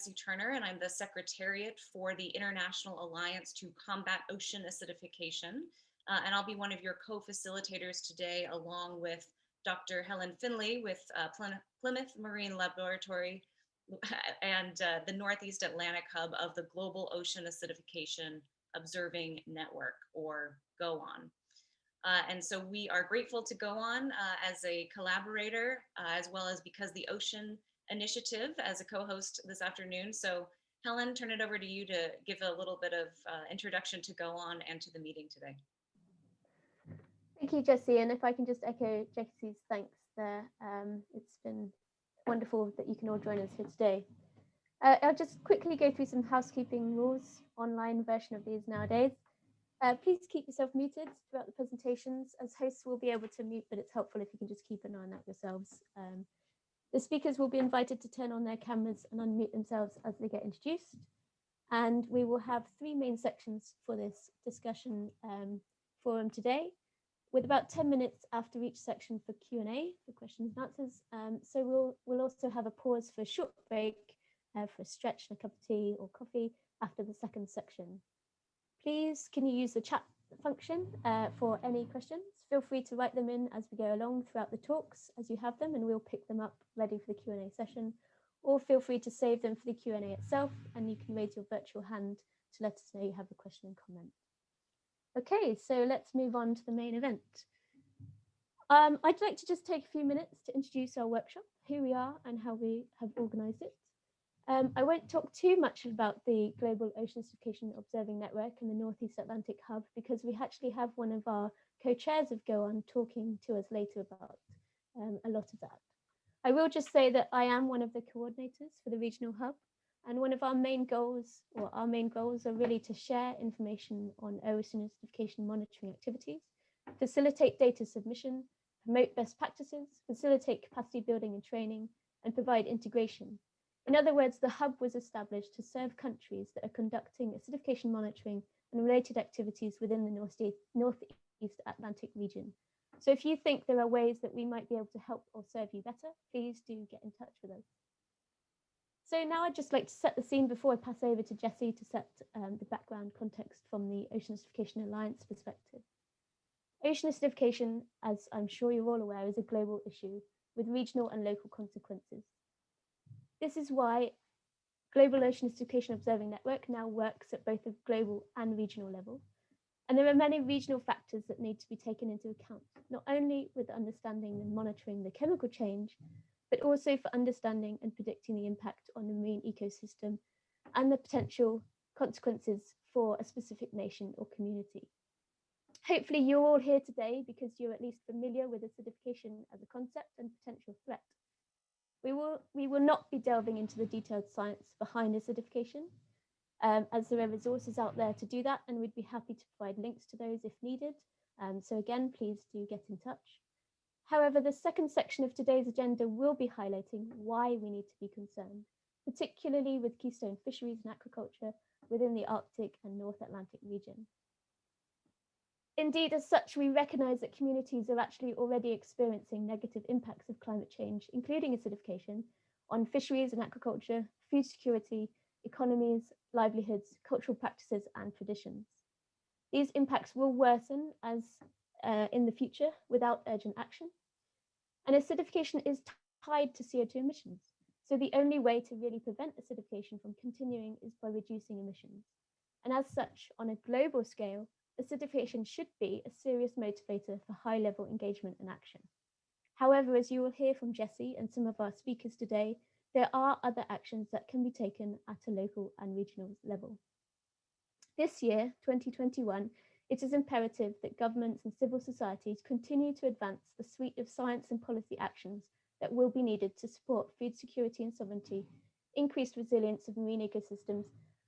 Turner, and I'm the Secretariat for the International Alliance to Combat Ocean Acidification. And I'll be one of your co-facilitators today, along with Dr. Helen Finley with Plymouth Marine Laboratory and the Northeast Atlantic Hub of the Global Ocean Acidification Observing Network, or GOON. And so we are grateful to GOON as a collaborator, as well as Because the Ocean Initiative as a co-host this afternoon. So Helen, turn it over to you to give a little bit of introduction to GOON and to the meeting today. Thank you, Jessie. And if I can just echo Jessie's thanks there, it's been wonderful that you can all join us here today. I'll just quickly go through some housekeeping rules, online version of these nowadays. Please keep yourself muted throughout the presentations, as hosts will be able to mute, but it's helpful if you can just keep an eye on that yourselves. The speakers will be invited to turn on their cameras and unmute themselves as they get introduced. And we will have three main sections for this discussion forum today, with about 10 minutes after each section for Q&A, for questions and answers. So we'll also have a pause for a short break, for a stretch and a cup of tea or coffee after the second section. Please, can you use the chat function for any questions? Feel free to write them in as we go along throughout the talks as you have them, and we'll pick them up ready for the Q&A session. Or feel free to save them for the Q&A itself, and you can raise your virtual hand to let us know you have a question and comment. Okay, so let's move on to the main event. I'd like to just take a few minutes to introduce our workshop, who we are and how we have organised it. I won't talk too much about the Global Ocean Acidification Observing Network and the Northeast Atlantic Hub, because we actually have one of our co-chairs of GOON talking to us later about a lot of that. I will just say that I am one of the coordinators for the regional hub, and one of our main goals, are really to share information on ocean acidification monitoring activities, facilitate data submission, promote best practices, facilitate capacity building and training, and provide integration. In other words, the hub was established to serve countries that are conducting acidification monitoring and related activities within the Northeast Atlantic region. So if you think there are ways that we might be able to help or serve you better, please do get in touch with us. So now I'd just like to set the scene before I pass over to Jessie to set the background context from the Ocean Acidification Alliance perspective. Ocean acidification, as I'm sure you're all aware, is a global issue with regional and local consequences. This is why Global Ocean Acidification Observing Network now works at both a global and regional level. And there are many regional factors that need to be taken into account, not only with understanding and monitoring the chemical change, but also for understanding and predicting the impact on the marine ecosystem and the potential consequences for a specific nation or community. Hopefully you're all here today because you're at least familiar with acidification as a concept and potential threat. We will not be delving into the detailed science behind acidification, as there are resources out there to do that, and we'd be happy to provide links to those if needed. So again, please do get in touch. However, the second section of today's agenda will be highlighting why we need to be concerned, particularly with keystone fisheries and aquaculture within the Arctic and North Atlantic region. Indeed, as such, we recognise that communities are actually already experiencing negative impacts of climate change, including acidification, on fisheries and aquaculture, food security, economies, livelihoods, cultural practices, and traditions. These impacts will worsen as in the future without urgent action. And acidification is tied to CO2 emissions. So the only way to really prevent acidification from continuing is by reducing emissions. And as such, on a global scale, acidification should be a serious motivator for high-level engagement and action. However, as you will hear from Jessie and some of our speakers today, there are other actions that can be taken at a local and regional level. This year, 2021, it is imperative that governments and civil societies continue to advance the suite of science and policy actions that will be needed to support food security and sovereignty, increased resilience of marine ecosystems,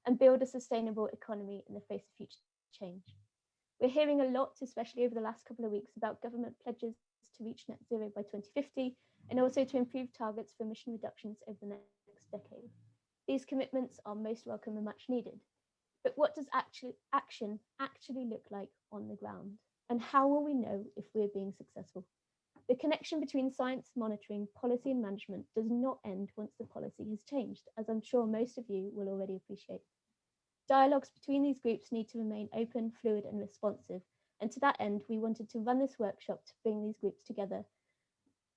and build a sustainable economy in the face of future change. We're hearing a lot, especially over the last couple of weeks, about government pledges to reach net zero by 2050 and also to improve targets for emission reductions over the next decade. These commitments are most welcome and much needed. But what does action actually look like on the ground? And how will we know if we're being successful? The connection between science, monitoring, policy, and management does not end once the policy has changed, as I'm sure most of you will already appreciate. Dialogues between these groups need to remain open, fluid, and responsive. And to that end, we wanted to run this workshop to bring these groups together.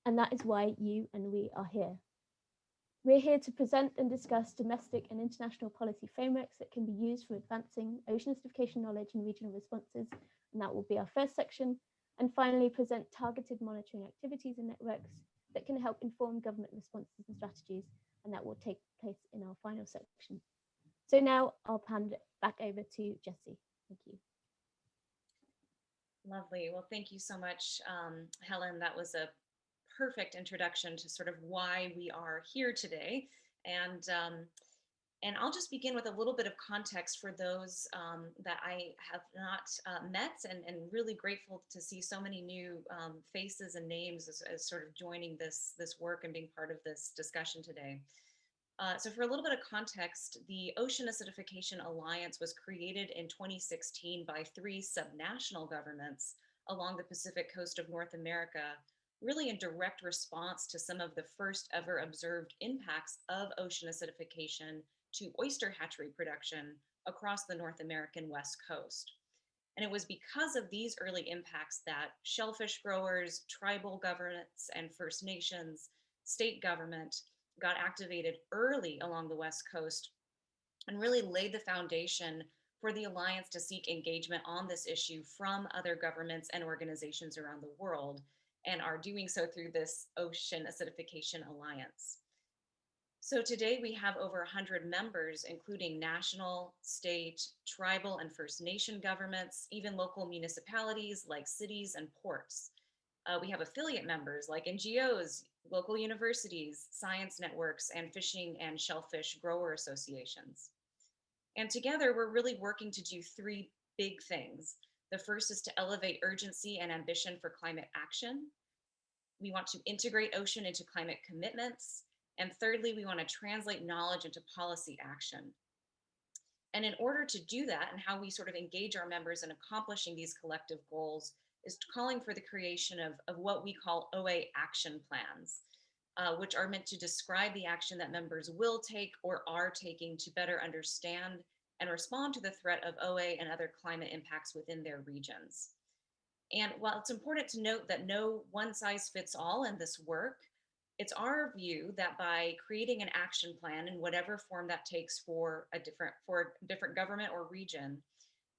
And that is why you and we are here. We're here to present and discuss domestic and international policy frameworks that can be used for advancing ocean acidification knowledge and regional responses, and that will be our first section. And finally, present targeted monitoring activities and networks that can help inform government responses and strategies, and that will take place in our final section. So now I'll hand it back over to Jessie. Thank you. Lovely. Well, thank you so much, Helen. That was a perfect introduction to sort of why we are here today. And I'll just begin with a little bit of context for those that I have not met, and really grateful to see so many new faces and names as sort of joining this work and being part of this discussion today. So for a little bit of context, the Ocean Acidification Alliance was created in 2016 by 3 subnational governments along the Pacific coast of North America, really in direct response to some of the first ever observed impacts of ocean acidification to oyster hatchery production across the North American West Coast. And it was because of these early impacts that shellfish growers, tribal governments, and First Nations, state government got activated early along the West Coast and really laid the foundation for the Alliance to seek engagement on this issue from other governments and organizations around the world, and are doing so through this Ocean Acidification Alliance. So today we have over 100 members, including national, state, tribal, and First Nation governments, even local municipalities like cities and ports. We have affiliate members like NGOs, local universities, science networks, and fishing and shellfish grower associations. And together, we're really working to do 3 big things. The first is to elevate urgency and ambition for climate action. We want to integrate ocean into climate commitments. And thirdly, we want to translate knowledge into policy action. And in order to do that, and how we sort of engage our members in accomplishing these collective goals, is calling for the creation of what we call OA action plans, which are meant to describe the action that members will take or are taking to better understand and respond to the threat of OA and other climate impacts within their regions. And while it's important to note that no one size fits all in this work, it's our view that by creating an action plan in whatever form that takes for a different government or region,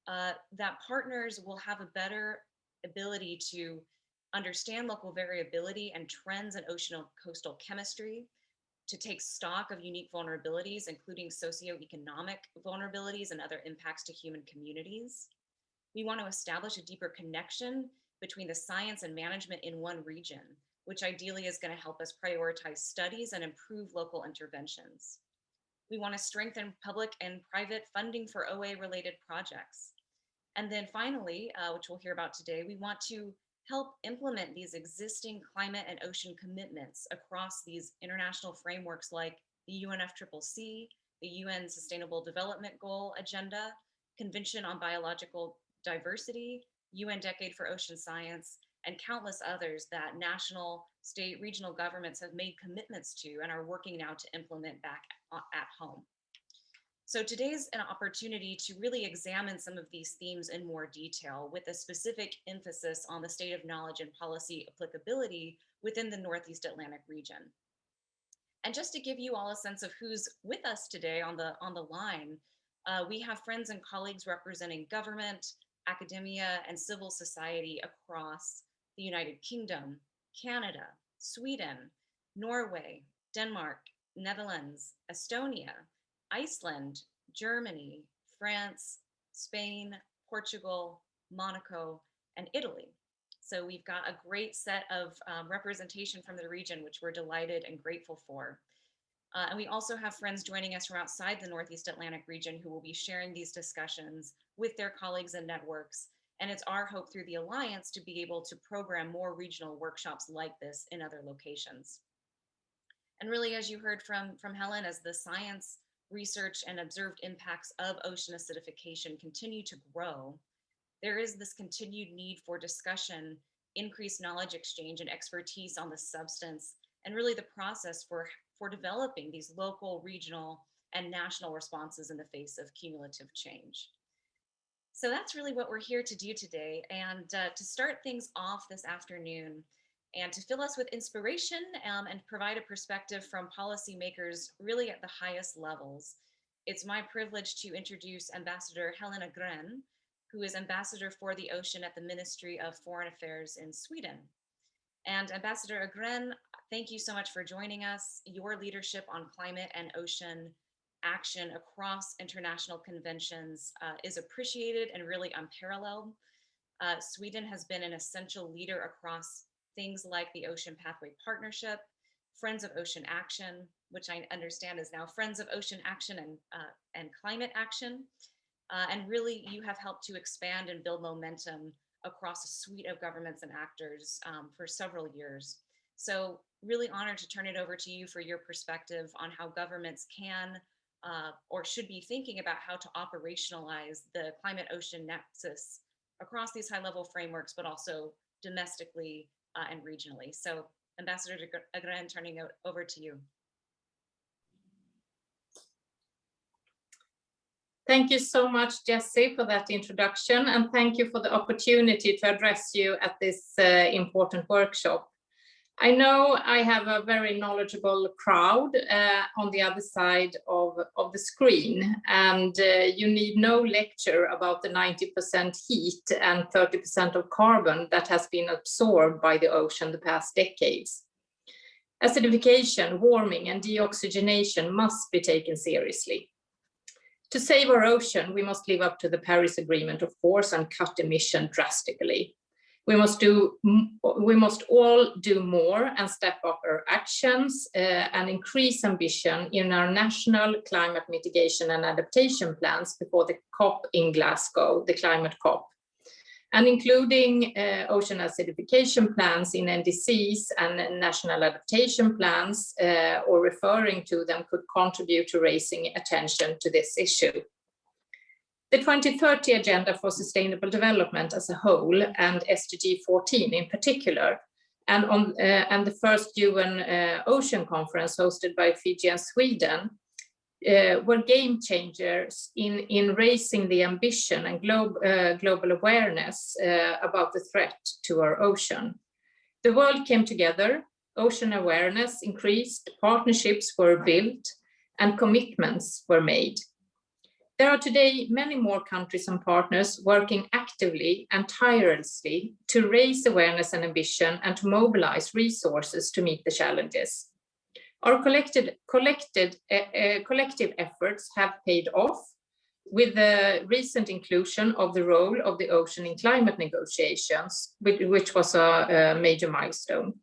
that partners will have a better ability to understand local variability and trends in ocean coastal chemistry, to take stock of unique vulnerabilities, including socioeconomic vulnerabilities and other impacts to human communities. We want to establish a deeper connection between the science and management in one region, which ideally is going to help us prioritize studies and improve local interventions. We want to strengthen public and private funding for OA-related projects. And then finally, which we'll hear about today, we want to help implement these existing climate and ocean commitments across these international frameworks like the UNFCCC, the UN Sustainable Development Goal Agenda, Convention on Biological Diversity, UN Decade for Ocean Science, and countless others that national, state, regional governments have made commitments to and are working now to implement back at home. So today's an opportunity to really examine some of these themes in more detail, with a specific emphasis on the state of knowledge and policy applicability within the Northeast Atlantic region. And just to give you all a sense of who's with us today on the line, we have friends and colleagues representing government, academia, and civil society across the United Kingdom, Canada, Sweden, Norway, Denmark, Netherlands, Estonia, Iceland, Germany, France, Spain, Portugal, Monaco, and Italy. So we've got a great set of representation from the region, which we're delighted and grateful for. And we also have friends joining us from outside the Northeast Atlantic region who will be sharing these discussions with their colleagues and networks. And it's our hope through the Alliance to be able to program more regional workshops like this in other locations. And really, as you heard from Helen, as the science, research, and observed impacts of ocean acidification continue to grow, there is this continued need for discussion increased knowledge exchange and expertise on the substance and really the process for developing these local, regional, and national responses in the face of cumulative change. So that's really what we're here to do today. And to start things off this afternoon and to fill us with inspiration and provide a perspective from policymakers really at the highest levels, it's my privilege to introduce Ambassador Helen Agren, who is Ambassador for the Ocean at the Ministry of Foreign Affairs in Sweden. And Ambassador Agren, thank you so much for joining us. Your leadership on climate and ocean action across international conventions is appreciated and really unparalleled. Sweden has been an essential leader across things like the Ocean Pathway Partnership, Friends of Ocean Action, which I understand is now Friends of Ocean Action and Climate Action. And really, you have helped to expand and build momentum across a suite of governments and actors for several years. So really honored to turn it over to you for your perspective on how governments can or should be thinking about how to operationalize the climate ocean nexus across these high level frameworks, but also domestically and regionally. So Ambassador Agren, turning it over to you. Thank you so much, Jessie, for that introduction, and thank you for the opportunity to address you at this important workshop. I know I have a very knowledgeable crowd on the other side of the screen, and you need no lecture about the 90% heat and 30% of carbon that has been absorbed by the ocean the past decades. Acidification, warming, and deoxygenation must be taken seriously. To save our ocean, we must live up to the Paris Agreement, of course, and cut emission drastically. We must all do more and step up our actions and increase ambition in our national climate mitigation and adaptation plans before the COP in Glasgow, the climate COP. And including ocean acidification plans in NDCs and national adaptation plans or referring to them could contribute to raising attention to this issue. The 2030 Agenda for Sustainable Development as a whole and SDG 14 in particular, and the first UN Ocean Conference hosted by Fiji and Sweden were game changers in raising the ambition and global awareness about the threat to our ocean. The world came together, ocean awareness increased, partnerships were built, and commitments were made. There are today many more countries and partners working actively and tirelessly to raise awareness and ambition and to mobilize resources to meet the challenges. Our collective efforts have paid off with the recent inclusion of the role of the ocean in climate negotiations, which was a major milestone.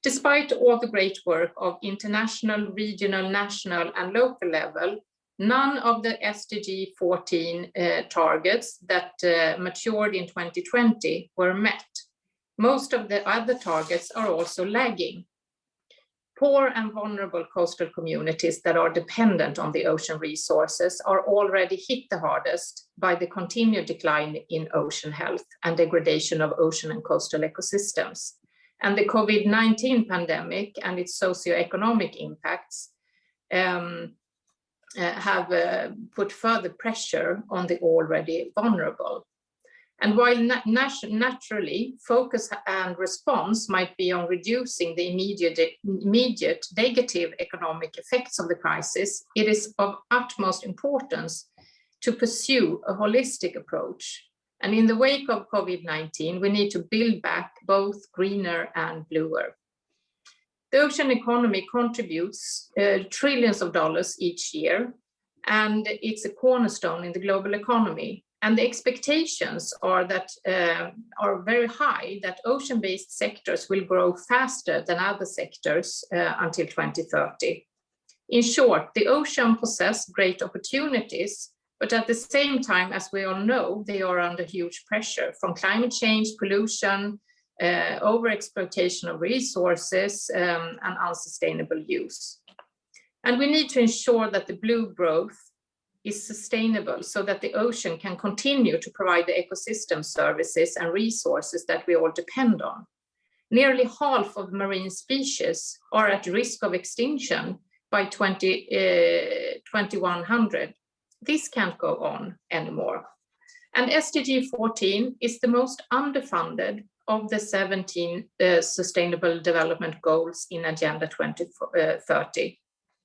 Despite all the great work of international, regional, national, and local level, none of the SDG 14 targets that matured in 2020 were met. Most of the other targets are also lagging. Poor and vulnerable coastal communities that are dependent on the ocean resources are already hit the hardest by the continued decline in ocean health and degradation of ocean and coastal ecosystems. And the COVID-19 pandemic and its socioeconomic impacts have put further pressure on the already vulnerable. And while naturally focus and response might be on reducing the immediate negative economic effects of the crisis, it is of utmost importance to pursue a holistic approach. And in the wake of COVID-19, we need to build back both greener and bluer. The ocean economy contributes trillions of dollars each year, and it's a cornerstone in the global economy. And the expectations are very high that ocean-based sectors will grow faster than other sectors until 2030. In short, the ocean possesses great opportunities, but at the same time, as we all know, they are under huge pressure from climate change, pollution, overexploitation of resources, and unsustainable use. And we need to ensure that the blue growth is sustainable so that the ocean can continue to provide the ecosystem services and resources that we all depend on. Nearly half of marine species are at risk of extinction by 2100. This can't go on anymore. And SDG 14 is the most underfunded of the 17 Sustainable Development Goals in Agenda 2030.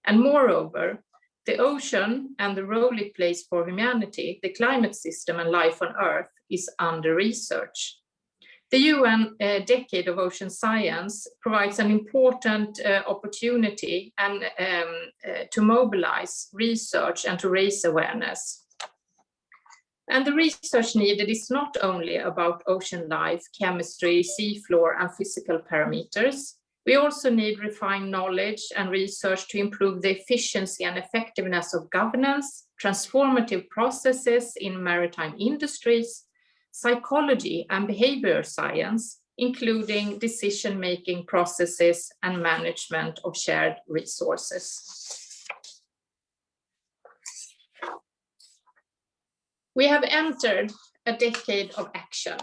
And moreover, the ocean and the role it plays for humanity, the climate system and life on Earth is under research. The UN Decade of Ocean Science provides an important opportunity and to mobilize research and to raise awareness. And the research needed is not only about ocean life, chemistry, seafloor, and physical parameters. We also need refined knowledge and research to improve the efficiency and effectiveness of governance, transformative processes in maritime industries, psychology and behavioral science, including decision-making processes and management of shared resources. We have entered a decade of action,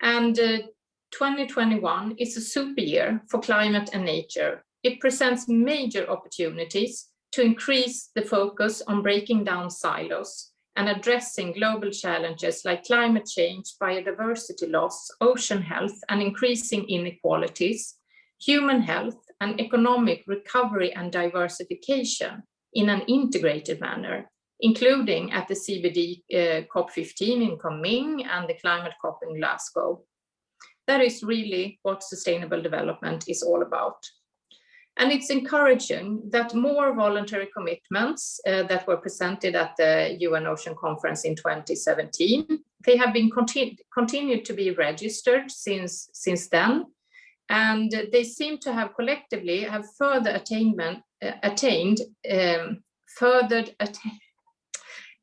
and 2021 is a super year for climate and nature. It presents major opportunities to increase the focus on breaking down silos and addressing global challenges like climate change, biodiversity loss, ocean health, and increasing inequalities, human health, and economic recovery and diversification in an integrated manner, including at the CBD COP15 in Kunming and the Climate COP in Glasgow. That is really what sustainable development is all about. And it's encouraging that more voluntary commitments that were presented at the UN Ocean Conference in 2017, they have been continued to be registered since then. And they seem to have collectively have further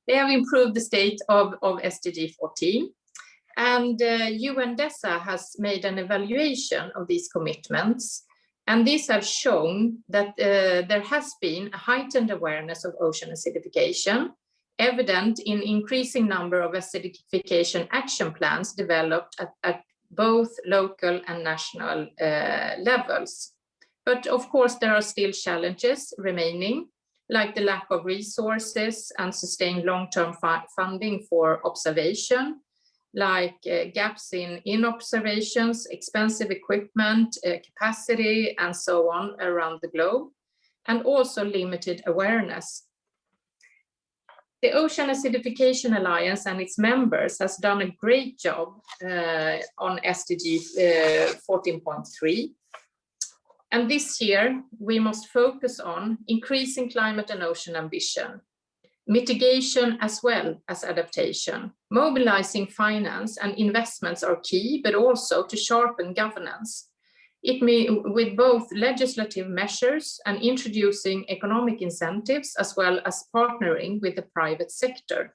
they have improved the state of SDG 14. And UNDESA has made an evaluation of these commitments. And these have shown that there has been a heightened awareness of ocean acidification, evident in increasing number of acidification action plans developed at both local and national levels. But of course, there are still challenges remaining, like the lack of resources and sustained long-term funding for observation, like gaps in observations, expensive equipment, capacity, and so on around the globe, and also limited awareness. The Ocean Acidification Alliance and its members has done a great job on SDG 14.3. And this year, we must focus on increasing climate and ocean ambition, mitigation as well as adaptation. Mobilizing finance and investments are key, but also to sharpen governance. It may, with both legislative measures and introducing economic incentives, as well as partnering with the private sector.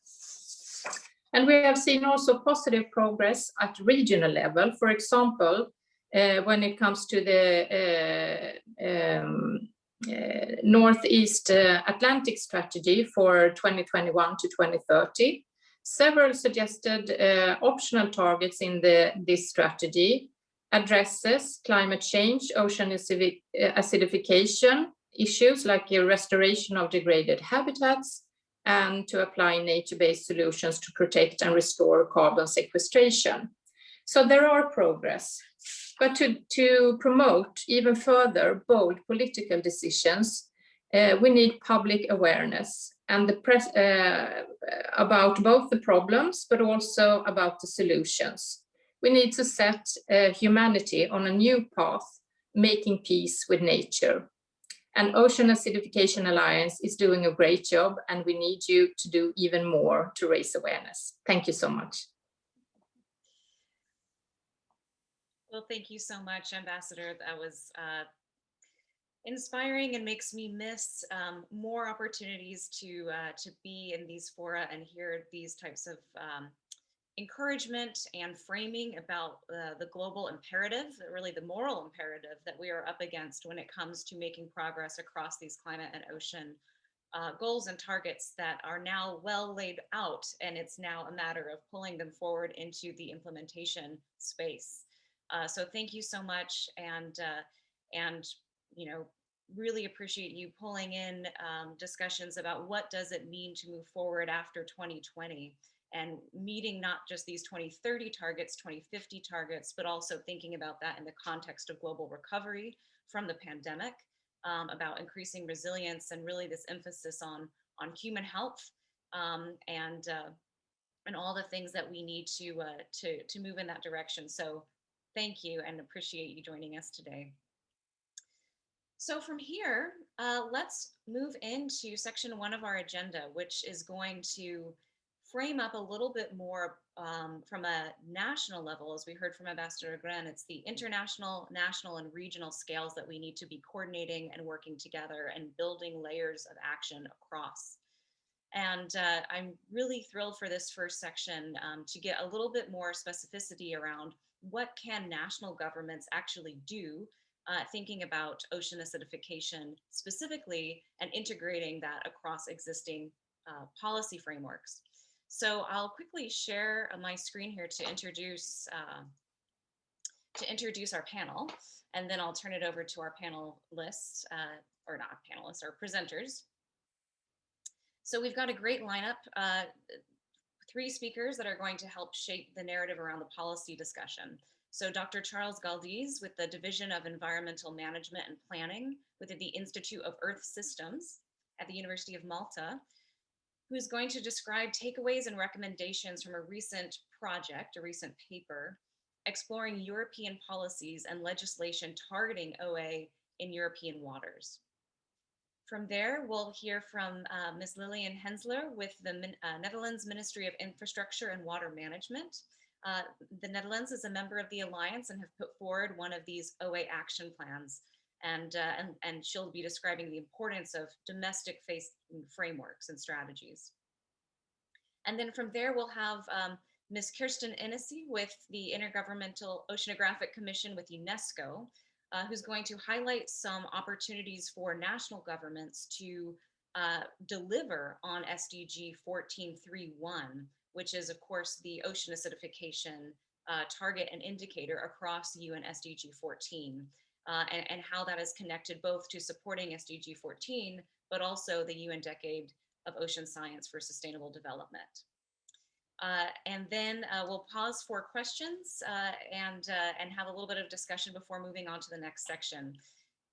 And we have seen also positive progress at regional level. For example, when it comes to the Northeast Atlantic strategy for 2021 to 2030. Several suggested optional targets in this strategy addresses climate change, ocean acidification issues like the restoration of degraded habitats, and to apply nature-based solutions to protect and restore carbon sequestration. So there are progress. But to promote even further bold political decisions, we need public awareness and the press about both the problems, but also about the solutions. We need to set humanity on a new path, making peace with nature. And Ocean Acidification Alliance is doing a great job, and we need you to do even more to raise awareness. Thank you so much. Well, thank you so much, Ambassador. That was inspiring and makes me miss more opportunities to be in these fora and hear these types of encouragement and framing about the global imperative, really the moral imperative that we are up against when it comes to making progress across these climate and ocean goals and targets that are now well laid out, and it's now a matter of pulling them forward into the implementation space. So thank you so much, and you know, really appreciate you pulling in discussions about what does it mean to move forward after 2020 and meeting not just these 2030 targets, 2050 targets, but also thinking about that in the context of global recovery from the pandemic, about increasing resilience and really this emphasis on human health, and all the things that we need to move in that direction. So thank you and appreciate you joining us today. So from here, let's move into section 1 of our agenda, which is going to frame up a little bit more from a national level. As we heard from Ambassador Gren, it's the international, national, and regional scales that we need to be coordinating and working together and building layers of action across. And I'm really thrilled for this first section to get a little bit more specificity around what can national governments actually do, thinking about ocean acidification specifically and integrating that across existing policy frameworks. So I'll quickly share my screen here to introduce our panel, and then I'll turn it over to our panelists, or not panelists, our presenters. So we've got a great lineup, 3 speakers that are going to help shape the narrative around the policy discussion. So Dr. Charles Galdiz with the Division of Environmental Management and Planning within the Institute of Earth Systems at the University of Malta, who's going to describe takeaways and recommendations from a recent project, a recent paper, exploring European policies and legislation targeting OA in European waters. From there, we'll hear from Ms. Lillian Hensler with the Netherlands Ministry of Infrastructure and Water Management. The Netherlands is a member of the Alliance and have put forward one of these OA action plans. And she'll be describing the importance of domestic-facing frameworks and strategies. And then from there, we'll have Ms. Kirsten Innesy with the Intergovernmental Oceanographic Commission with UNESCO, who's going to highlight some opportunities for national governments to deliver on SDG 14.3.1, which is, of course, the ocean acidification target and indicator across UN SDG 14. And how that is connected both to supporting SDG 14, but also the UN Decade of Ocean Science for Sustainable Development. And then we'll pause for questions and have a little bit of discussion before moving on to the next section.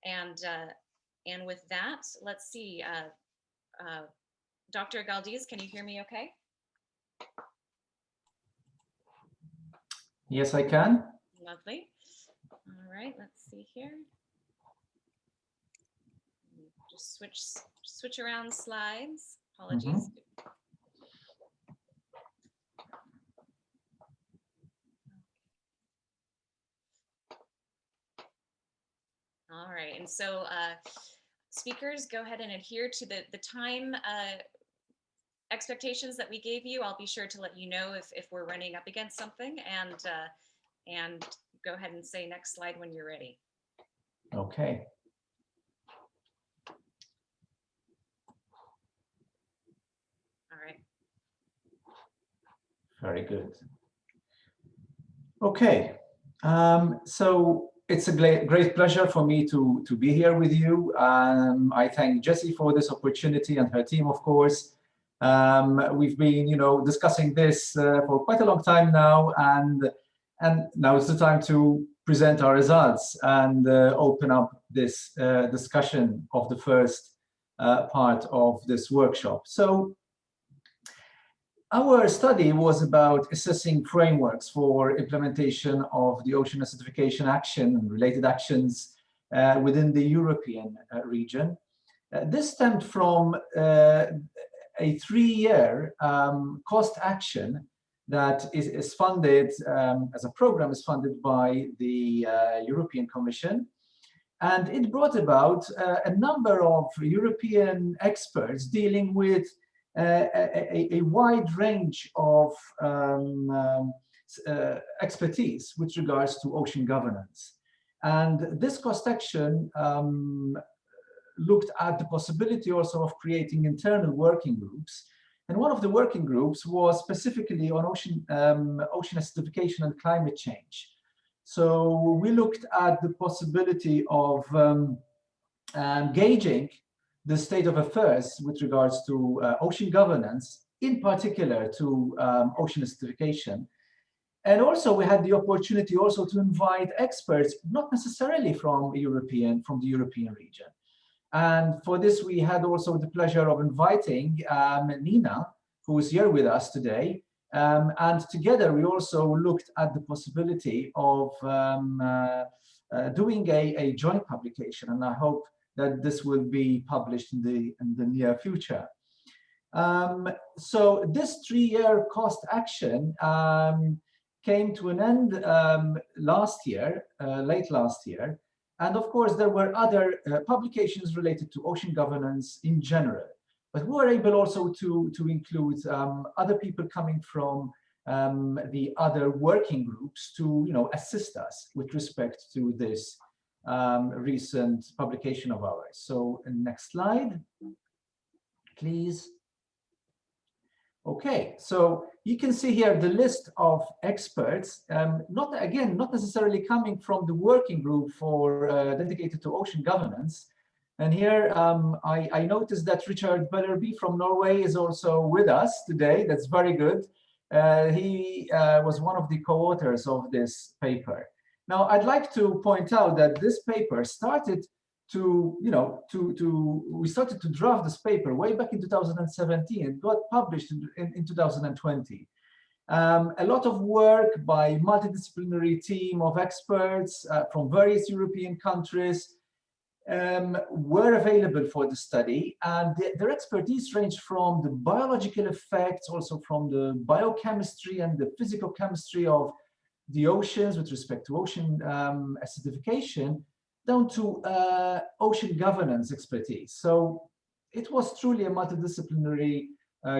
And with that, let's see. Dr. Galdiz, can you hear me okay? Yes, I can. Lovely. All right, let's see here. Just switch around slides. Apologies. All right, and so speakers, go ahead and adhere to the time expectations that we gave you. I'll be sure to let you know if we're running up against something, and go ahead and say next slide when you're ready. Okay. All right. Very good. Okay. So it's a great pleasure for me to be here with you. I thank Jessie for this opportunity and her team, of course. We've been, discussing this for quite a long time now, and now it's the time to present our results and open up this discussion of the first part of this workshop. So our study was about assessing frameworks for implementation of the ocean acidification action and related actions within the European region. This stemmed from a 3-year cost action that is funded as a program, is funded by the European Commission. And it brought about a number of European experts dealing with a wide range of expertise with regards to ocean governance. And this cost action looked at the possibility also of creating internal working groups. And one of the working groups was specifically on ocean acidification and climate change. So we looked at the possibility of gauging the state of affairs with regards to ocean governance, in particular to ocean acidification. And also we had the opportunity also to invite experts, not necessarily from the European region. And for this, we had also the pleasure of inviting Nina, who is here with us today. And together, we also looked at the possibility of doing a joint publication. And I hope that this will be published in the near future. So this 3-year cost action came to an end last year, late last year. And of course, there were other publications related to ocean governance in general. But we were able also to include other people coming from the other working groups to assist us with respect to this recent publication of ours. So next slide, please. Okay, so you can see here the list of experts, not necessarily coming from the working group for dedicated to ocean governance. And here I noticed that Richard Bellerby from Norway is also with us today. That's very good. He was one of the co-authors of this paper. Now, I'd like to point out that this paper started we started to draft this paper way back in 2017 and got published in 2020. A lot of work by a multidisciplinary team of experts from various European countries were available for the study, and their expertise ranged from the biological effects, also from the biochemistry and the physical chemistry of the oceans with respect to ocean acidification, down to ocean governance expertise. So it was truly a multidisciplinary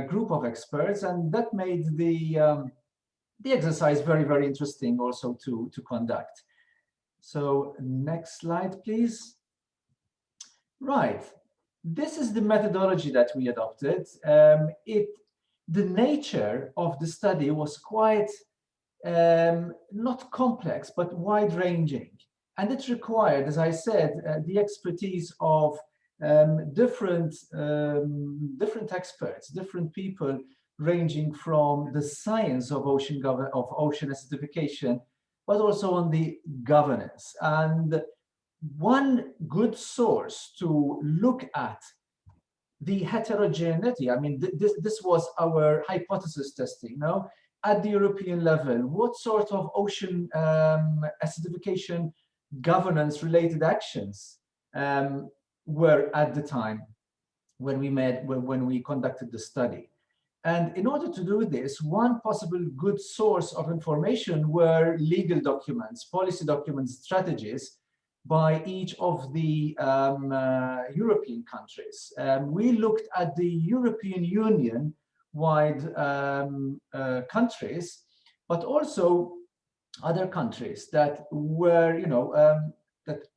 group of experts, and that made the exercise very, very interesting also to conduct. So next slide, please. Right, this is the methodology that we adopted. The nature of the study was quite not complex, but wide-ranging. And it required, as I said, the expertise of different experts, different people, ranging from the science of ocean acidification, but also on the governance. And one good source to look at the heterogeneity, I mean, this was our hypothesis testing, at the European level, what sort of ocean acidification governance related actions were at the time when we conducted the study. And in order to do this, one possible good source of information were legal documents, policy documents, strategies by each of the European countries. We looked at the European Union wide countries, but also other countries that were, that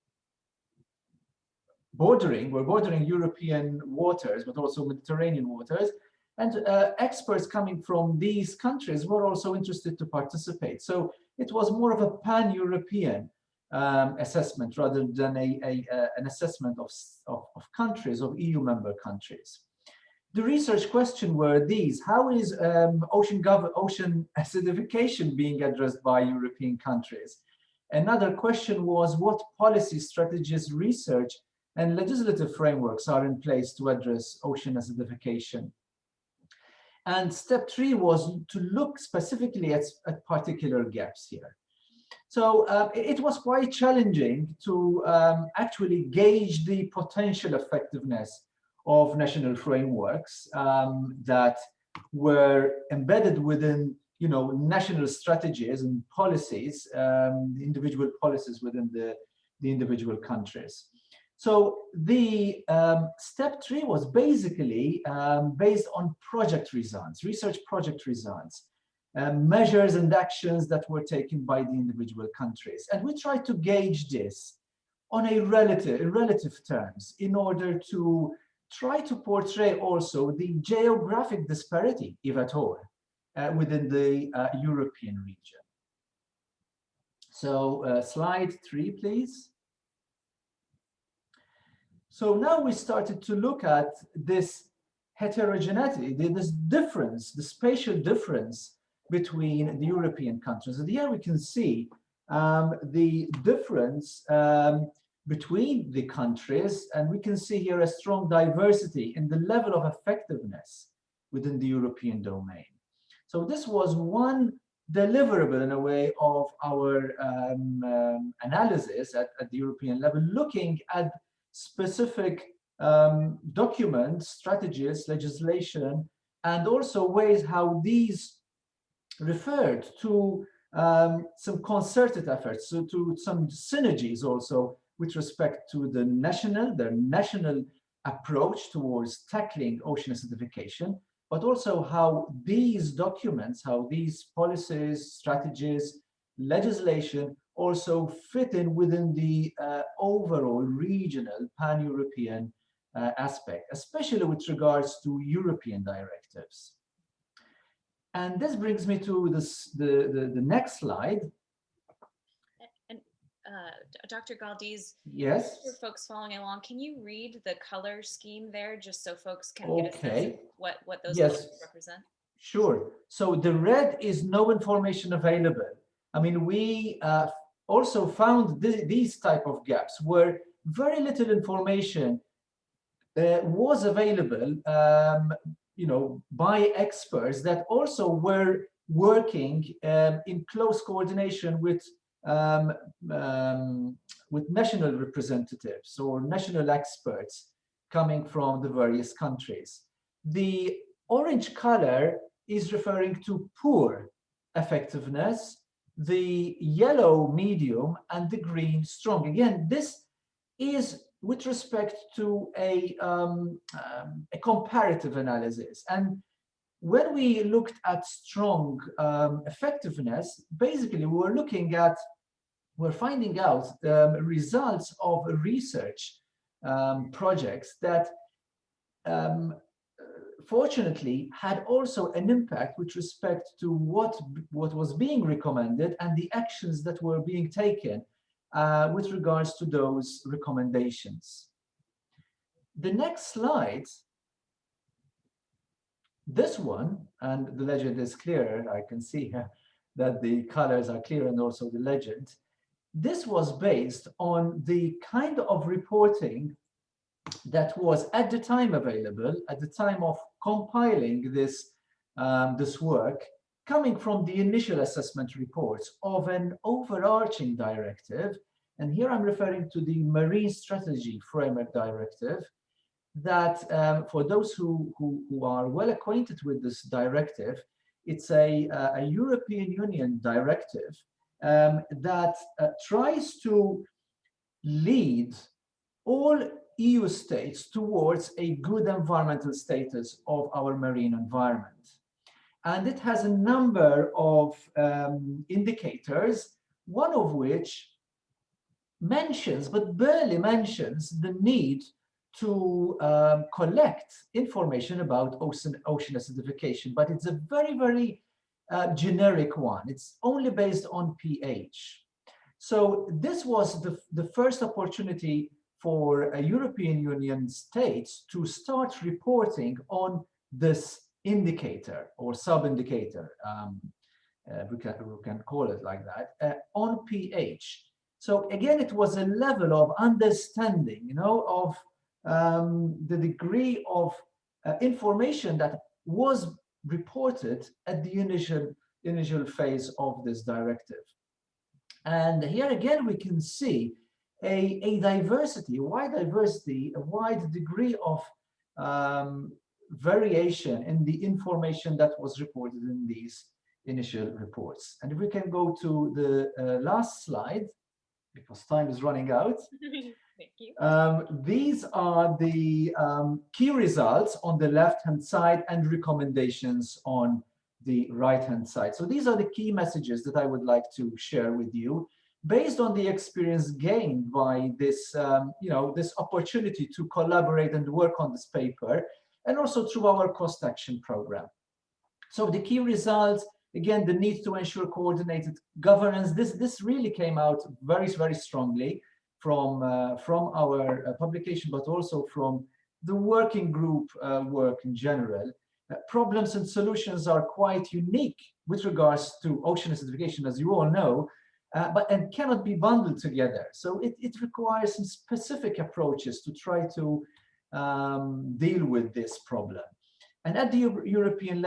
were bordering European waters, but also Mediterranean waters. And experts coming from these countries were also interested to participate. So it was more of a pan-European assessment rather than an assessment of countries, of EU member countries. The research questions were these: how is ocean acidification being addressed by European countries? Another question was, what policy, strategies, research, and legislative frameworks are in place to address ocean acidification? And step 3 was to look specifically at particular gaps here. So it was quite challenging to actually gauge the potential effectiveness of national frameworks that were embedded within, national strategies and policies, the individual policies within the individual countries. So the step 3 was basically based on project results, research project results, measures and actions that were taken by the individual countries. And we tried to gauge this on a relative terms in order to try to portray also the geographic disparity, if at all, within the European region. So slide 3, please. So now we started to look at this heterogeneity, this difference, the spatial difference between the European countries. And here we can see the difference between the countries, and we can see here a strong diversity in the level of effectiveness within the European domain. So this was one deliverable in a way of our analysis at the European level, looking at specific documents, strategies, legislation, and also ways how these referred to some concerted efforts, so to some synergies also with respect to their national approach towards tackling ocean acidification, but also how these documents, how these policies, strategies, legislation also fit in within the overall regional pan-European aspect, especially with regards to European directives. And this brings me to the next slide. And Dr. Galdiz, yes, for folks following along, can you read the color scheme there just so folks can get a sense of what those colors represent? Sure. So the red is no information available. I mean, we also found these type of gaps where very little information was available, you know, by experts that also were working in close coordination with national representatives or national experts coming from the various countries. The orange color is referring to poor effectiveness, the yellow medium, and the green strong. Again, this is with respect to a comparative analysis. And when we looked at strong effectiveness, basically we're finding out results of research projects that fortunately had also an impact with respect to what was being recommended and the actions that were being taken with regards to those recommendations. The next slide, this one, and the legend is clearer, I can see here that the colors are clear and also the legend. This was based on the kind of reporting that was at the time available, at the time of compiling this, this work, coming from the initial assessment reports of an overarching directive. And here I'm referring to the Marine Strategy Framework Directive, that for those who are well acquainted with this directive, it's a European Union directive that tries to lead all EU states towards a good environmental status of our marine environment. And it has a number of indicators, one of which mentions, but barely mentions, the need to collect information about ocean acidification, but it's a very, very generic one. It's only based on pH. So this was the first opportunity for European Union states to start reporting on this indicator or sub-indicator, we can call it like that, on pH. So again, it was a level of understanding, you know, of the degree of information that was reported at the initial phase of this directive. And here again, we can see a diversity, a wide degree of variation in the information that was reported in these initial reports. And if we can go to the last slide, because time is running out. Thank you. These are the key results on the left-hand side and recommendations on the right-hand side. So these are the key messages that I would like to share with you. based on the experience gained by this, this opportunity to collaborate and work on this paper, and also through our cost action program. So the key results, again, the need to ensure coordinated governance. This really came out very, very strongly from our publication, but also from the working group work in general. Problems and solutions are quite unique with regards to ocean acidification, as you all know, and cannot be bundled together. So it requires some specific approaches to try to deal with this problem. And at the European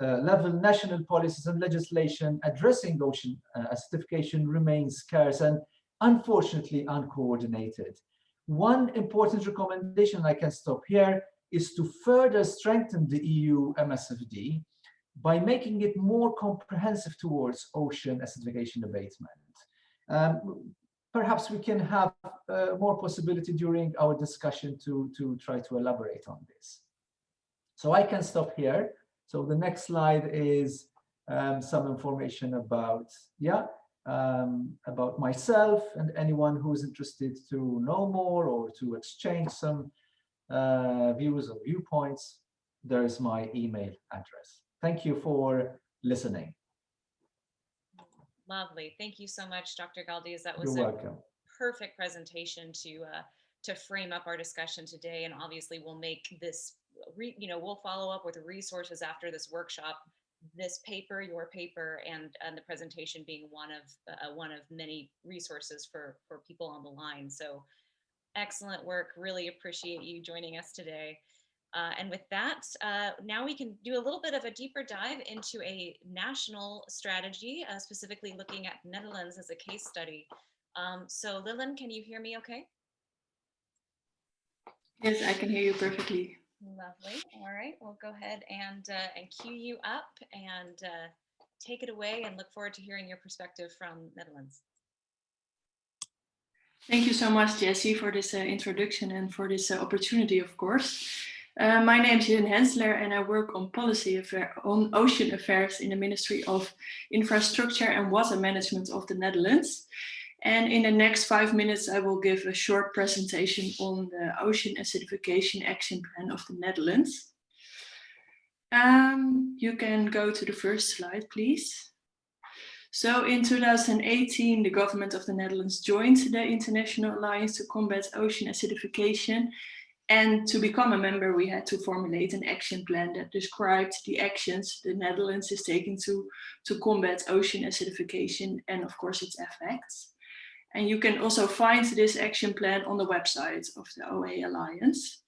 level, national policies and legislation addressing ocean acidification remains scarce and unfortunately uncoordinated. One important recommendation, I can stop here, is to further strengthen the EU MSFD by making it more comprehensive towards ocean acidification abatement. Perhaps we can have more possibility during our discussion to try to elaborate on this. So I can stop here. So the next slide is some information about, about myself, and anyone who is interested to know more or to exchange some views or viewpoints, there is my email address. Thank you for listening. Lovely. Thank you so much, Dr. Galdiz. That was You're welcome. Perfect presentation to frame up our discussion today. And obviously we'll make this, we'll follow up with resources after this workshop, this paper, your paper, and the presentation being one of many resources for people on the line. So excellent work. Really appreciate you joining us today. And with that, now we can do a little bit of a deeper dive into a national strategy, specifically looking at Netherlands as a case study. So Lillian, can you hear me okay? Yes, I can hear you perfectly. Lovely. All right, we'll go ahead and cue you up and take it away, and look forward to hearing your perspective from Netherlands. Thank you so much, Jessie, for this introduction and for this opportunity, of course. My name is Jen Hensler, and I work on on ocean affairs in the Ministry of Infrastructure and Water Management of the Netherlands. And in the next 5 minutes, I will give a short presentation on the Ocean Acidification Action Plan of the Netherlands. You can go to the first slide, please. So in 2018, the government of the Netherlands joined the International Alliance to Combat Ocean Acidification. And to become a member, we had to formulate an action plan that described the actions the Netherlands is taking to combat ocean acidification and, of course, its effects. And you can also find this action plan on the website of the OA Alliance.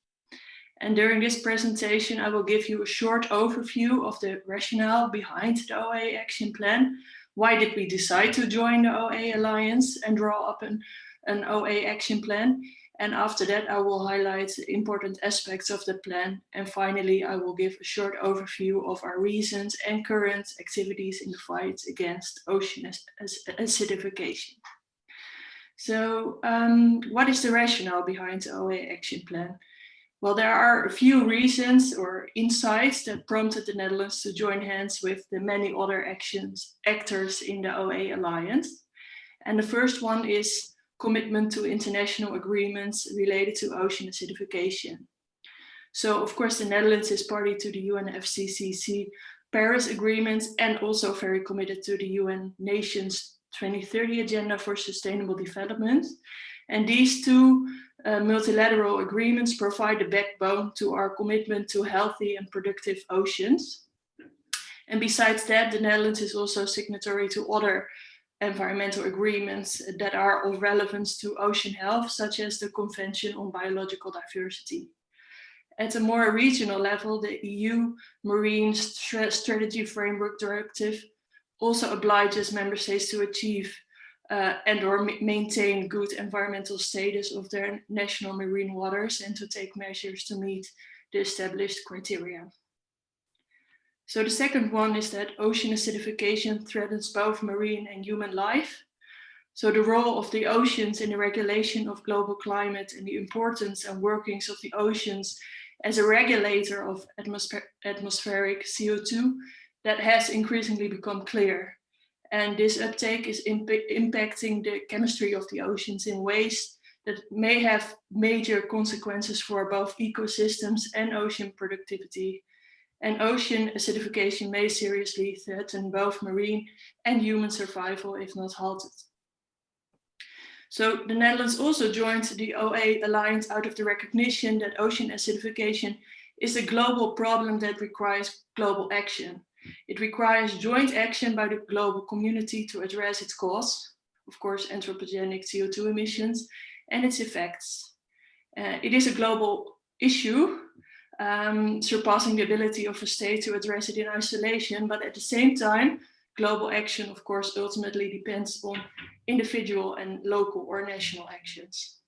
And during this presentation, I will give you a short overview of the rationale behind the OA action plan. Why did we decide to join the OA Alliance and draw up an OA action plan? And after that, I will highlight the important aspects of the plan. And finally, I will give a short overview of our recent and current activities in the fight against ocean acidification. So what is the rationale behind the OA action plan? Well, there are a few reasons or insights that prompted the Netherlands to join hands with the many other actors in the OA Alliance. And the first one is commitment to international agreements related to ocean acidification. So, of course, the Netherlands is party to the UNFCCC Paris Agreement and also very committed to the UN Nations 2030 Agenda for Sustainable Development. And these two multilateral agreements provide the backbone to our commitment to healthy and productive oceans. And besides that, the Netherlands is also signatory to other environmental agreements that are of relevance to ocean health, such as the Convention on Biological Diversity. At a more regional level, the EU Marine Strategy Framework Directive also obliges member states to achieve and/or maintain good environmental status of their national marine waters and to take measures to meet the established criteria. So the second one is that ocean acidification threatens both marine and human life. So the role of the oceans in the regulation of global climate and the importance and workings of the oceans as a regulator of atmospheric CO2, that has increasingly become clear. And this uptake is impacting the chemistry of the oceans in ways that may have major consequences for both ecosystems and ocean productivity. And ocean acidification may seriously threaten both marine and human survival if not halted. So the Netherlands also joined the OA Alliance out of the recognition that ocean acidification is a global problem that requires global action. It requires joint action by the global community to address its cause, of course, anthropogenic CO2 emissions, and its effects. It is a global issue, surpassing the ability of a state to address it in isolation, but at the same time, global action, of course, ultimately depends on individual and local or national actions.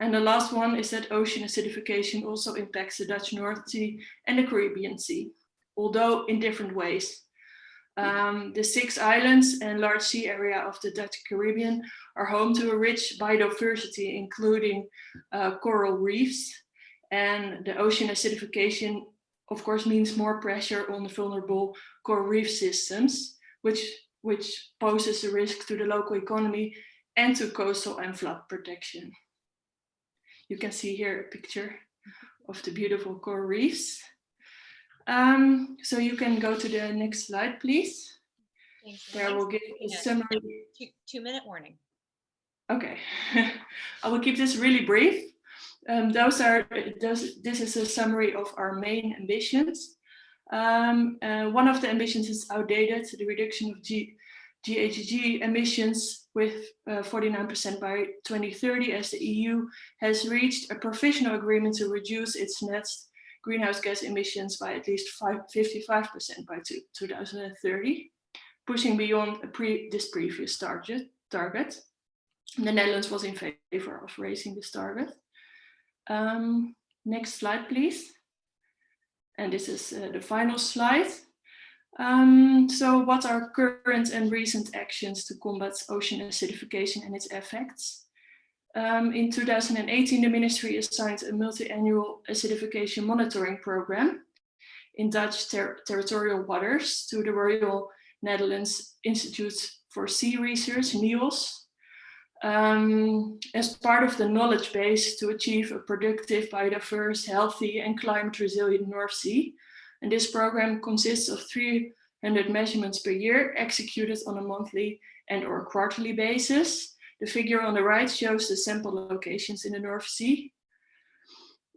And the last one is that ocean acidification also impacts the Dutch North Sea and the Caribbean Sea, although in different ways. The 6 islands and large sea area of the Dutch Caribbean are home to a rich biodiversity, including coral reefs. And the ocean acidification, of course, means more pressure on the vulnerable coral reef systems, which poses a risk to the local economy and to coastal and flood protection. You can see here a picture of the beautiful coral reefs. So you can go to the next slide, please. Thanks. There we'll give a summary. 2-minute warning. Okay, I will keep this really brief. This is a summary of our main ambitions. One of the ambitions is outdated, the reduction of GHG emissions with 49% by 2030, as the EU has reached a provisional agreement to reduce its net greenhouse gas emissions by at least 55% by 2030, pushing beyond this previous target. The Netherlands was in favor of raising this target. Next slide, please. And this is the final slide. So what are current and recent actions to combat ocean acidification and its effects? In 2018, the ministry assigned a multi-annual acidification monitoring program in Dutch territorial waters to the Royal Netherlands Institute for Sea Research, NIOS, as part of the knowledge base to achieve a productive, biodiverse, healthy and climate resilient North Sea. And this program consists of 300 measurements per year executed on a monthly and or quarterly basis. The figure on the right shows the sample locations in the North Sea.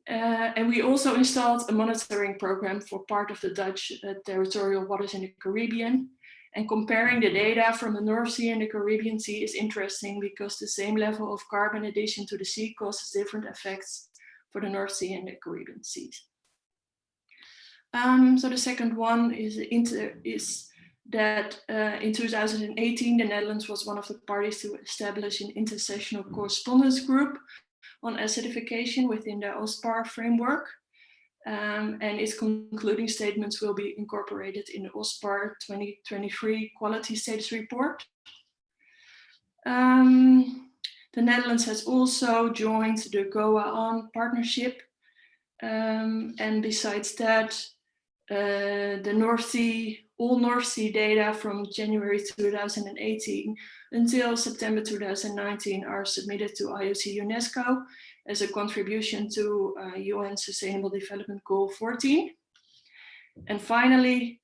And we also installed a monitoring program for part of the Dutch territorial waters in the Caribbean. And comparing the data from the North Sea and the Caribbean Sea is interesting because the same level of carbon addition to the sea causes different effects for the North Sea and the Caribbean Seas. So the second one is that in 2018, the Netherlands was one of the parties to establish an intersessional correspondence group on acidification within the OSPAR framework. And its concluding statements will be incorporated in the OSPAR 2023 Quality Status Report. The Netherlands has also joined the GOA-ON partnership. And besides that, the North Sea, all North Sea data from January 2018 until September 2019 are submitted to IOC UNESCO as a contribution to UN Sustainable Development Goal 14. And finally,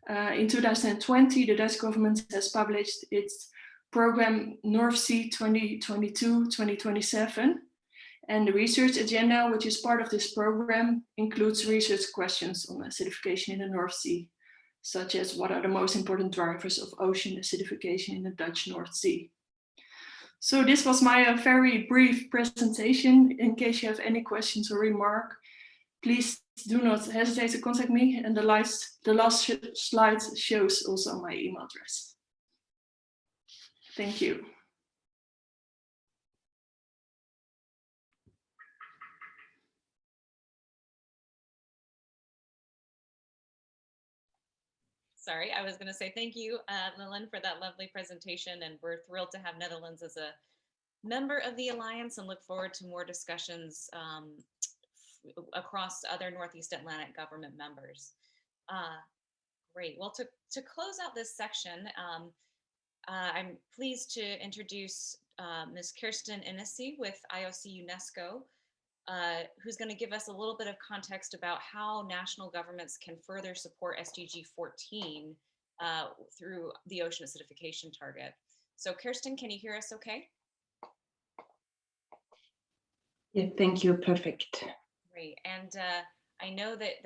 in 2020, the Dutch government has published its program North Sea 2022-2027. And the research agenda, which is part of this program, includes research questions on acidification in the North Sea, such as what are the most important drivers of ocean acidification in the Dutch North Sea. So this was my very brief presentation. In case you have any questions or remark, please do not hesitate to contact me. And the last slide shows also my email address. Thank you. Sorry, I was going to say thank you, Lillian, for that lovely presentation. And we're thrilled to have Netherlands as a member of the Alliance and look forward to more discussions across other Northeast Atlantic government members. Great. Well, to close out this section, I'm pleased to introduce Ms. Kirsten Inesi with IOC UNESCO, who's going to give us a little bit of context about how national governments can further support SDG 14 through the ocean acidification target. So Kirsten, can you hear us okay? Yeah, thank you. Perfect. Great. And I know that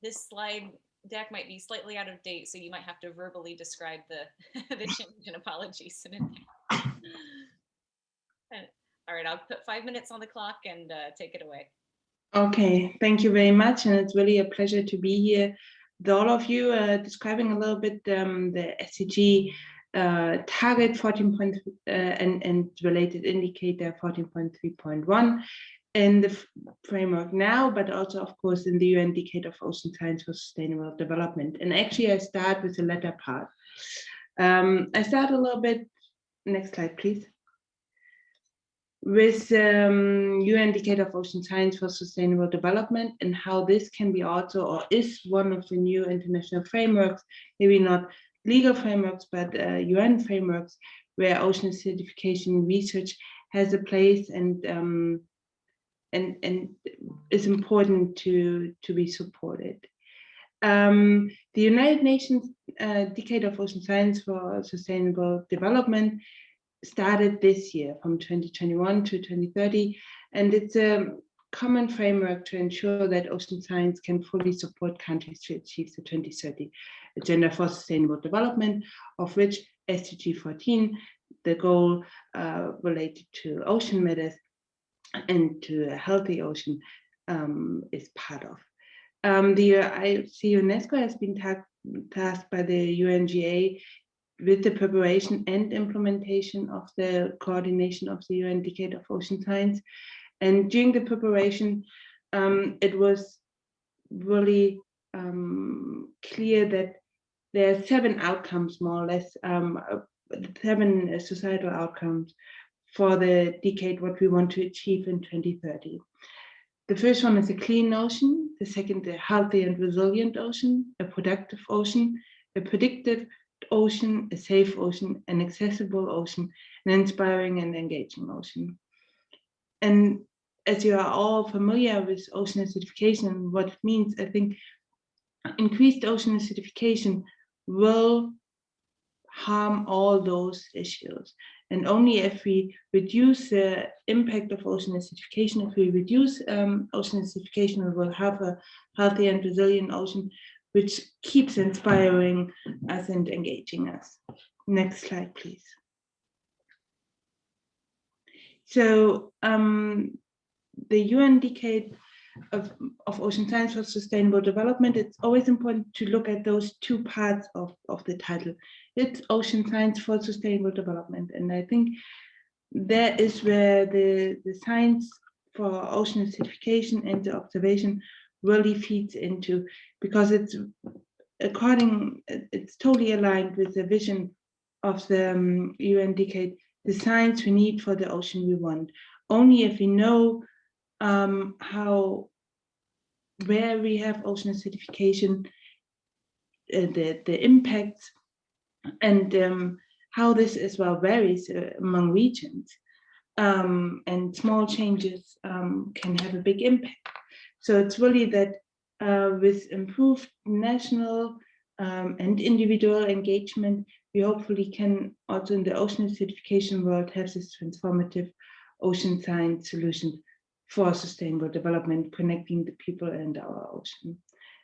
this slide deck might be slightly out of date, so you might have to verbally describe the the change, and apologies in advance. All right, I'll put 5 minutes on the clock and take it away. Okay, thank you very much. And it's really a pleasure to be here with all of you, describing a little bit the SDG target 14 and related indicator 14.3.1 in the framework now, but also, of course, in the UN Decade of Ocean Science for Sustainable Development. And actually, I start with the latter part. I start a little bit, next slide, please, with UN Decade of Ocean Science for Sustainable Development and how this can be also, or is one of the new international frameworks, maybe not legal frameworks, but UN frameworks, where ocean acidification research has a place and is important to be supported. The United Nations Decade of Ocean Science for Sustainable Development started this year from 2021 to 2030, and it's a common framework to ensure that ocean science can fully support countries to achieve the 2030 Agenda for Sustainable Development, of which SDG 14, the goal related to ocean matters and to a healthy ocean, is part of. The IOC UNESCO has been tasked by the UNGA with the preparation and implementation of the coordination of the UN Decade of Ocean Science. And during the preparation, it was really clear that there are 7 outcomes, more or less, 7 societal outcomes for the decade, what we want to achieve in 2030. The first one is a clean ocean, the second, a healthy and resilient ocean, a productive ocean, a predictive ocean, a safe ocean, an accessible ocean, an inspiring and engaging ocean. And as you are all familiar with ocean acidification and what it means, I think increased ocean acidification will harm all those issues. And only if we reduce the impact of ocean acidification, if we reduce ocean acidification, we will have a healthy and resilient ocean, which keeps inspiring us and engaging us. Next slide, please. So the UN Decade of Ocean Science for Sustainable Development, it's always important to look at those 2 parts of the title. It's Ocean Science for Sustainable Development. And I think that is where the science for ocean acidification and the observation really feeds into, because it's totally aligned with the vision of the UN Decade, the science we need for the ocean we want. Only if we know where we have ocean acidification, the impacts, and how this as well varies among regions, and small changes can have a big impact. So it's really that with improved national and individual engagement, we hopefully can also in the ocean acidification world have this transformative ocean science solution for sustainable development, connecting the people and our ocean.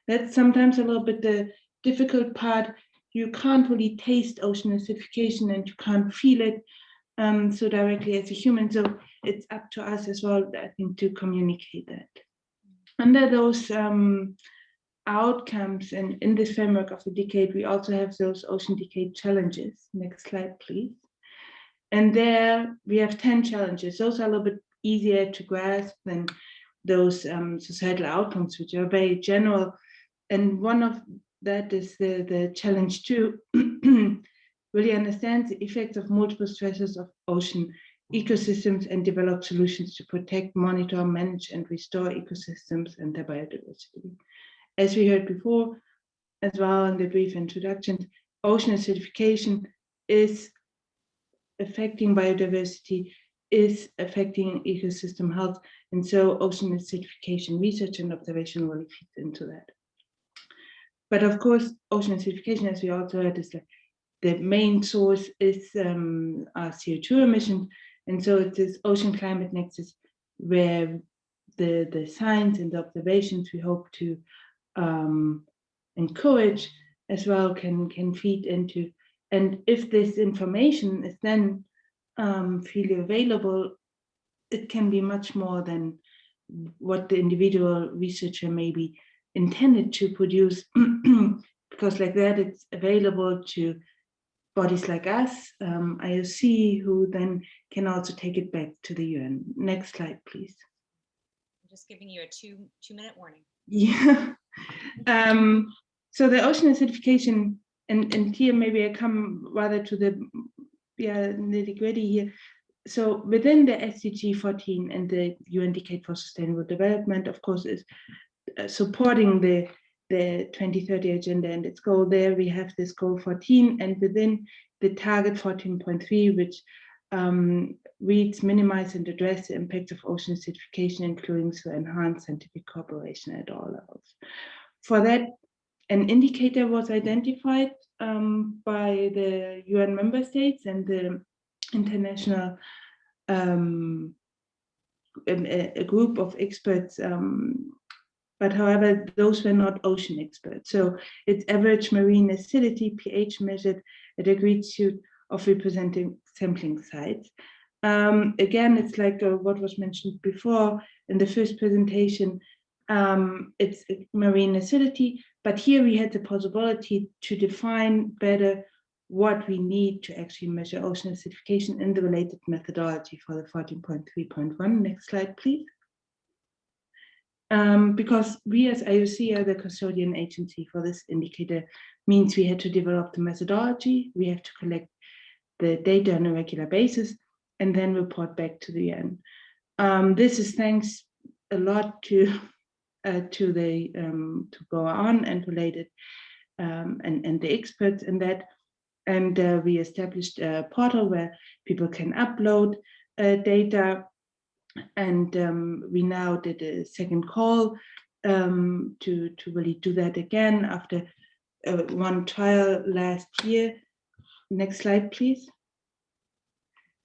That's sometimes a little bit the difficult part. You can't really taste ocean acidification and you can't feel it so directly as a human. So it's up to us as well, I think, to communicate that. Under those outcomes and in this framework of the decade, we also have those Ocean Decade challenges. Next slide, please. And there we have 10 challenges. Those are a little bit easier to grasp than those societal outcomes, which are very general. And one of that is the challenge to really understand the effects of multiple stresses of ocean ecosystems and develop solutions to protect, monitor, manage, and restore ecosystems and their biodiversity. As we heard before, as well in the brief introduction, ocean acidification is affecting biodiversity, is affecting ecosystem health, and so ocean acidification research and observation really feeds into that. But of course, ocean acidification, as we also heard, is the main source is our CO2 emissions, and so it is ocean climate nexus where the science and the observations we hope to encourage as well can feed into. And if this information is then freely available, it can be much more than what the individual researcher may be intended to produce, because like that it's available to bodies like us, IOC, who then can also take it back to the UN. Next slide, please. I'm just giving you a two-minute warning. Yeah. So the ocean acidification, and here maybe I come rather to the nitty-gritty here. So within the SDG 14 and the UN Decade for Sustainable Development, of course, is supporting the 2030 agenda and its goal. There we have this goal 14, and within the target 14.3, which reads minimize and address the impacts of ocean acidification, including through enhanced scientific cooperation at all levels. For that, an indicator was identified by the UN member states and the international a group of experts, but however, those were not ocean experts. So it's average marine acidity, pH measured at agreed suite of representing sampling sites. Again, it's like what was mentioned before in the first presentation, it's marine acidity, but here we had the possibility to define better what we need to actually measure ocean acidification in the related methodology for the 14.3.1. Next slide, please. Because we as IOC are the custodian agency for this indicator, means we had to develop the methodology, we have to collect the data on a regular basis, and then report back to the UN. This is thanks a lot to go on and related and the experts in that. And we established a portal where people can upload data. And we now did a second call to really do that again after one trial last year. Next slide, please.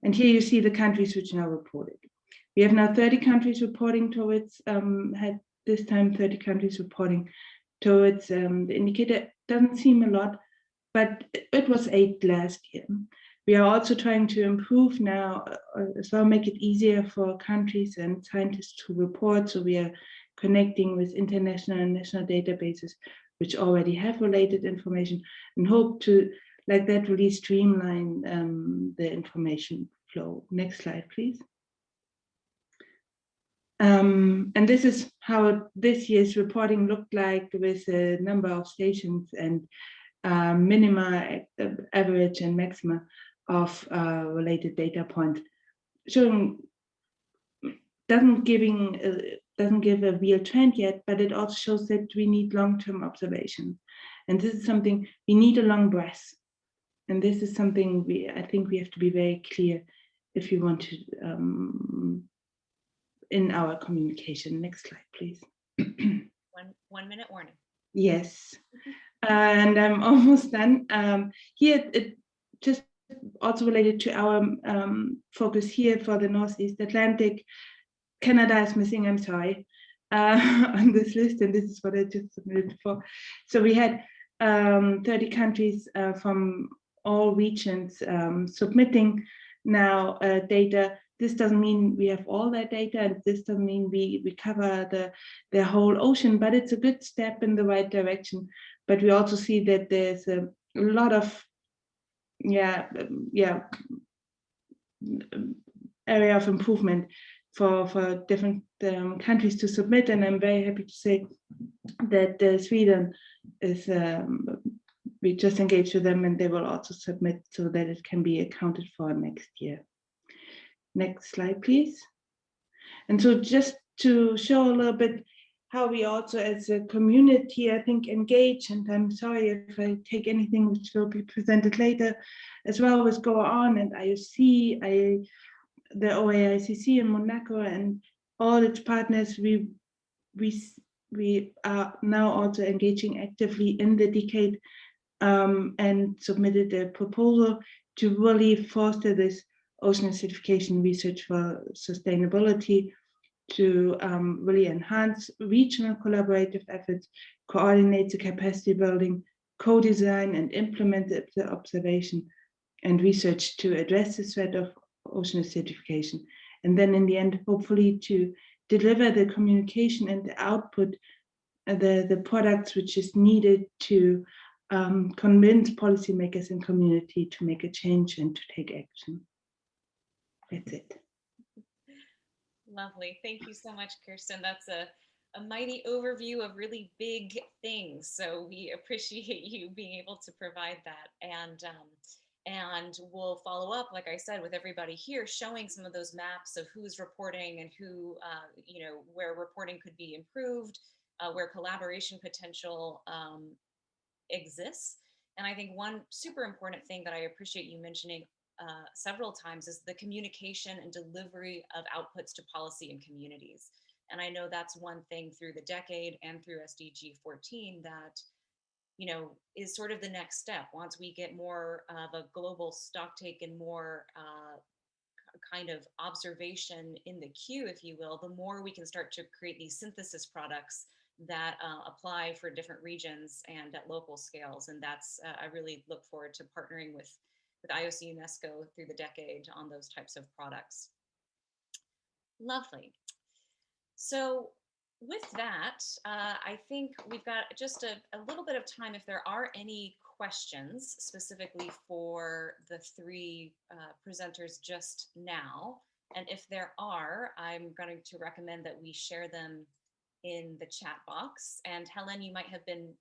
And here you see the countries which now reported. We have now 30 countries reporting towards, had this time 30 countries reporting towards the indicator. Doesn't seem a lot, but it was 8 last year. We are also trying to improve now as well, make it easier for countries and scientists to report. So we are connecting with international and national databases, which already have related information, and hope to, like that, really streamline the information flow. Next slide, please. And this is how this year's reporting looked like with a number of stations and minima, average and maxima of related data points, showing doesn't give a real trend yet, but it also shows that we need long-term observation, and this is something we need a long breath, and this is something I think we have to be very clear if you want to in our communication. Next slide, please. 1 minute warning. Yes, and I'm almost done. Here, it just also related to our focus here for the Northeast Atlantic. Canada is missing, I'm sorry, on this list, and this is what I just submitted before. So we had 30 countries from all regions submitting now data. This doesn't mean we have all that data, and this doesn't mean we cover the whole ocean, but it's a good step in the right direction. But we also see that there's a lot of area of improvement for different countries to submit, and I'm very happy to say that Sweden is we just engaged with them, and they will also submit so that it can be accounted for next year. Next slide, please. And so just to show a little bit how we also as a community, I think, engage, and I'm sorry if I take anything which will be presented later, as well as go on and IOC, the OAICC in Monaco and all its partners, we are now also engaging actively in the decade and submitted a proposal to really foster this ocean acidification research for sustainability, to really enhance regional collaborative efforts, coordinate the capacity building, co-design and implement the observation and research to address the threat of ocean acidification. And then in the end, hopefully to deliver the communication and the output, the products which is needed to convince policymakers and community to make a change and to take action. That's it. Lovely. Thank you so much, Kirsten. That's a mighty overview of really big things. So we appreciate you being able to provide that. And we'll follow up, like I said, with everybody here, showing some of those maps of who's reporting and who, where reporting could be improved, where collaboration potential exists. And I think one super important thing that I appreciate you mentioning several times is the communication and delivery of outputs to policy and communities. And I know that's one thing through the decade and through SDG 14 that, is sort of the next step. Once we get more of a global stocktake and more kind of observation in the queue, if you will, the more we can start to create these synthesis products that apply for different regions and at local scales. And that's, I really look forward to partnering with IOC UNESCO through the decade on those types of products. Lovely. So with that, I think we've got just a little bit of time if there are any questions specifically for the three presenters just now. And if there are, I'm going to recommend that we share them in the chat box. And Helen, you might have been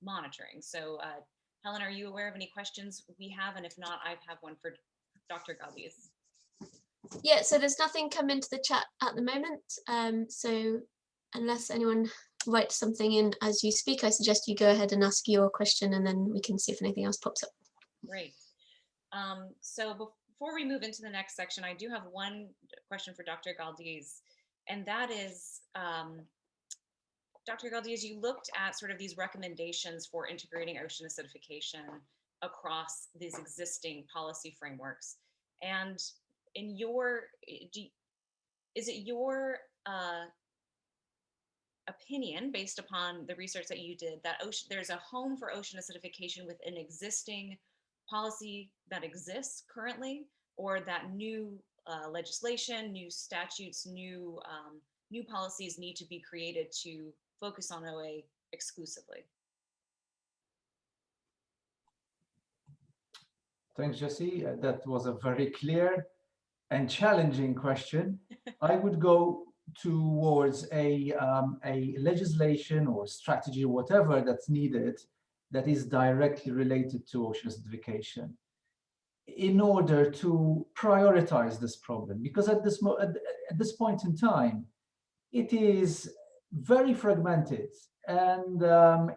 monitoring. So Helen, are you aware of any questions we have? And if not, I have one for Dr. Galdiz. Yeah, so there's nothing come into the chat at the moment. So unless anyone writes something in as you speak, I suggest you go ahead and ask your question and then we can see if anything else pops up. Great. So before we move into the next section, I do have one question for Dr. Galdiz, and that is, Dr. Galdiz, you looked at sort of these recommendations for integrating ocean acidification across these existing policy frameworks. And in your, is it your opinion, based upon the research that you did, that there's a home for ocean acidification with an existing policy that exists currently, or that new legislation, new statutes, new policies need to be created to focus on OA exclusively? Thanks, Jesse. That was a very clear and challenging question. I would go towards a legislation or strategy, or whatever that's needed, that is directly related to ocean acidification, in order to prioritize this problem. Because at this point in time, it is very fragmented, and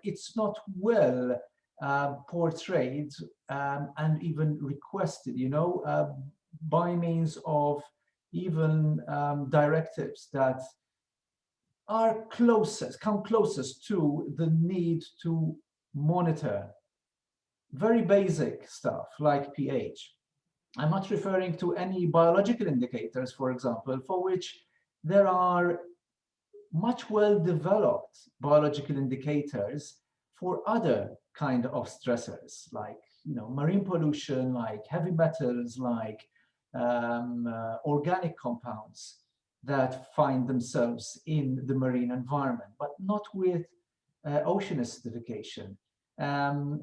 it's not well portrayed and even requested, by means of even directives that are come closest to the need to monitor very basic stuff like pH. I'm not referring to any biological indicators, for example, for which there are much well-developed biological indicators for other kind of stressors, like marine pollution, like heavy metals, like organic compounds that find themselves in the marine environment, but not with ocean acidification. And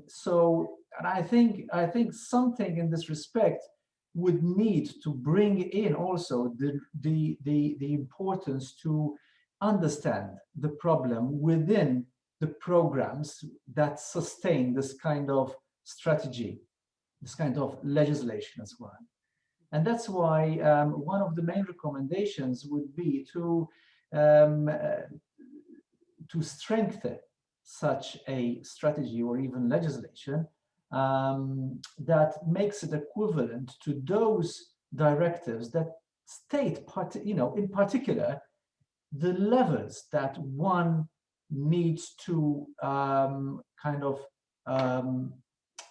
I think something in this respect would need to bring in also the importance to understand the problem within the programs that sustain this kind of strategy, this kind of legislation as well. And that's why one of the main recommendations would be to to strengthen such a strategy or even legislation that makes it equivalent to those directives that state, in particular, the levels that one needs to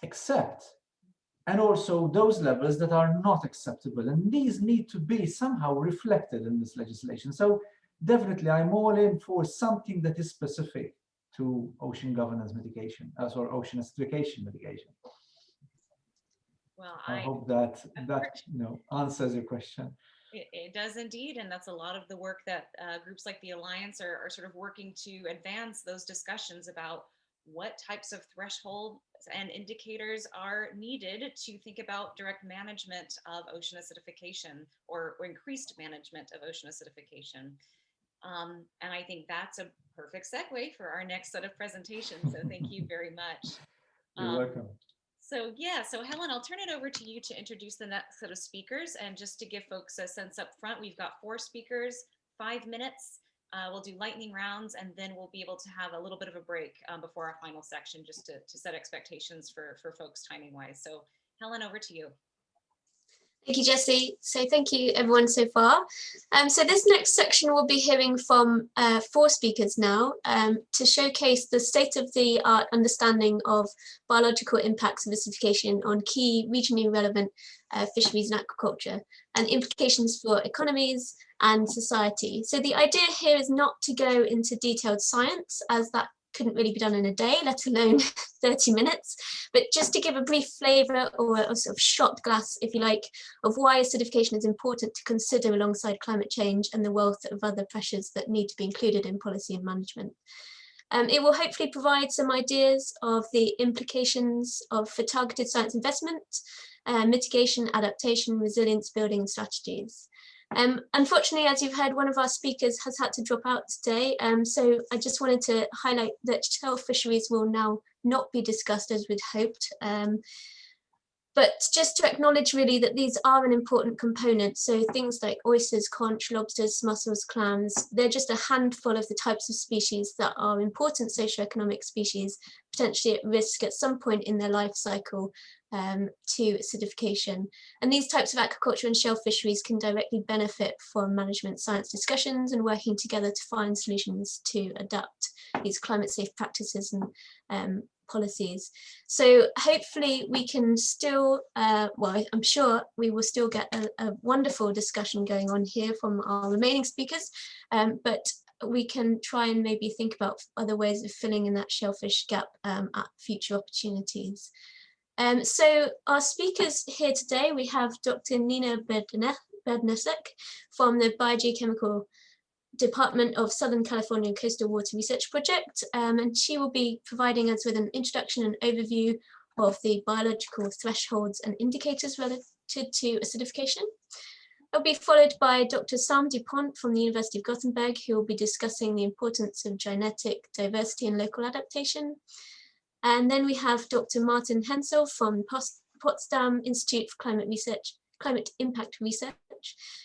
accept, and also those levels that are not acceptable. And these need to be somehow reflected in this legislation. So definitely, I'm all in for something that is specific to ocean governance mitigation, or ocean acidification mitigation. Well, I hope that answers your question. It does indeed, and that's a lot of the work that groups like the Alliance are sort of working to advance those discussions about what types of thresholds and indicators are needed to think about direct management of ocean acidification or increased management of ocean acidification. And I think that's a perfect segue for our next set of presentations. So thank you very much. You're welcome. So Helen, I'll turn it over to you to introduce the next set of speakers. And just to give folks a sense up front, we've got 4 speakers, 5 minutes. We'll do lightning rounds, and then we'll be able to have a little bit of a break before our final section, just to set expectations for folks timing wise. So Helen, over to you. Thank you, Jessie. So thank you everyone so far. So this next section we'll be hearing from 4 speakers now to showcase the state-of-the-art understanding of biological impacts of acidification on key regionally relevant fisheries and aquaculture and implications for economies and society. So the idea here is not to go into detailed science, as that couldn't really be done in a day, let alone 30 minutes, but just to give a brief flavour or a sort of shot glass, if you like, of why acidification is important to consider alongside climate change and the wealth of other pressures that need to be included in policy and management. It will hopefully provide some ideas of the implications for targeted science investment, mitigation, adaptation, resilience building strategies. Unfortunately, as you've heard, one of our speakers has had to drop out today, so I just wanted to highlight that shell fisheries will now not be discussed as we'd hoped, but just to acknowledge really that these are an important component. So things like oysters, conch, lobsters, mussels, clams, they're just a handful of the types of species that are important socioeconomic species, potentially at risk at some point in their life cycle to acidification. And these types of aquaculture and shell fisheries can directly benefit from management science discussions and working together to find solutions to adapt these climate safe practices and policies. So hopefully we can still, well, I'm sure we will still get a wonderful discussion going on here from our remaining speakers, but we can try and maybe think about other ways of filling in that shellfish gap at future opportunities. So our speakers here today, we have Dr. Nina Bednarek from the Biogeochemical Department of Southern California Coastal Water Research Project, and she will be providing us with an introduction and overview of the biological thresholds and indicators related to acidification. It'll be followed by Dr. Sam Dupont from the University of Gothenburg, who will be discussing the importance of genetic diversity and local adaptation. And then we have Dr. Martin Hensel from Potsdam Institute for Climate Impact Research.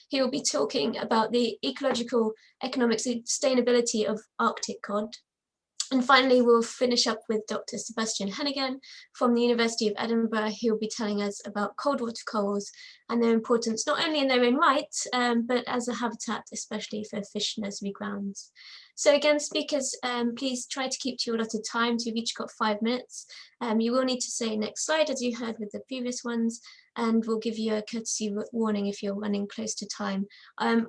He will be talking about the ecological economic sustainability of Arctic cod. And finally, we'll finish up with Dr. Sebastian Hennigan from the University of Edinburgh, who will be telling us about cold water corals and their importance, not only in their own right, but as a habitat, especially for fish nursery grounds. So again, speakers, please try to keep to your allotted times. You've each got 5 minutes. You will need to say next slide, as you heard with the previous ones, and we'll give you a courtesy warning if you're running close to time.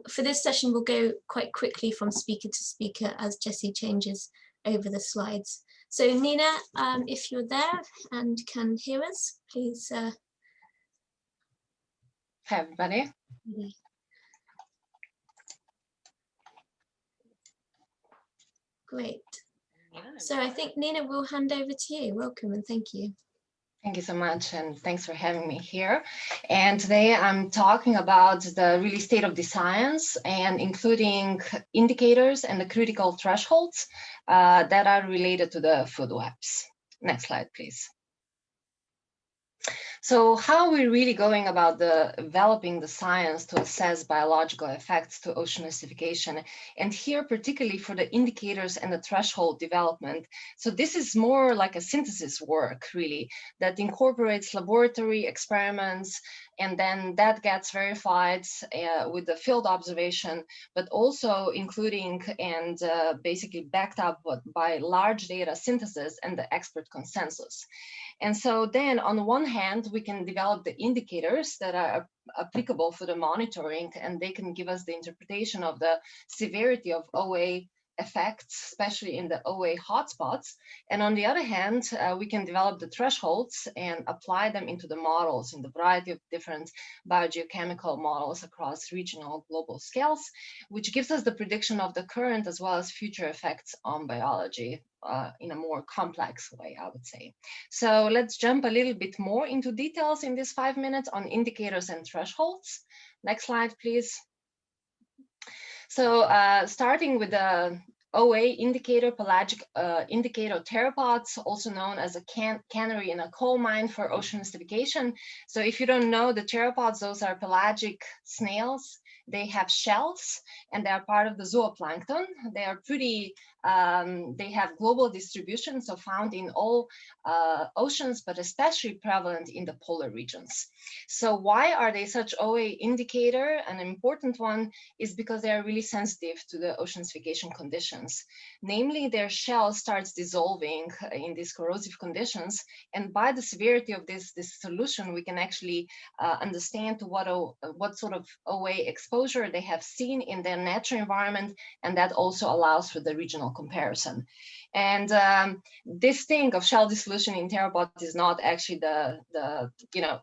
For this session, we'll go quite quickly from speaker to speaker as Jessie changes over the slides. So Nina, if you're there and can hear us, please. Hi, everybody. Great. So I think Nina will hand over to you. Welcome and thank you. Thank you so much, and thanks for having me here. And today I'm talking about the really state of the science, and including indicators and the critical thresholds that are related to the food webs. Next slide, please. So how are we really going about developing the science to assess biological effects to ocean acidification? And here, particularly for the indicators and the threshold development. So this is more like a synthesis work, really, that incorporates laboratory experiments, and then that gets verified with the field observation, but also including and basically backed up by large data synthesis and the expert consensus. And so then on the one hand, we can develop the indicators that are applicable for the monitoring, and they can give us the interpretation of the severity of OA effects, especially in the OA hotspots. And on the other hand, we can develop the thresholds and apply them into the models in the variety of different biogeochemical models across regional global scales, which gives us the prediction of the current as well as future effects on biology in a more complex way, I would say. So let's jump a little bit more into details in these 5 minutes on indicators and thresholds. Next slide, please. So starting with the OA indicator, pelagic indicator theropods, also known as a canary in a coal mine for ocean acidification. So if you don't know the theropods, those are pelagic snails. They have shells and they are part of the zooplankton. They are pretty, they have global distribution, so found in all oceans, but especially prevalent in the polar regions. So why are they such OA indicator? An important one is because they are really sensitive to the oceanification conditions. Namely, their shell starts dissolving in these corrosive conditions, and by the severity of this solution, we can actually understand to what sort of OA exposure they have seen in their natural environment, and that also allows for the regional comparison. And this thing of shell dissolution in theropods is not actually the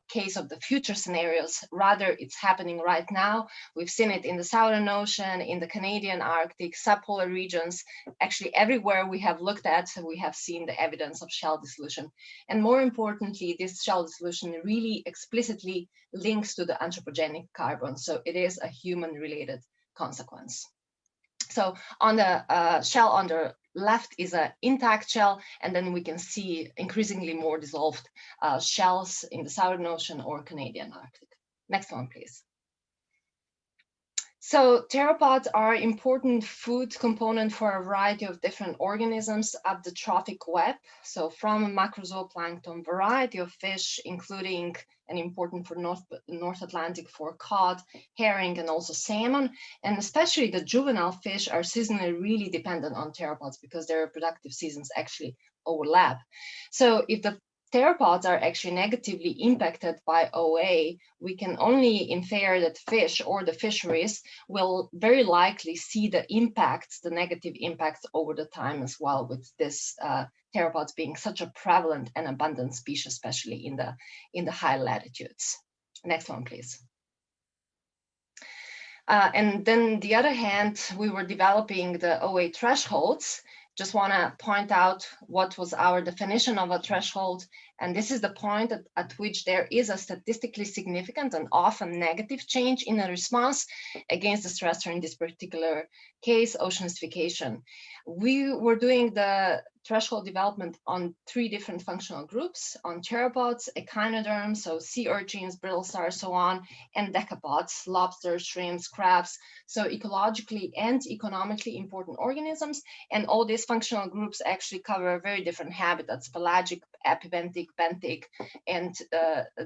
case of the future scenarios. Rather, it's happening right now. We've seen it in the Southern Ocean, in the Canadian Arctic, subpolar regions. Actually, everywhere we have looked at, we have seen the evidence of shell dissolution. And more importantly, this shell dissolution really explicitly links to the anthropogenic carbon. So it is a human-related consequence. So on the shell on the left is an intact shell, and then we can see increasingly more dissolved shells in the Southern Ocean or Canadian Arctic. Next one, please. So theropods are important food component for a variety of different organisms up the trophic web. So from macrozooplankton, variety of fish, including and important for North Atlantic for cod, herring, and also salmon. And especially the juvenile fish are seasonally really dependent on theropods because their reproductive seasons actually overlap. So if the theropods are actually negatively impacted by OA, we can only infer that fish or the fisheries will very likely see the impacts, the negative impacts over the time as well, with this theropods being such a prevalent and abundant species, especially in the high latitudes. Next one, please. And then the other hand, we were developing the OA thresholds. Just want to point out what was our definition of a threshold. And this is the point at which there is a statistically significant and often negative change in a response against the stressor, in this particular case, oceanification. We were doing the threshold development on 3 different functional groups, on theropods, echinoderms, so sea urchins, brittle stars, so on, and decapods, lobsters, shrimps, crabs, so ecologically and economically important organisms. And all these functional groups actually cover very different habitats, pelagic, epibenthic, benthic, and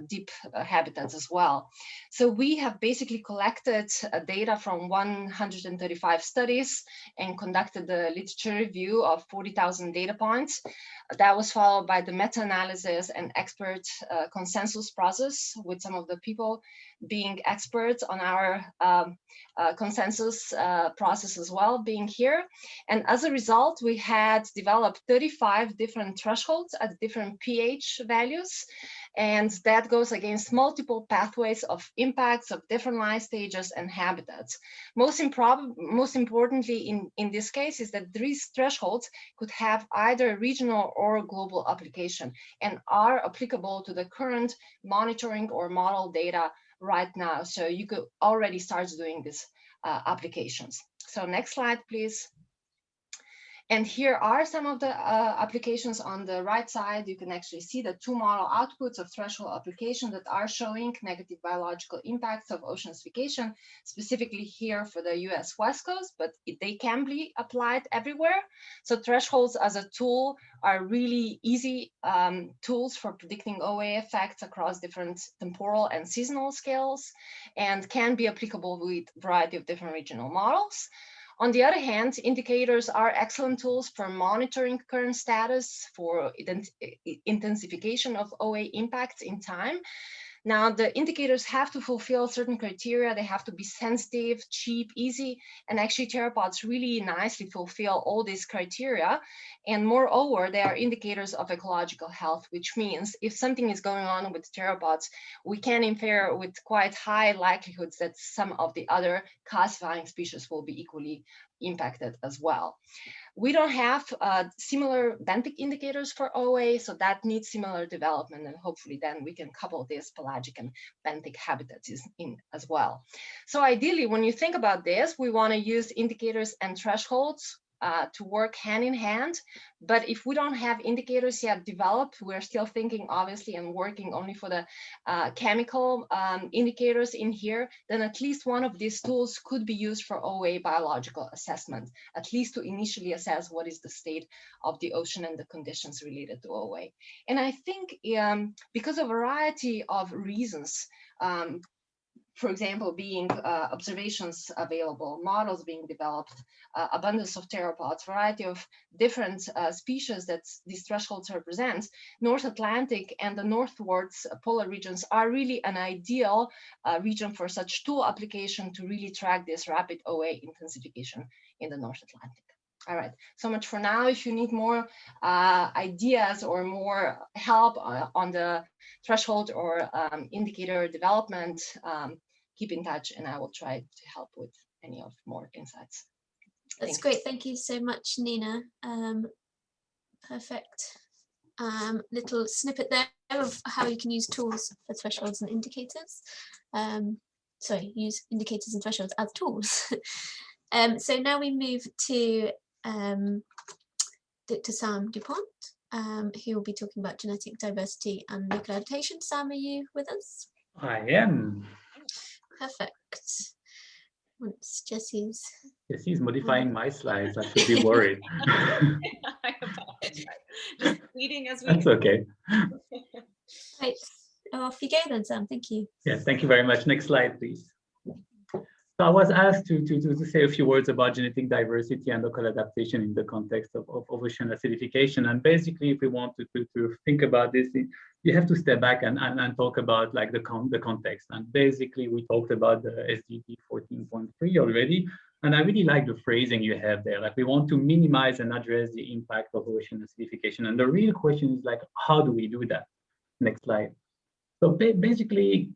deep habitats as well. So we have basically collected data from 135 studies and conducted the literature review of 40,000 data points. That was followed by the meta-analysis and expert consensus process, with some of the people being experts on our consensus process as well being here. And as a result, we had developed 35 different thresholds at different pH values. And that goes against multiple pathways of impacts of different life stages and habitats. Most importantly in this case is that these thresholds could have either regional or global application and are applicable to the current monitoring or model data right now. So you could already start doing these applications. So next slide, please. And here are some of the applications. On the right side, you can actually see the 2 model outputs of threshold application that are showing negative biological impacts of ocean acidification, specifically here for the US West Coast, but they can be applied everywhere. So thresholds as a tool are really easy tools for predicting OA effects across different temporal and seasonal scales, and can be applicable with a variety of different regional models. On the other hand, indicators are excellent tools for monitoring current status, for intensification of OA impacts in time. Now, the indicators have to fulfill certain criteria. They have to be sensitive, cheap, easy, and actually theropods really nicely fulfill all these criteria. And moreover, they are indicators of ecological health, which means if something is going on with theropods, we can infer with quite high likelihoods that some of the other classifying species will be equally impacted as well. We don't have similar benthic indicators for OA, so that needs similar development, and hopefully then we can couple this pelagic and benthic habitats in as well. So ideally, when you think about this, we want to use indicators and thresholds to work hand in hand. But if we don't have indicators yet developed, we're still thinking obviously and working only for the chemical indicators in here, then at least one of these tools could be used for OA biological assessment, at least to initially assess what is the state of the ocean and the conditions related to OA. And I think because of a variety of reasons, for example, being observations available, models being developed, abundance of theropods, variety of different species that these thresholds represent, North Atlantic and the northwards polar regions are really an ideal region for such tool application to really track this rapid OA intensification in the North Atlantic. All right, so much for now. If you need more ideas or more help on the threshold or indicator development, keep in touch and I will try to help with any of more insights. That's great. Thank you so much, Nina. Perfect. Little snippet there of how you can use tools for thresholds and indicators. Sorry, use indicators and thresholds as tools. So now we move to Dr. Sam Dupont, who will be talking about genetic diversity and local adaptation. Sam, are you with us? I am. Perfect. Once Jesse's modifying my slides, I should be worried. I apologize. Just leading as we That's okay. Right, off you go then, Sam. Thank you. Yeah, thank you very much. Next slide, please. So I was asked to say a few words about genetic diversity and local adaptation in the context of ocean acidification. And basically, if we want to think about this, you have to step back and talk about like the context. And basically, we talked about the SDG 14.3 already. And I really like the phrasing you have there. Like we want to minimize and address the impact of ocean acidification. And the real question is like, how do we do that? Next slide. So basically,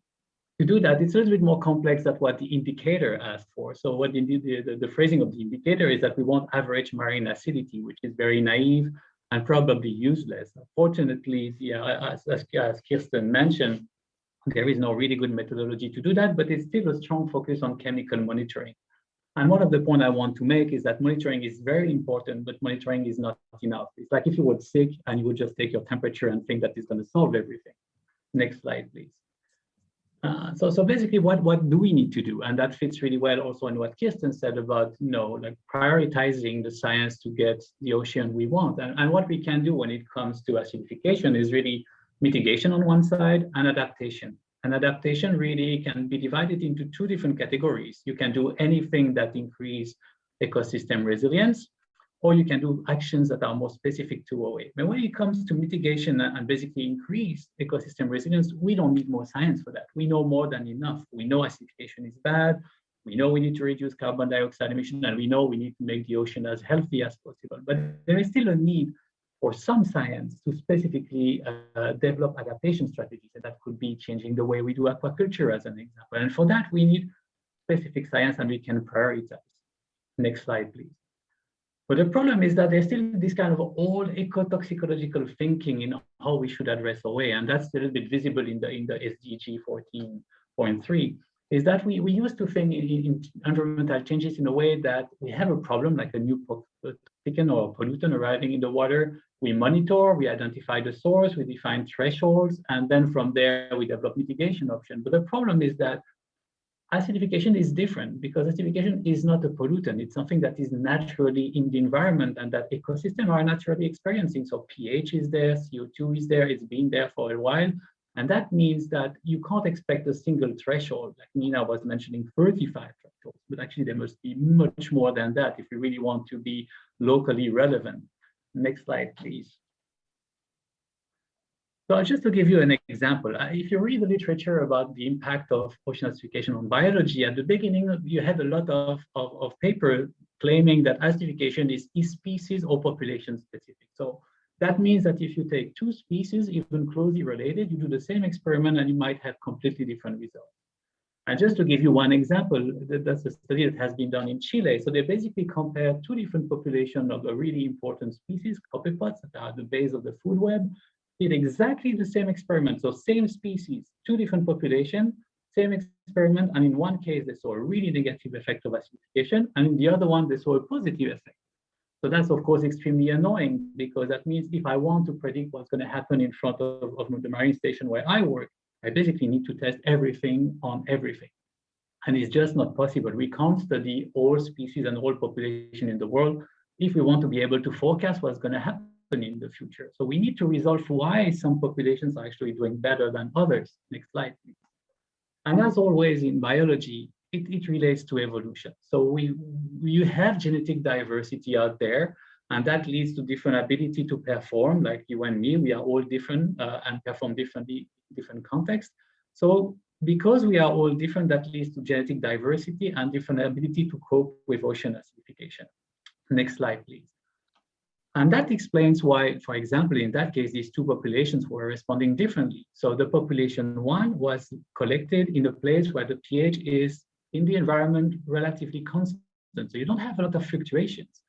to do that, it's a little bit more complex than what the indicator asked for. So what the phrasing of the indicator is that we want average marine acidity, which is very naive and probably useless. Unfortunately, yeah, as Kirsten mentioned, there is no really good methodology to do that, but it's still a strong focus on chemical monitoring. And one of the points I want to make is that monitoring is very important, but monitoring is not enough. It's like if you were sick and you would just take your temperature and think that it's going to solve everything. Next slide, please. So basically, what do we need to do? And that fits really well also in what Kirsten said about, like prioritizing the science to get the ocean we want. And what we can do when it comes to acidification is really mitigation on one side and adaptation. And adaptation really can be divided into two different categories. You can do anything that increase ecosystem resilience, or you can do actions that are more specific to OA. But when it comes to mitigation and basically increase ecosystem resilience, we don't need more science for that. We know more than enough. We know acidification is bad. We know we need to reduce carbon dioxide emission, and we know we need to make the ocean as healthy as possible. But there is still a need for some science to specifically develop adaptation strategies. And that could be changing the way we do aquaculture as an example. And for that, we need specific science and we can prioritize. Next slide, please. But the problem is that there's still this kind of old ecotoxicological thinking in how we should address OA, and that's a little bit visible in the SDG 14.3, is that we used to think in environmental changes in a way that we have a problem like a new pathogen or pollutant arriving in the water. We monitor, we identify the source, we define thresholds, and then from there we develop mitigation options. But the problem is that acidification is different because acidification is not a pollutant. It's something that is naturally in the environment and that ecosystems are naturally experiencing. So pH is there, CO2 is there, it's been there for a while. And that means that you can't expect a single threshold. Like Nina was mentioning 35 thresholds, but actually there must be much more than that if you really want to be locally relevant. Next slide, please. So just to give you an example, if you read the literature about the impact of ocean acidification on biology, at the beginning, you had a lot of paper claiming that acidification is species or population specific. So that means that if you take two species, even closely related, you do the same experiment and you might have completely different results. And just to give you one example, that's a study that has been done in Chile. So they basically compared two different populations of a really important species, copepods, that are at the base of the food web, did exactly the same experiment. So same species, two different populations, same experiment. And in one case, they saw a really negative effect of acidification. And in the other one, they saw a positive effect. So that's, of course, extremely annoying because that means if I want to predict what's going to happen in front of the marine station where I work, I basically need to test everything on everything. And it's just not possible. We can't study all species and all population in the world if we want to be able to forecast what's going to happen in the future. So we need to resolve why some populations are actually doing better than others. Next slide, please. And as always in biology, it relates to evolution. So you have genetic diversity out there, and that leads to different ability to perform, like you and me, we are all different and perform differently in different contexts. So because we are all different, that leads to genetic diversity and different ability to cope with ocean acidification. Next slide, please. And that explains why, for example, in that case, these two populations were responding differently. So the population one was collected in a place where the pH is in the environment relatively constant. So you don't have a lot of fluctuations.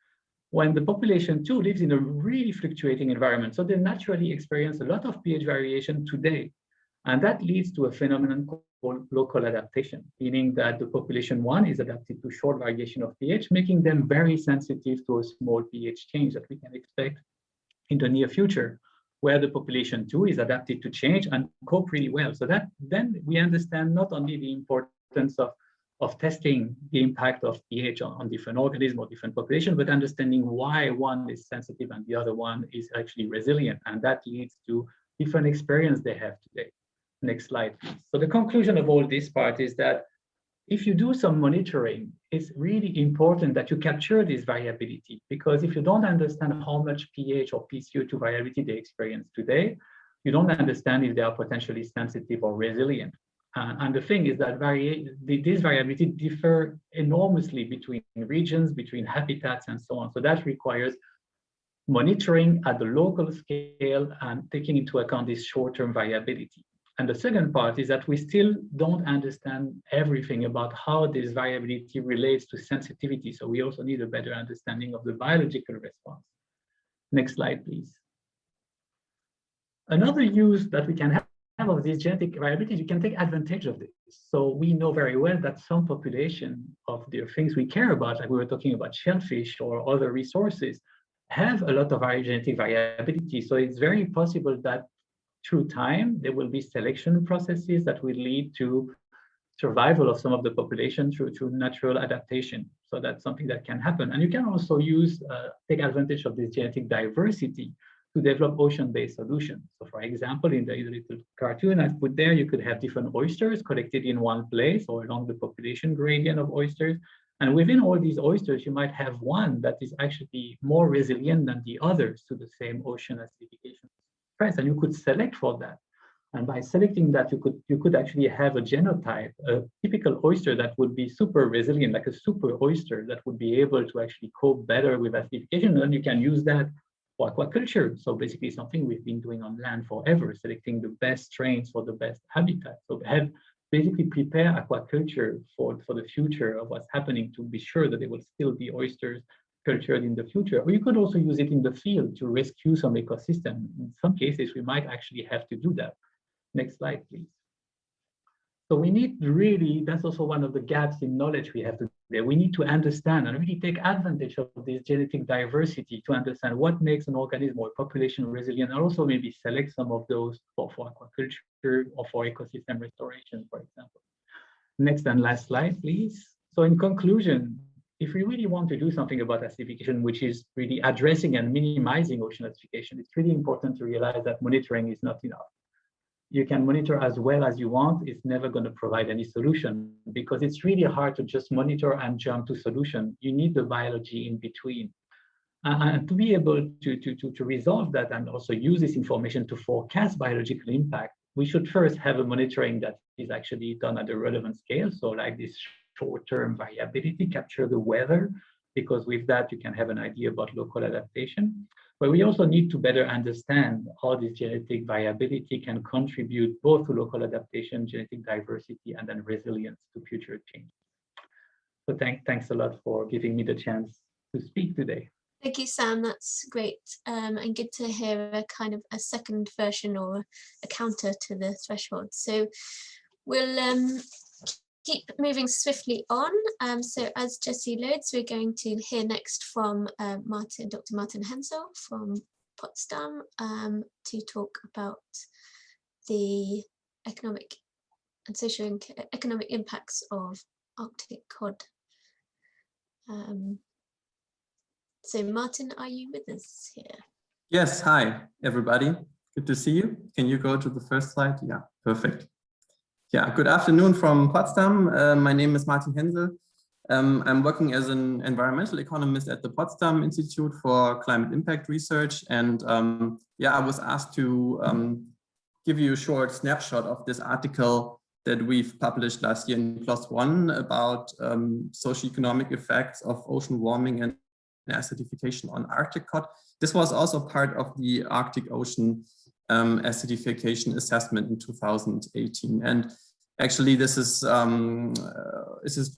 When the population two lives in a really fluctuating environment, so they naturally experience a lot of pH variation today. And that leads to a phenomenon called local adaptation, meaning that the population one is adapted to short variation of pH, making them very sensitive to a small pH change that we can expect in the near future, where the population two is adapted to change and cope really well. So that then we understand not only the importance of testing the impact of pH on different organisms or different populations, but understanding why one is sensitive and the other one is actually resilient. And that leads to different experience they have today. Next slide, please. So the conclusion of all this part is that if you do some monitoring, it's really important that you capture this variability, because if you don't understand how much pH or PCO2 variability they experience today, you don't understand if they are potentially sensitive or resilient. And the thing is that this variability differ enormously between regions, between habitats, and so on. So that requires monitoring at the local scale and taking into account this short-term variability. And the second part is that we still don't understand everything about how this variability relates to sensitivity. So we also need a better understanding of the biological response. Next slide, please. Another use that we can have of this genetic variability, you can take advantage of this. So we know very well that some population of the things we care about, like we were talking about shellfish or other resources, have a lot of genetic variability. So it's very possible that through time, there will be selection processes that will lead to survival of some of the population through natural adaptation. So that's something that can happen. And you can also take advantage of this genetic diversity to develop ocean-based solutions. So for example, in the little cartoon I put there, you could have different oysters collected in one place or along the population gradient of oysters. And within all these oysters, you might have one that is actually more resilient than the others to the same ocean acidification stress, and you could select for that. And by selecting that, you could actually have a genotype, a typical oyster that would be super resilient, like a super oyster that would be able to actually cope better with acidification. And then you can use that for aquaculture. So basically something we've been doing on land forever, selecting the best strains for the best habitat. So basically prepare aquaculture for the future of what's happening to be sure that there will still be oysters cultured in the future. Or you could also use it in the field to rescue some ecosystem. In some cases, we might actually have to do that. Next slide, please. So we need really, that's also one of the gaps in knowledge we have We need to understand and really take advantage of this genetic diversity to understand what makes an organism or population resilient, and also maybe select some of those for aquaculture or for ecosystem restoration, for example. Next and last slide, please. So in conclusion, if we really want to do something about acidification, which is really addressing and minimizing ocean acidification, it's really important to realize that monitoring is not enough. You can monitor as well as you want, it's never going to provide any solution, because it's really hard to just monitor and jump to solution. You need the biology in between. And to be able to resolve that and also use this information to forecast biological impact, we should first have a monitoring that is actually done at a relevant scale. So like this short-term variability, capture the weather, because with that you can have an idea about local adaptation. But we also need to better understand how this genetic variability can contribute both to local adaptation, genetic diversity, and then resilience to future change. So thanks a lot for giving me the chance to speak today. Thank you, Sam. That's great, and good to hear a kind of a second version or a counter to the threshold. So we'll keep moving swiftly on. So as Jesse loads, we're going to hear next from Dr. Martin Hensel from Potsdam to talk about the economic and socio-economic impacts of Arctic cod. So Martin, are you with us here? Yes, hi everybody. Good to see you. Can you go to the first slide? Yeah, perfect. Yeah, good afternoon from Potsdam. My name is Martin Hensel. I'm working as an environmental economist at the Potsdam Institute for Climate Impact Research. And yeah, I was asked to give you a short snapshot of this article that we've published last year in PLOS One about socioeconomic effects of ocean warming and acidification on Arctic cod. This was also part of the Arctic Ocean acidification assessment in 2018. And actually this is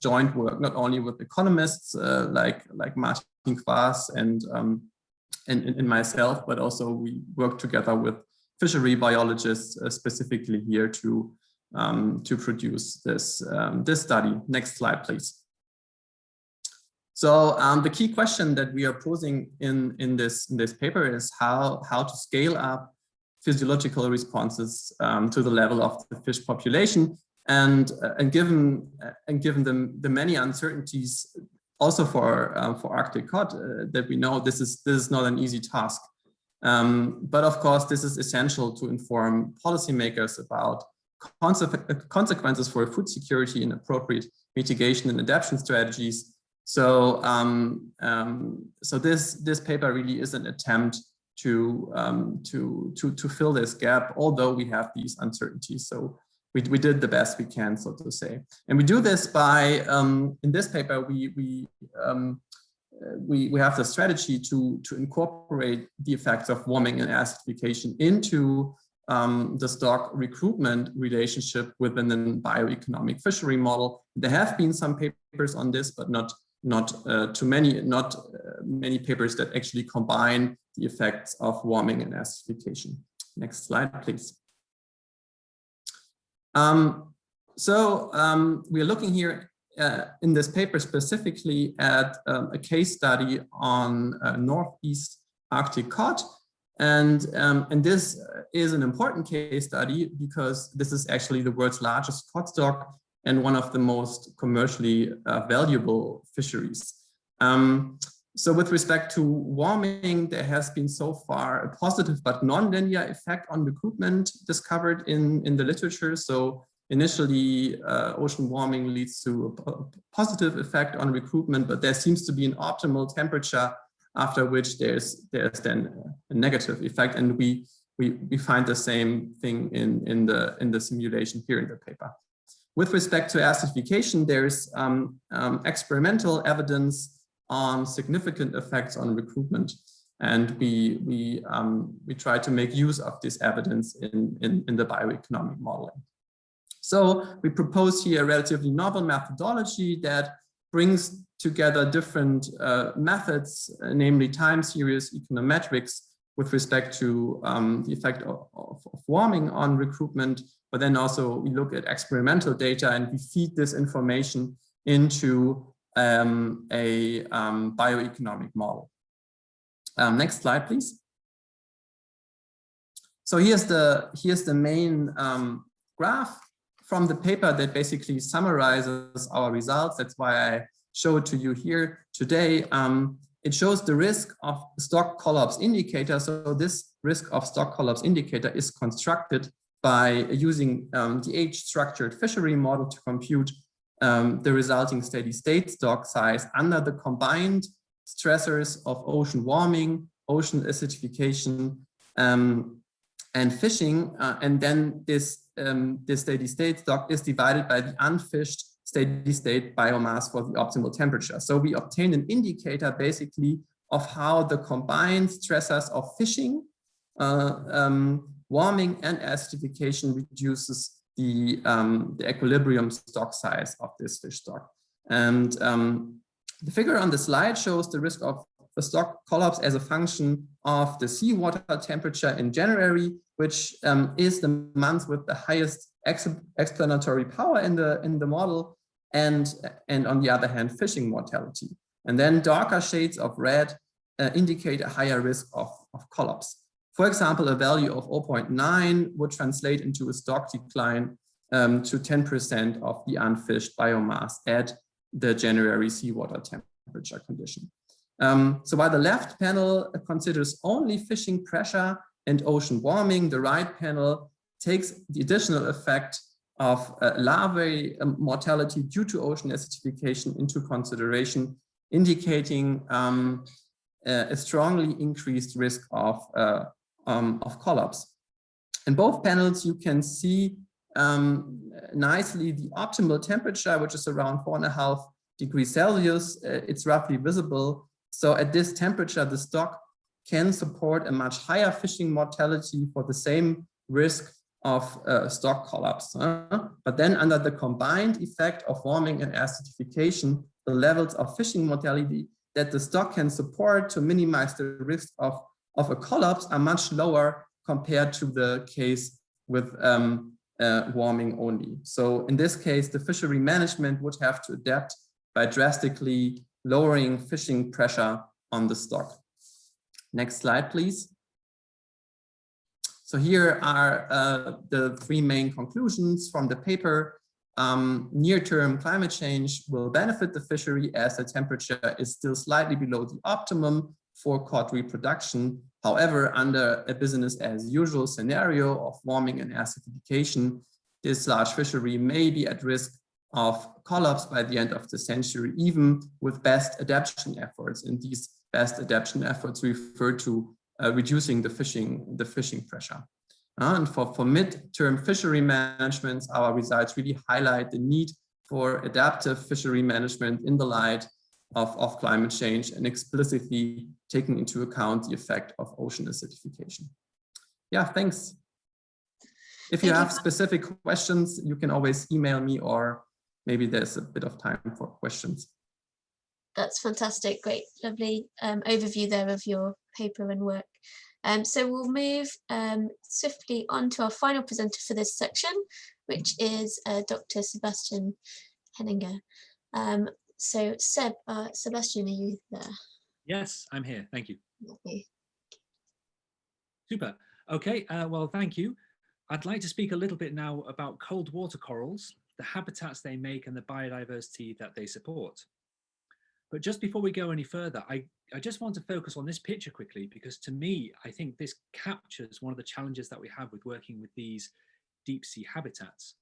joint work, not only with economists like Martin Quas and myself, but also we work together with fishery biologists specifically here to produce this study. Next slide, please. So the key question that we are posing in this paper is how to scale up physiological responses to the level of the fish population, and given the many uncertainties also for Arctic cod that we know, this is not an easy task. But of course, this is essential to inform policymakers about consequences for food security and appropriate mitigation and adaptation strategies. So this paper really is an attempt to fill this gap, although we have these uncertainties. So we did the best we can, so to say. And we do this by in this paper we have the strategy to incorporate the effects of warming and acidification into the stock recruitment relationship within the bioeconomic fishery model. There have been some papers on this, but not many papers that actually combine the effects of warming and acidification. Next slide, please. We are looking here in this paper specifically at a case study on Northeast Arctic cod. And this is an important case study because this is actually the world's largest cod stock and one of the most commercially valuable fisheries. So with respect to warming, there has been so far a positive but non-linear effect on recruitment discovered in the literature. So initially, ocean warming leads to a positive effect on recruitment, but there seems to be an optimal temperature after which there's then a negative effect. And we find the same thing in the simulation here in the paper. With respect to acidification, there's experimental evidence on significant effects on recruitment, and we try to make use of this evidence in the bioeconomic modeling. So we propose here a relatively novel methodology that brings together different methods, namely time series econometrics, with respect to the effect of warming on recruitment. But then also we look at experimental data and we feed this information into a bioeconomic model. Next slide, please. So here's the main graph from the paper that basically summarizes our results. That's why I show it to you here today. It shows the risk of stock collapse indicator. So this risk of stock collapse indicator is constructed by using the age-structured fishery model to compute the resulting steady state stock size under the combined stressors of ocean warming, ocean acidification, and fishing. And then this steady state stock is divided by the unfished steady state biomass for the optimal temperature. So we obtain an indicator basically of how the combined stressors of fishing, warming and acidification reduces the equilibrium stock size of this fish stock. And the figure on the slide shows the risk of the stock collapse as a function of the seawater temperature in January, which is the month with the highest explanatory power in the model, and on the other hand, fishing mortality. And then darker shades of red indicate a higher risk of collapse. For example, a value of 0.9 would translate into a stock decline to 10% of the unfished biomass at the January seawater temperature condition. So while the left panel considers only fishing pressure and ocean warming, the right panel takes the additional effect of larvae mortality due to ocean acidification into consideration, indicating a strongly increased risk of collapse. In both panels, you can see nicely the optimal temperature, which is around 4.5 degrees Celsius. It's roughly visible. So at this temperature, the stock can support a much higher fishing mortality for the same risk of stock collapse. But then under the combined effect of warming and acidification, the levels of fishing mortality that the stock can support to minimize the risk of a collapse are much lower compared to the case with warming only. So in this case, the fishery management would have to adapt by drastically lowering fishing pressure on the stock. Next slide, please. So here are the three main conclusions from the paper. Near-term climate change will benefit the fishery as the temperature is still slightly below the optimum for cod reproduction. However, under a business as usual scenario of warming and acidification, this large fishery may be at risk of collapse by the end of the century, even with best adaptation efforts. And these best adaptation efforts refer to reducing the fishing pressure. And for mid-term fishery management, our results really highlight the need for adaptive fishery management in the light of climate change and explicitly taking into account the effect of ocean acidification. Yeah, thanks. If you have specific questions, you can always email me, or maybe there's a bit of time for questions. That's fantastic. Great, lovely overview there of your paper and work. So we'll move swiftly on to our final presenter for this section, which is Dr. Sebastian Henninger. So Sebastian, are you there? Yes, I'm here. Thank you. Lovely. Super. Okay, well, thank you. I'd like to speak a little bit now about cold water corals, the habitats they make and the biodiversity that they support. But just before we go any further, I just want to focus on this picture quickly, because to me, I think this captures one of the challenges that we have with working with these deep sea habitats.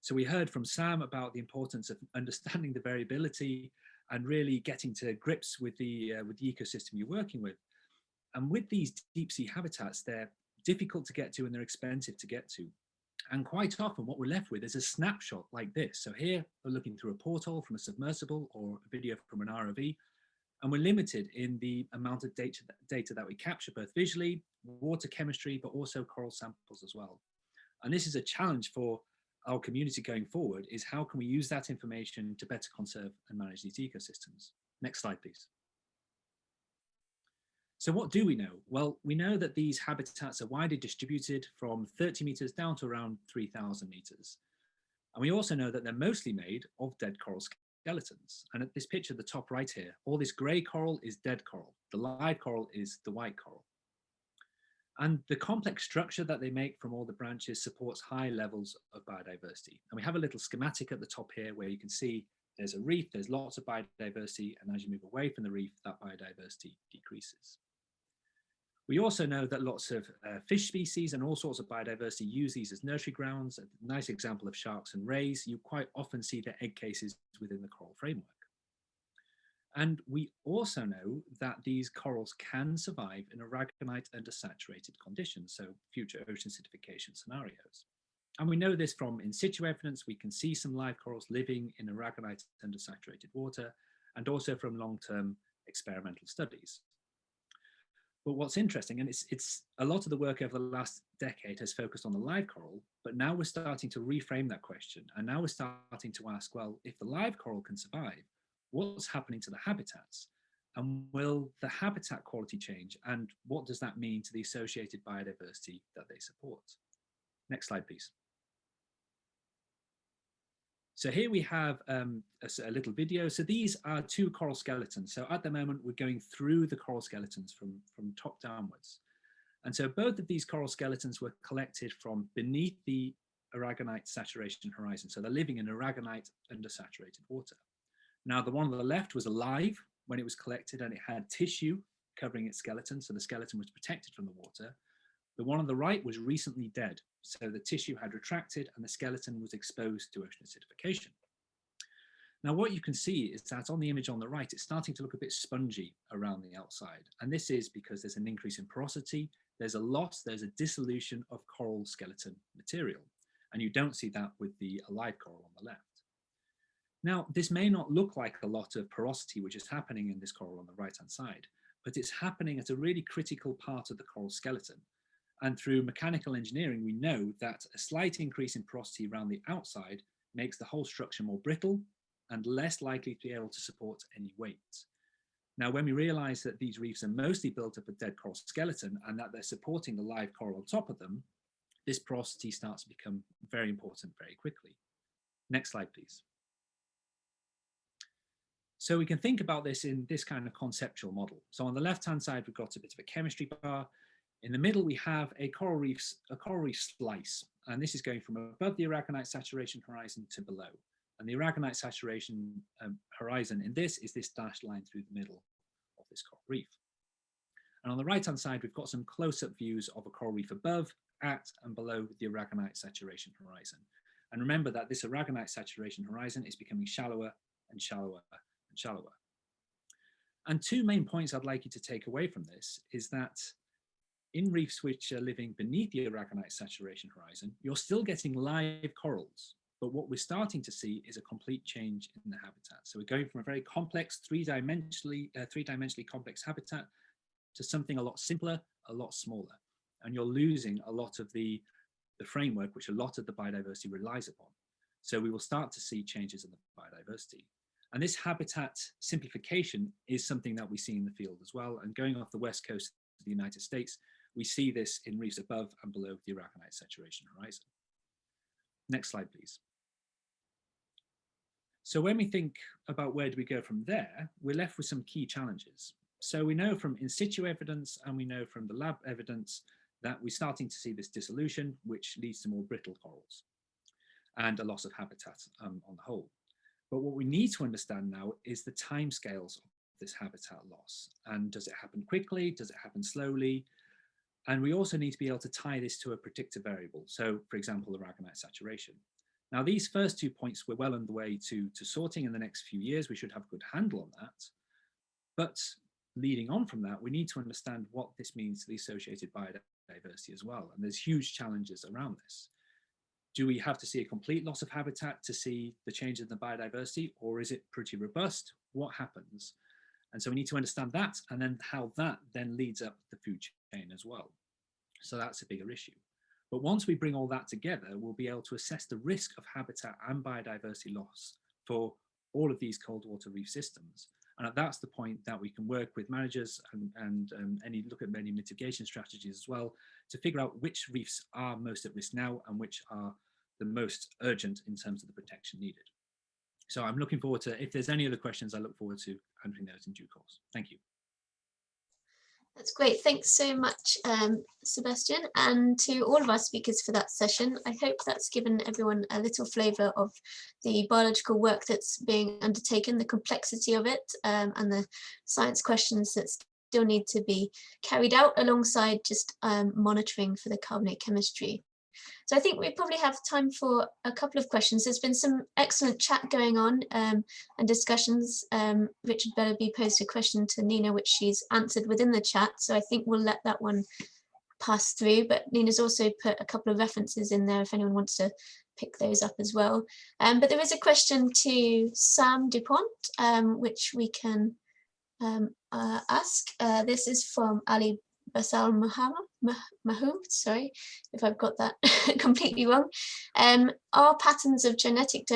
So we heard from Sam about the importance of understanding the variability and really getting to grips with the ecosystem you're working with. And with these deep sea habitats, they're difficult to get to and they're expensive to get to. And quite often what we're left with is a snapshot like this. So here we're looking through a porthole from a submersible or a video from an ROV, and we're limited in the amount of data that we capture, both visually, water chemistry, but also coral samples as well. And this is a challenge for our community going forward, is how can we use that information to better conserve and manage these ecosystems? Next slide, please. So what do we know? Well, we know that these habitats are widely distributed from 30 meters down to around 3,000 meters. And we also know that they're mostly made of dead coral skeletons. And at this picture, the top right here, all this gray coral is dead coral. The live coral is the white coral. And the complex structure that they make from all the branches supports high levels of biodiversity. And we have a little schematic at the top here where you can see there's a reef, there's lots of biodiversity, and as you move away from the reef, that biodiversity decreases. We also know that lots of fish species and all sorts of biodiversity use these as nursery grounds. A nice example of sharks and rays, you quite often see their egg cases within the coral framework. And we also know that these corals can survive in aragonite undersaturated conditions, so future ocean acidification scenarios. And we know this from in situ evidence. We can see some live corals living in aragonite undersaturated water, and also from long-term experimental studies. But what's interesting, and it's a lot of the work over the last decade has focused on the live coral, but now we're starting to reframe that question. And now we're starting to ask, well, if the live coral can survive, what's happening to the habitats? And will the habitat quality change? And what does that mean to the associated biodiversity that they support? Next slide, please. So here we have a little video. So these are two coral skeletons. So at the moment, we're going through the coral skeletons from top downwards. And so both of these coral skeletons were collected from beneath the aragonite saturation horizon. So they're living in aragonite undersaturated water. Now, the one on the left was alive when it was collected, and it had tissue covering its skeleton. So the skeleton was protected from the water. The one on the right was recently dead. So the tissue had retracted and the skeleton was exposed to ocean acidification. Now, what you can see is that on the image on the right, it's starting to look a bit spongy around the outside. And this is because there's an increase in porosity. There's a loss, there's a dissolution of coral skeleton material. And you don't see that with the alive coral on the left. Now, this may not look like a lot of porosity, which is happening in this coral on the right-hand side, but it's happening at a really critical part of the coral skeleton. And through mechanical engineering, we know that a slight increase in porosity around the outside makes the whole structure more brittle and less likely to be able to support any weight. Now, when we realize that these reefs are mostly built up of dead coral skeleton and that they're supporting the live coral on top of them, this porosity starts to become very important very quickly. Next slide, please. So we can think about this in this kind of conceptual model. So on the left-hand side, we've got a bit of a chemistry bar. In the middle, we have a coral reef slice, and this is going from above the aragonite saturation horizon to below. And the aragonite saturation horizon in this is this dashed line through the middle of this coral reef. And on the right-hand side, we've got some close-up views of a coral reef above, at, and below the aragonite saturation horizon. And remember that this aragonite saturation horizon is becoming shallower and shallower and shallower. And two main points I'd like you to take away from this is that in reefs which are living beneath the aragonite saturation horizon, you're still getting live corals, but what we're starting to see is a complete change in the habitat. So we're going from a very complex, three-dimensionally complex habitat to something a lot simpler, a lot smaller, and you're losing a lot of the framework which a lot of the biodiversity relies upon. So we will start to see changes in the biodiversity. And this habitat simplification is something that we see in the field as well. And going off the west coast of the United States, we see this in reefs above and below the aragonite saturation horizon. Next slide, please. So when we think about where do we go from there, we're left with some key challenges. So we know from in situ evidence and we know from the lab evidence that we're starting to see this dissolution, which leads to more brittle corals and a loss of habitat on the whole. But what we need to understand now is the timescales of this habitat loss. And does it happen quickly? Does it happen slowly? And we also need to be able to tie this to a predictor variable. So for example, the aragonite saturation. Now these first 2 points we're well on the way to sorting in the next few years. We should have a good handle on that. But leading on from that, we need to understand what this means to the associated biodiversity as well. And there's huge challenges around this. Do we have to see a complete loss of habitat to see the change in the biodiversity, or is it pretty robust? What happens? And so we need to understand that, and then how that then leads up the food chain as well. So that's a bigger issue. But once we bring all that together, we'll be able to assess the risk of habitat and biodiversity loss for all of these cold water reef systems. And that's the point that we can work with managers and look at many mitigation strategies as well to figure out which reefs are most at risk now and which are the most urgent in terms of the protection needed. So I'm looking forward to, if there's any other questions, I look forward to answering those in due course. Thank you. That's great. Thanks so much, Sebastian, and to all of our speakers for that session. I hope that's given everyone a little flavour of the biological work that's being undertaken, the complexity of it, and the science questions that still need to be carried out alongside just monitoring for the carbonate chemistry. So I think we probably have time for a couple of questions. There's been some excellent chat going on and discussions. Richard Bellaby posed a question to Nina, which she's answered within the chat. So I think we'll let that one pass through. But Nina's also put a couple of references in there if anyone wants to pick those up as well. But there is a question to Sam Dupont, which we can ask. This is from Ali Basal Mahoub, sorry if I've got that completely wrong. Are patterns of genetic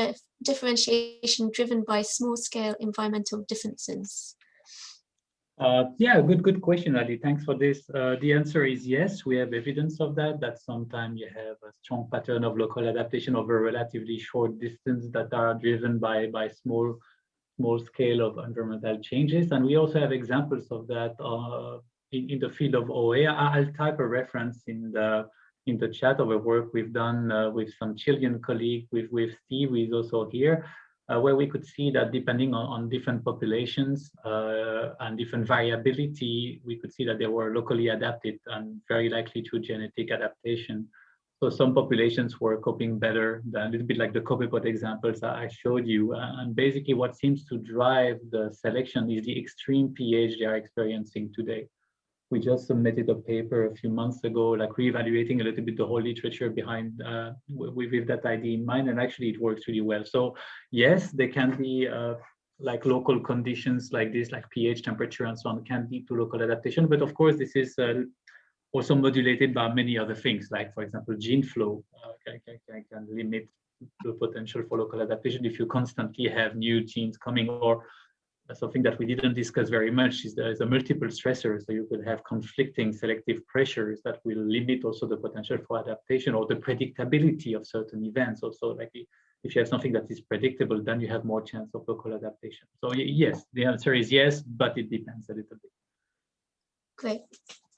differentiation driven by small-scale environmental differences? Yeah, good question, Ali. Thanks for this. The answer is yes, we have evidence of that, that sometimes you have a strong pattern of local adaptation over a relatively short distance that are driven by small scale of environmental changes. And we also have examples of that in the field of OA. I'll type a reference in the chat of a work we've done with some Chilean colleague, with Steve, who is also here, where we could see that depending on different populations and different variability, we could see that they were locally adapted and very likely to genetic adaptation. So some populations were coping better, than, a little bit like the copepod examples that I showed you. And basically what seems to drive the selection is the extreme pH they are experiencing today. We just submitted a paper a few months ago, like reevaluating a little bit the whole literature behind with that idea in mind, and actually it works really well. So yes, there can be like local conditions like this, like pH, temperature, and so on, can lead to local adaptation. But of course, this is also modulated by many other things, like for example, gene flow can limit the potential for local adaptation if you constantly have new genes coming, or something that we didn't discuss very much is there's a multiple stressor. So you could have conflicting selective pressures that will limit also the potential for adaptation or the predictability of certain events. Also, like if you have something that is predictable, then you have more chance of local adaptation. So yes, the answer is yes, but it depends a little bit. Great,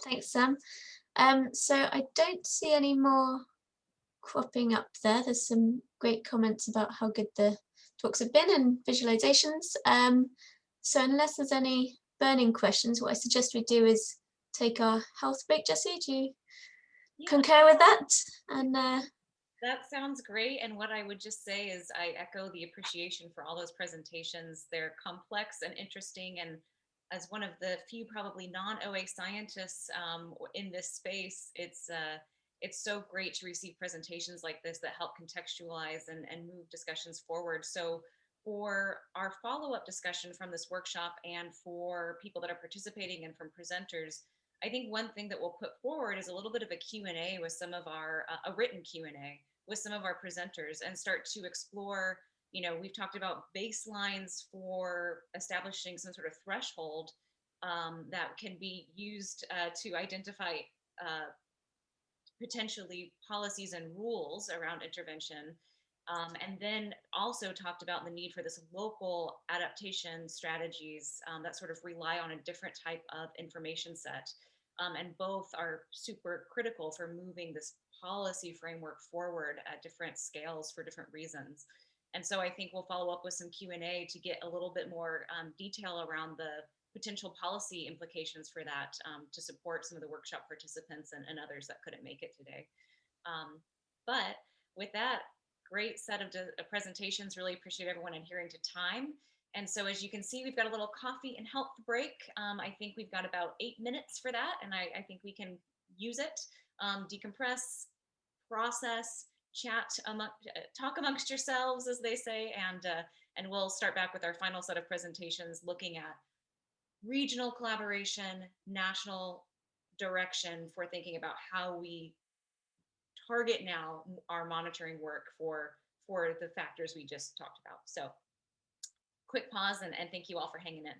thanks, Sam. So I don't see any more cropping up there. There's some great comments about how good the talks have been and visualizations. So unless there's any burning questions, what I suggest we do is take our health break. Jessie, do you concur with that? And that sounds great. And what I would just say is I echo the appreciation for all those presentations. They're complex and interesting. And as one of the few probably non-OA scientists in this space, it's so great to receive presentations like this that help contextualize and move discussions forward. So for our follow-up discussion from this workshop and for people that are participating and from presenters, I think one thing that we'll put forward is a little bit of a Q&A with some of our, a written Q&A with some of our presenters, and start to explore, you know, we've talked about baselines for establishing some sort of threshold that can be used to identify potentially policies and rules around intervention. And then also talked about the need for this local adaptation strategies that sort of rely on a different type of information set. And both are super critical for moving this policy framework forward at different scales for different reasons. And so I think we'll follow up with some Q&A to get a little bit more detail around the potential policy implications for that to support some of the workshop participants and others that couldn't make it today. But with that, great set of presentations. Really appreciate everyone adhering to time. And so as you can see, we've got a little coffee and health break. I think we've got about 8 minutes for that. And I think we can use it, decompress, process, chat, talk amongst yourselves, as they say. And we'll start back with our final set of presentations looking at regional collaboration, national direction for thinking about how we target now our monitoring work for the factors we just talked about. So quick pause and thank you all for hanging in.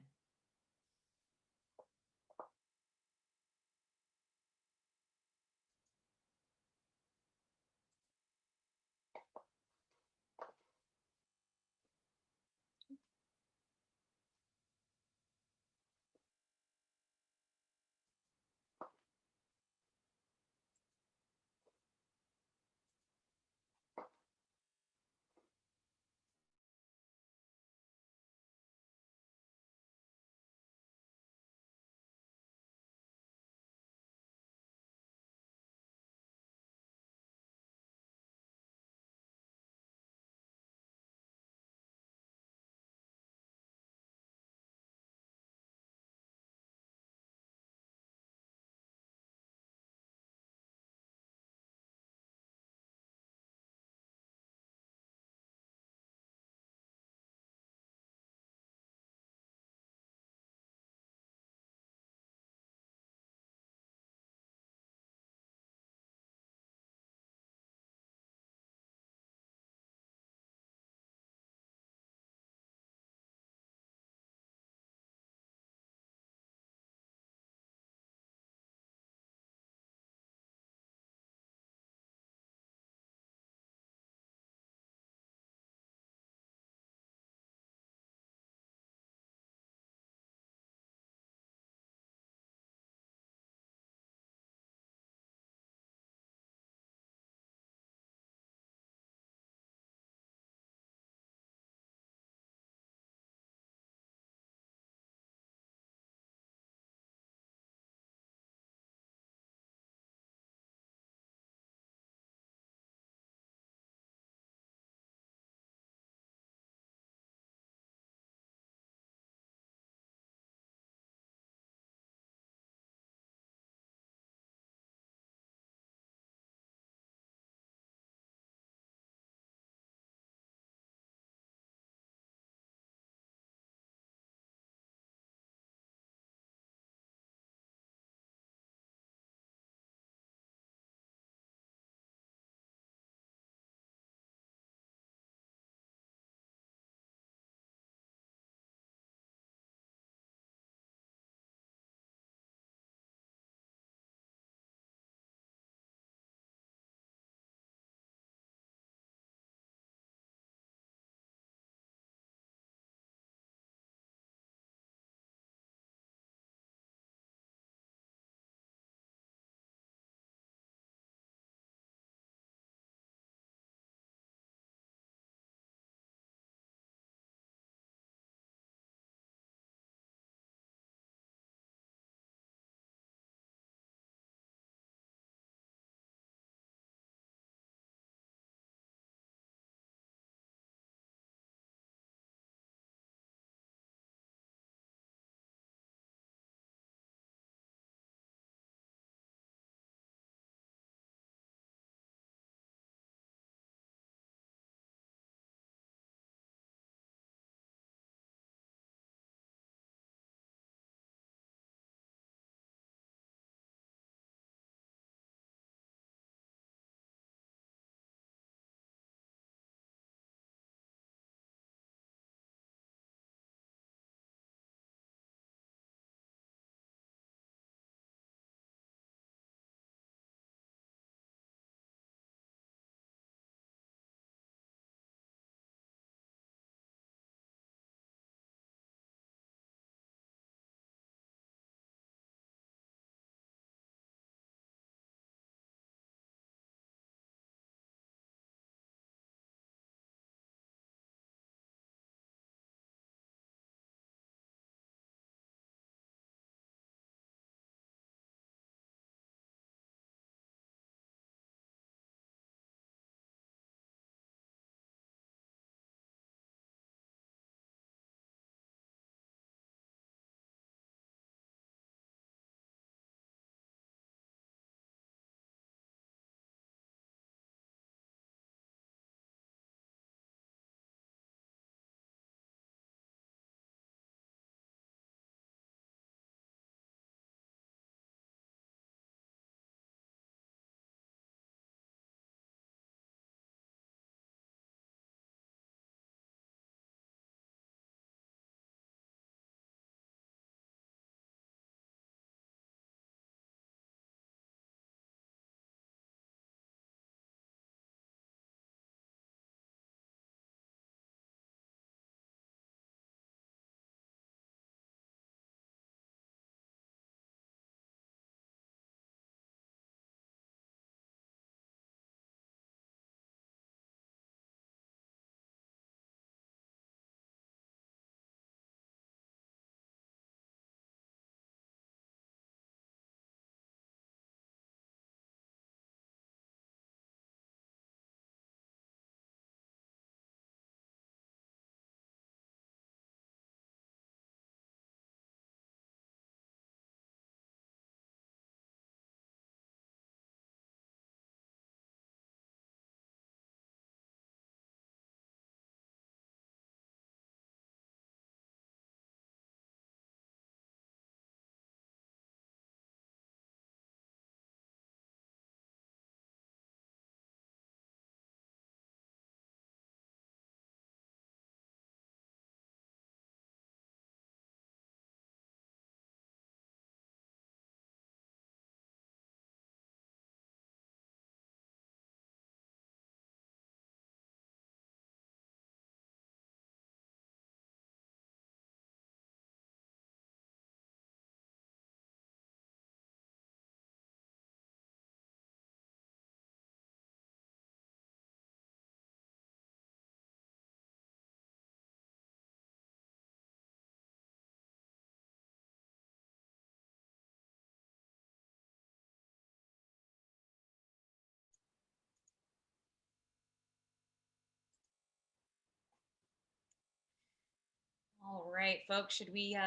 All right, folks, should we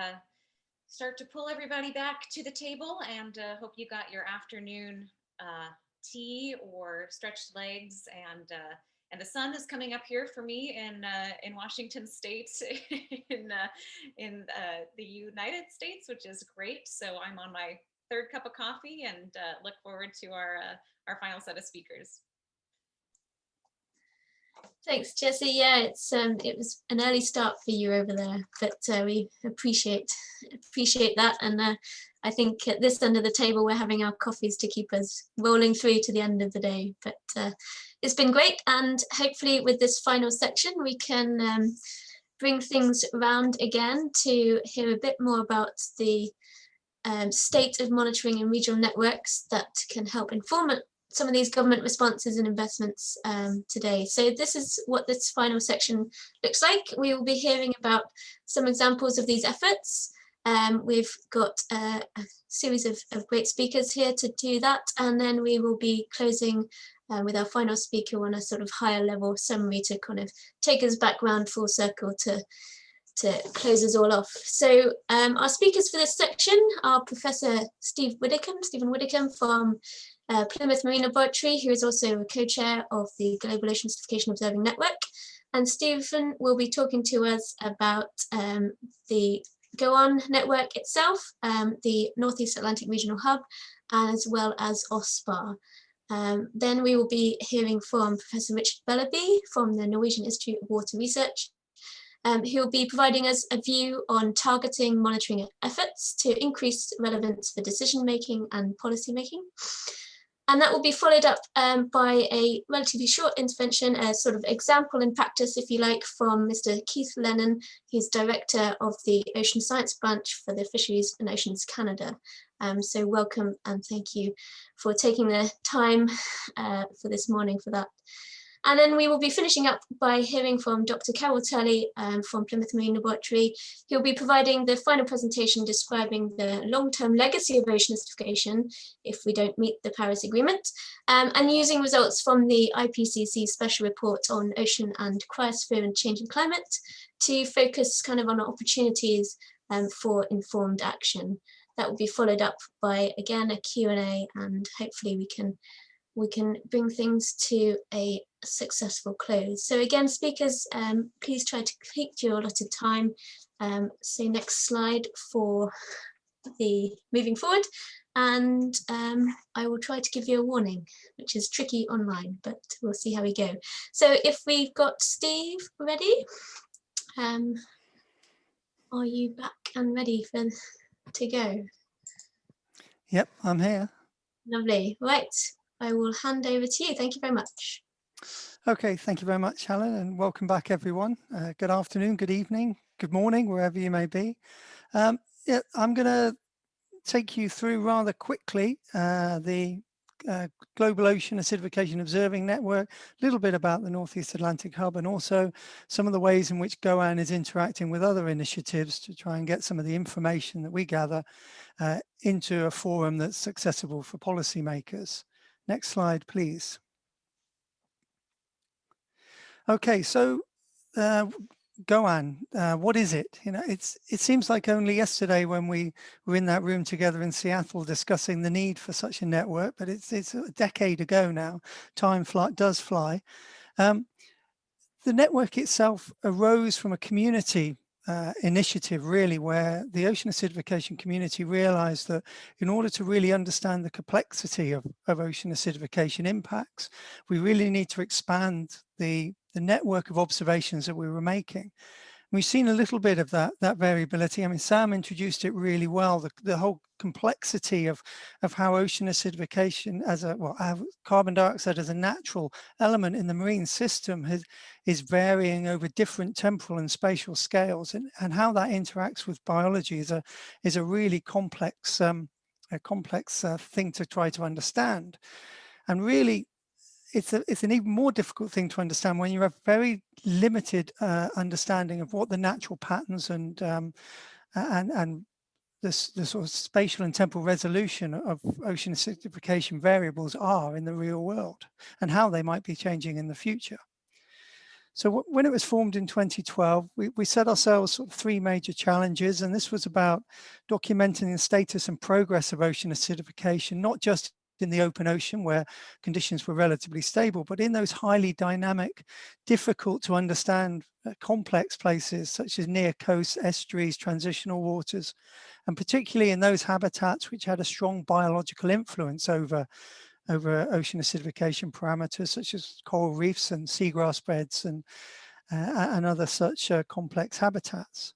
start to pull everybody back to the table, and hope you got your afternoon tea or stretched legs, and the sun is coming up here for me in Washington State in the United States, which is great. So I'm on my third cup of coffee and look forward to our final set of speakers. Thanks, Jessie. Yeah, it was an early start for you over there, but we appreciate that. And I think at this end of the table, we're having our coffees to keep us rolling through to the end of the day. But it's been great, and hopefully with this final section, we can bring things around again to hear a bit more about the state of monitoring and regional networks that can help inform some of these government responses and investments today. So this is what this final section looks like. We will be hearing about some examples of these efforts. We've got a series of great speakers here to do that, and then we will be closing with our final speaker on a sort of higher level summary to kind of take us back round full circle to close us all off. So our speakers for this section are Professor Stephen Widdicombe from Plymouth Marine Laboratory, who is also a co-chair of the Global Ocean Acidification Observing Network. And Stephen will be talking to us about the GOAN network itself, the Northeast Atlantic Regional Hub, as well as OSPAR. Then we will be hearing from Professor Richard Bellaby from the Norwegian Institute of Water Research. He'll be providing us a view on targeting monitoring efforts to increase relevance for decision making and policy making. And that will be followed up by a relatively short intervention, a sort of example in practice, if you like, from Mr. Keith Lennon, who's director of the Ocean Science Branch for the Fisheries and Oceans Canada. So welcome and thank you for taking the time for this morning for that. And then we will be finishing up by hearing from Dr. Carol Turley from Plymouth Marine Laboratory. He'll be providing the final presentation describing the long-term legacy of ocean acidification if we don't meet the Paris Agreement, and using results from the IPCC special report on ocean and cryosphere and changing climate to focus kind of on opportunities for informed action. That will be followed up by, again, a Q&A, and hopefully we can bring things to a successful close. So again, speakers, please try to keep to your allotted time. So next slide for the moving forward. And I will try to give you a warning, which is tricky online, but we'll see how we go. So if we've got Steve ready, are you back and ready to go? Yep, I'm here. Lovely. Right, I will hand over to you. Thank you very much. Okay, thank you very much, Helen, and welcome back, everyone. Good afternoon, good evening, good morning, wherever you may be. Yeah, I'm going to take you through rather quickly the Global Ocean Acidification Observing Network, a little bit about the Northeast Atlantic Hub, and also some of the ways in which GOAN is interacting with other initiatives to try and get some of the information that we gather into a forum that's accessible for policymakers. Next slide, please. Okay, so GOAN, what is it? You know, it seems like only yesterday when we were in that room together in Seattle discussing the need for such a network, but it's a decade ago now. Time does fly. The network itself arose from a community initiative, really, where the ocean acidification community realized that in order to really understand the complexity of ocean acidification impacts, we really need to expand the network of observations that we were making. We've seen a little bit of that variability. I mean, Sam introduced it really well, the whole complexity of how ocean acidification carbon dioxide as a natural element in the marine system is varying over different temporal and spatial scales, and how that interacts with biology is a really complex thing to try to understand. And really, it's an even more difficult thing to understand when you have very limited understanding of what the natural patterns and the sort of spatial and temporal resolution of ocean acidification variables are in the real world, and how they might be changing in the future. So when it was formed in 2012, we set ourselves sort of 3 major challenges, and this was about documenting the status and progress of ocean acidification, not just in the open ocean where conditions were relatively stable, but in those highly dynamic, difficult to understand complex places such as near coasts, estuaries, transitional waters, and particularly in those habitats which had a strong biological influence over ocean acidification parameters such as coral reefs and seagrass beds and other such complex habitats.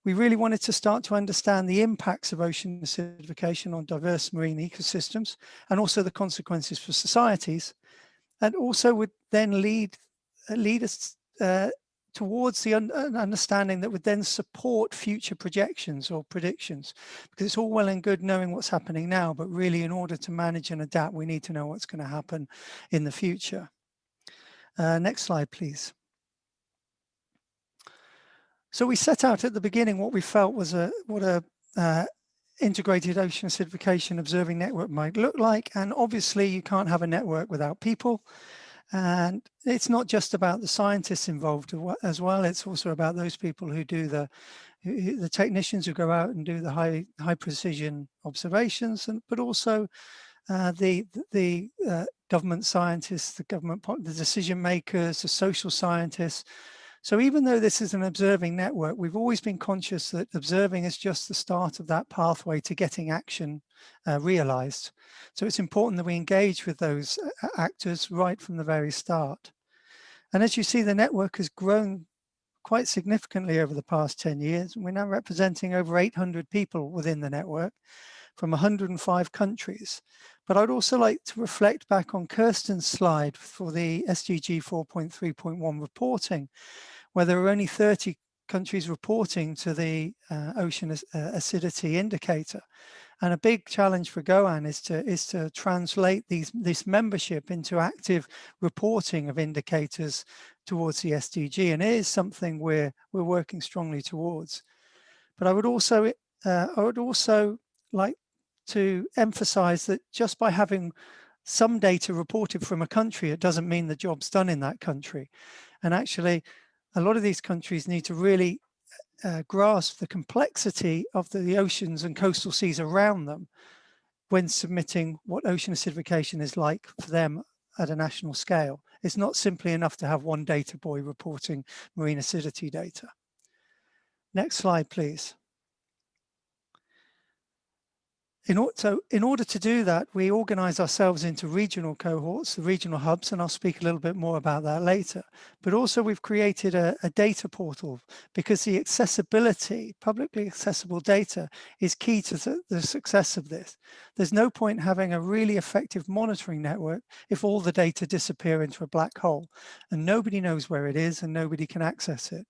We really wanted to start to understand the impacts of ocean acidification on diverse marine ecosystems and also the consequences for societies, and also would then lead us towards an understanding that would then support future projections or predictions, because it's all well and good knowing what's happening now, but really in order to manage and adapt, we need to know what's going to happen in the future. Next slide, please. So we set out at the beginning what we felt was what a integrated ocean acidification observing network might look like. And obviously you can't have a network without people. And it's not just about the scientists involved as well. It's also about those people who do the technicians who go out and do the high precision observations, but also the government scientists, the decision makers, the social scientists. So even though this is an observing network, we've always been conscious that observing is just the start of that pathway to getting action realized. So it's important that we engage with those actors right from the very start. And as you see, the network has grown quite significantly over the past 10 years. We're now representing over 800 people within the network from 105 countries. But I'd also like to reflect back on Kirsten's slide for the SDG 4.3.1 reporting, where there are only 30 countries reporting to the ocean acidity indicator. And a big challenge for GOAN is to translate this membership into active reporting of indicators towards the SDG. And it is something we're working strongly towards. But I would also like to emphasize that just by having some data reported from a country, it doesn't mean the job's done in that country. And actually, a lot of these countries need to really grasp the complexity of the oceans and coastal seas around them when submitting what ocean acidification is like for them at a national scale. It's not simply enough to have one data boy reporting marine acidity data. Next slide, please. In order to do that, we organize ourselves into regional cohorts, the regional hubs, and I'll speak a little bit more about that later. But also we've created a data portal because the accessibility, publicly accessible data is key to the success of this. There's no point having a really effective monitoring network if all the data disappear into a black hole and nobody knows where it is and nobody can access it.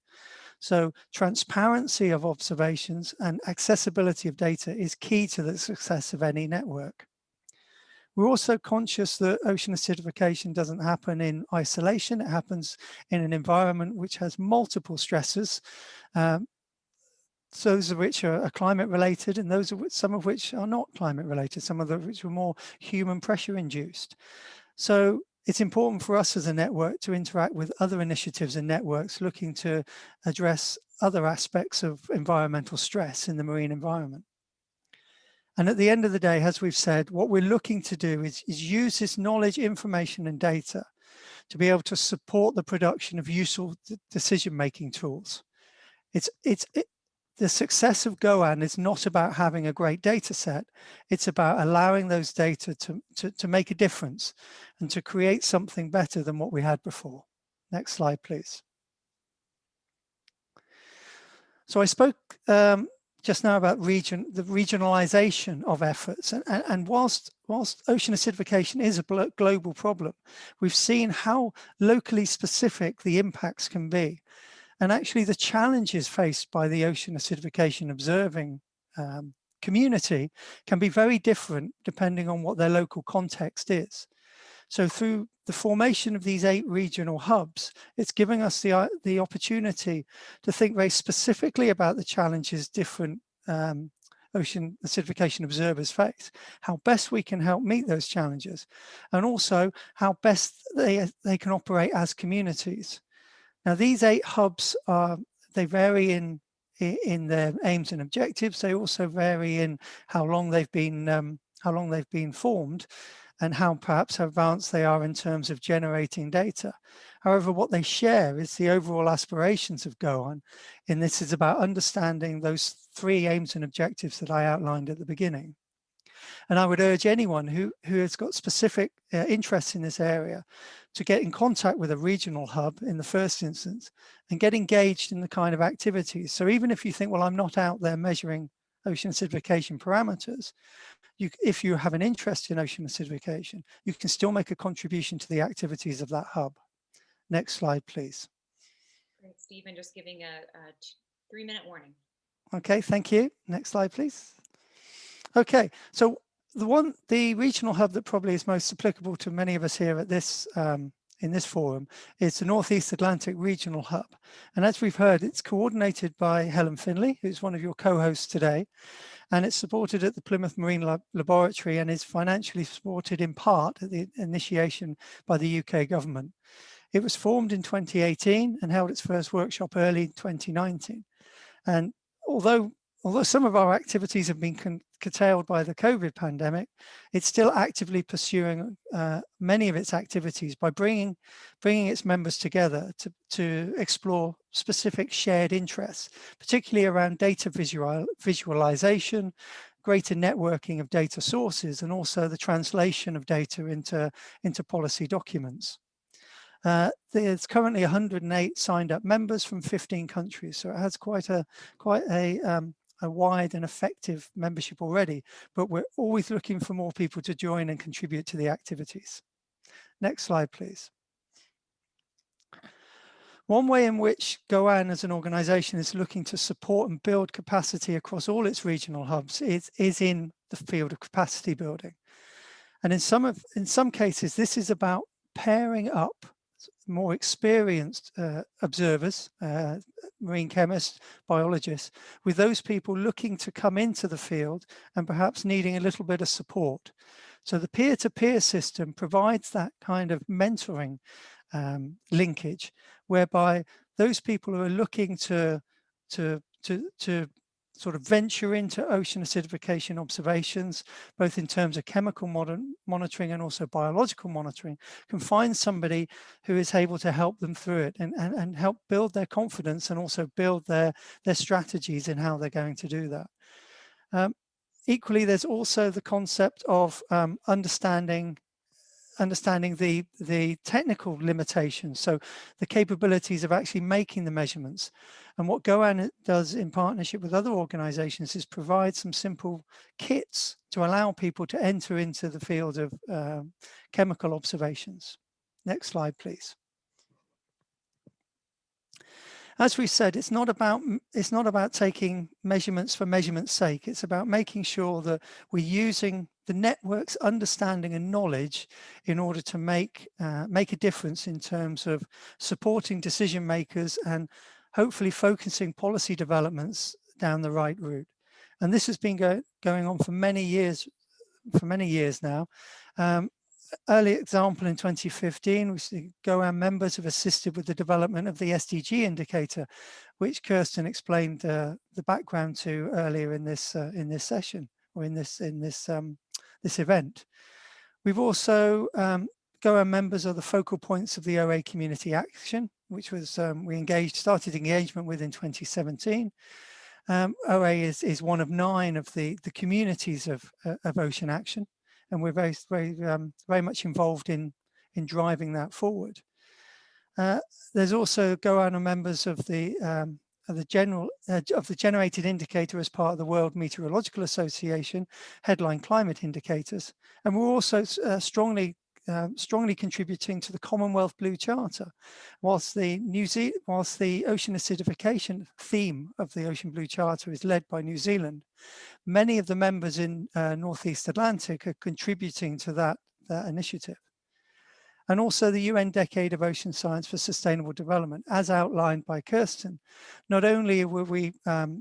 So transparency of observations and accessibility of data is key to the success of any network. We're also conscious that ocean acidification doesn't happen in isolation. It happens in an environment which has multiple stresses, those of which are climate related and some of which are not climate related, some of which are more human pressure induced. So it's important for us as a network to interact with other initiatives and networks looking to address other aspects of environmental stress in the marine environment. And at the end of the day, as we've said, what we're looking to do is use this knowledge, information, and data to be able to support the production of useful decision-making tools. The success of GOAN is not about having a great data set. It's about allowing those data to make a difference and to create something better than what we had before. Next slide, please. So I spoke just now about the regionalization of efforts. And whilst ocean acidification is a global problem, we've seen how locally specific the impacts can be. And actually the challenges faced by the ocean acidification observing community can be very different depending on what their local context is. So through the formation of these 8 regional hubs, it's giving us the opportunity to think very specifically about the challenges different ocean acidification observers face, how best we can help meet those challenges, and also how best they can operate as communities. Now, these 8 hubs they vary in their aims and objectives. They also vary in how long they've been formed, and how perhaps advanced they are in terms of generating data. However, what they share is the overall aspirations of GoOn, and this is about understanding those 3 aims and objectives that I outlined at the beginning. And I would urge anyone who has got specific interests in this area to get in contact with a regional hub in the first instance and get engaged in the kind of activities. So even if you think, well, I'm not out there measuring ocean acidification parameters, if you have an interest in ocean acidification, you can still make a contribution to the activities of that hub. Next slide, please. Great, Stephen, just giving a 3-minute warning. Okay, thank you. Next slide, please. Okay, so the regional hub that probably is most applicable to many of us here at this in this forum is the Northeast Atlantic Regional Hub. And as we've heard, it's coordinated by Helen Finlay, who's one of your co-hosts today, and it's supported at the Plymouth Marine Laboratory and is financially supported in part at the initiation by the UK government. It was formed in 2018 and held its first workshop early 2019. And although some of our activities have been curtailed by the COVID pandemic, it's still actively pursuing many of its activities by bringing its members together to explore specific shared interests, particularly around data visualization, greater networking of data sources, and also the translation of data into policy documents. There's currently 108 signed up members from 15 countries, so it has quite a wide and effective membership already, but we're always looking for more people to join and contribute to the activities. Next slide, please. One way in which GoAn as an organization is looking to support and build capacity across all its regional hubs is in the field of capacity building. And in some cases, this is about pairing up more experienced observers, marine chemists, biologists, with those people looking to come into the field and perhaps needing a little bit of support. So the peer-to-peer system provides that kind of mentoring linkage, whereby those people who are looking to sort of venture into ocean acidification observations, both in terms of chemical monitoring and also biological monitoring, can find somebody who is able to help them through it and help build their confidence and also build their strategies in how they're going to do that. Equally, there's also the concept of understanding the technical limitations, so the capabilities of actually making the measurements. And what GoAn does in partnership with other organizations is provide some simple kits to allow people to enter into the field of chemical observations. Next slide, please. As we said, it's not about taking measurements for measurement's sake. It's about making sure that we're using the network's understanding and knowledge in order to make a difference in terms of supporting decision makers and hopefully focusing policy developments down the right route. And this has been going on for many years now. Early example in 2015, GoAn members have assisted with the development of the SDG indicator, which Kirsten explained the background to earlier in this session, or in this event. We've also GoAn members are the focal points of the OA Community Action, which was we started engagement with in 2017. OA is one of 9 of the communities of ocean action, and we're very much involved in driving that forward. There's also GoAn members of the generated indicator as part of the World Meteorological Association headline climate indicators, and we're also strongly contributing to the Commonwealth Blue Charter. Whilst the ocean acidification theme of the Ocean Blue Charter is led by New Zealand, many of the members in Northeast Atlantic are contributing to that initiative. and also the UN Decade of Ocean Science for Sustainable Development, as outlined by Kirsten. Not only were we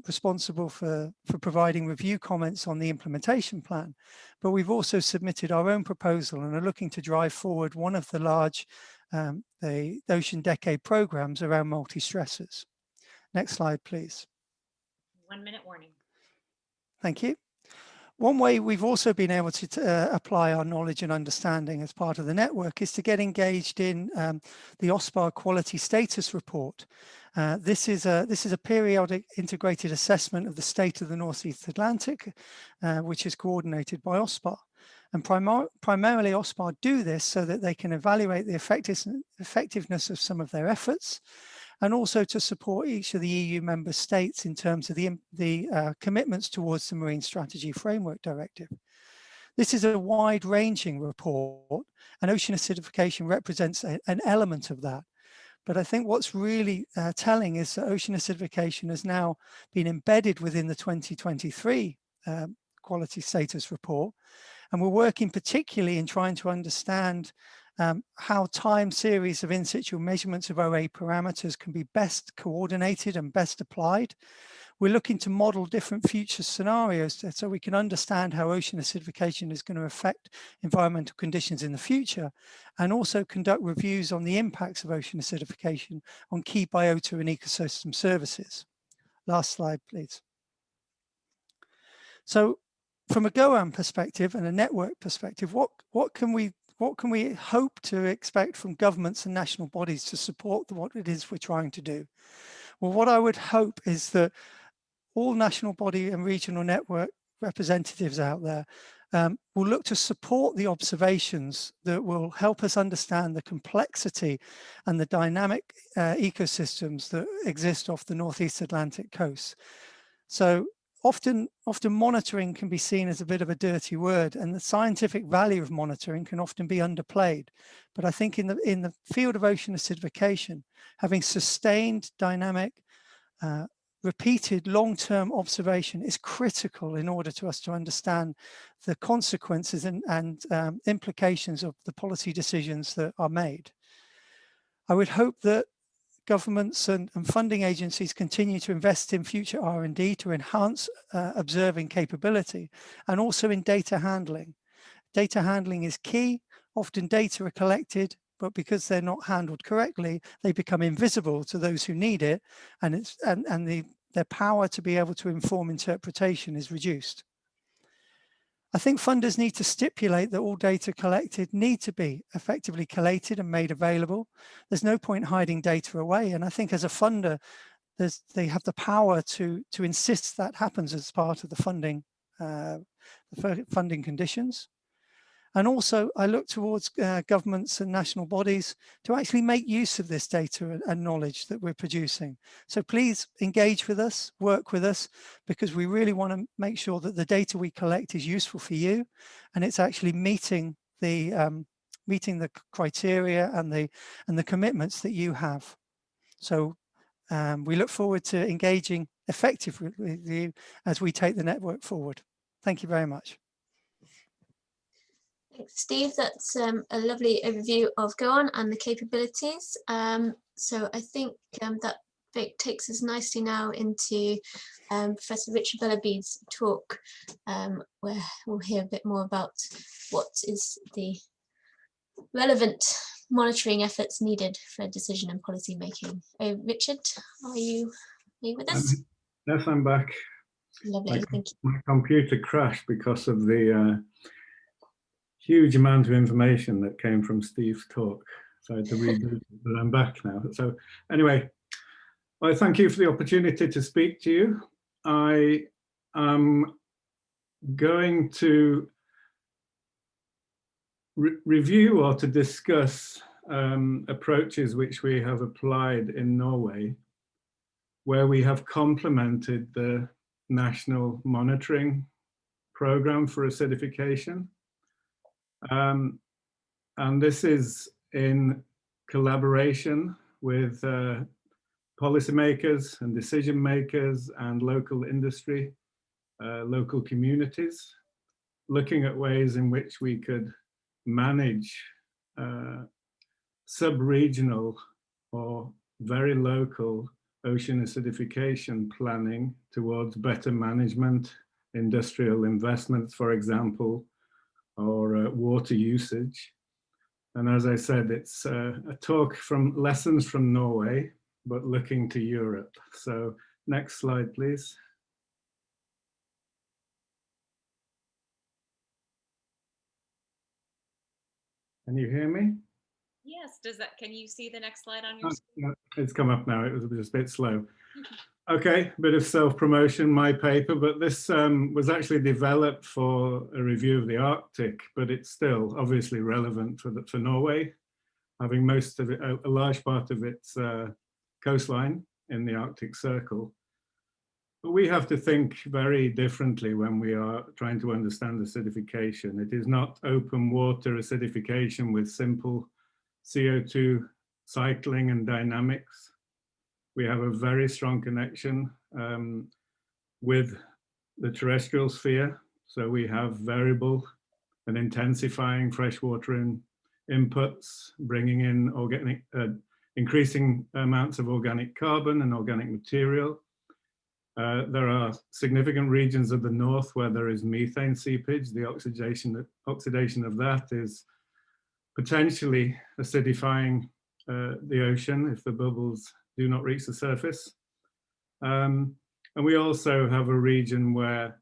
responsible for providing review comments on the implementation plan, but we've also submitted our own proposal and are looking to drive forward one of the large the Ocean Decade programs around multi-stressors. Next slide, please. 1 minute warning. Thank you. One way we've also been able to apply our knowledge and understanding as part of the network is to get engaged in the OSPAR Quality Status Report. This is a periodic integrated assessment of the state of the Northeast Atlantic, which is coordinated by OSPAR. And primarily OSPAR do this so that they can evaluate the effectiveness of some of their efforts, and also to support each of the EU member states in terms of the commitments towards the Marine Strategy Framework Directive. This is a wide-ranging report, and ocean acidification represents an element of that. But I think what's really telling is that ocean acidification has now been embedded within the 2023 Quality Status Report, and we're working particularly in trying to understand how time series of in situ measurements of OA parameters can be best coordinated and best applied. We're looking to model different future scenarios so we can understand how ocean acidification is going to affect environmental conditions in the future, and also conduct reviews on the impacts of ocean acidification on key biota and ecosystem services. Last slide, please. So from a GOAN perspective and a network perspective, what can we hope to expect from governments and national bodies to support what it is we're trying to do? Well, what I would hope is that all national body and regional network representatives out there will look to support the observations that will help us understand the complexity and the dynamic ecosystems that exist off the Northeast Atlantic coast. So often monitoring can be seen as a bit of a dirty word, and the scientific value of monitoring can often be underplayed. But I think in the field of ocean acidification, having sustained, dynamic, repeated long-term observation is critical in order to us to understand the consequences and implications of the policy decisions that are made. I would hope that governments and funding agencies continue to invest in future R&D to enhance observing capability, and also in data handling. Data handling is key. Often data are collected, but because they're not handled correctly, they become invisible to those who need it, and their power to be able to inform interpretation is reduced. I think funders need to stipulate that all data collected need to be effectively collated and made available. There's no point hiding data away. And I think as a funder, they have the power to insist that happens as part of the funding conditions. And also I look towards governments and national bodies to actually make use of this data and knowledge that we're producing. So please engage with us, work with us, because we really want to make sure that the data we collect is useful for you, and it's actually meeting the criteria and the commitments that you have. So we look forward to engaging effectively with you as we take the network forward. Thank you very much. Thanks, Steve. That's a lovely overview of GOAN and the capabilities. So I think that takes us nicely now into Professor Richard Bellaby's talk, where we'll hear a bit more about what is the relevant monitoring efforts needed for decision and policy making. Richard, are you with us? Yes, I'm back. Lovely, thank you. My computer crashed because of the huge amount of information that came from Steve's talk. So I had to reboot it, but I'm back now. So anyway, I thank you for the opportunity to speak to you. I am going to review or to discuss approaches which we have applied in Norway, where we have complemented the national monitoring program for acidification. And this is in collaboration with policymakers and decision makers and local industry, local communities, looking at ways in which we could manage sub-regional or very local ocean acidification planning towards better management, industrial investments, for example, or water usage. And as I said, it's a talk from lessons from Norway, but looking to Europe. So next slide, please. Can you hear me? Yes, can you see the next slide on your screen? No, it's come up now. It was just a bit slow. Okay, a bit of self-promotion, my paper, but this was actually developed for a review of the Arctic, but it's still obviously relevant for Norway, having most of it, a large part of its coastline in the Arctic Circle. But we have to think very differently when we are trying to understand acidification. It is not open water acidification with simple CO2 cycling and dynamics. We have a very strong connection with the terrestrial sphere. So we have variable and intensifying freshwater inputs, bringing in organic, increasing amounts of organic carbon and organic material. There are significant regions of the north where there is methane seepage. The oxidation of that is potentially acidifying the ocean if the bubbles do not reach the surface. And we also have a region where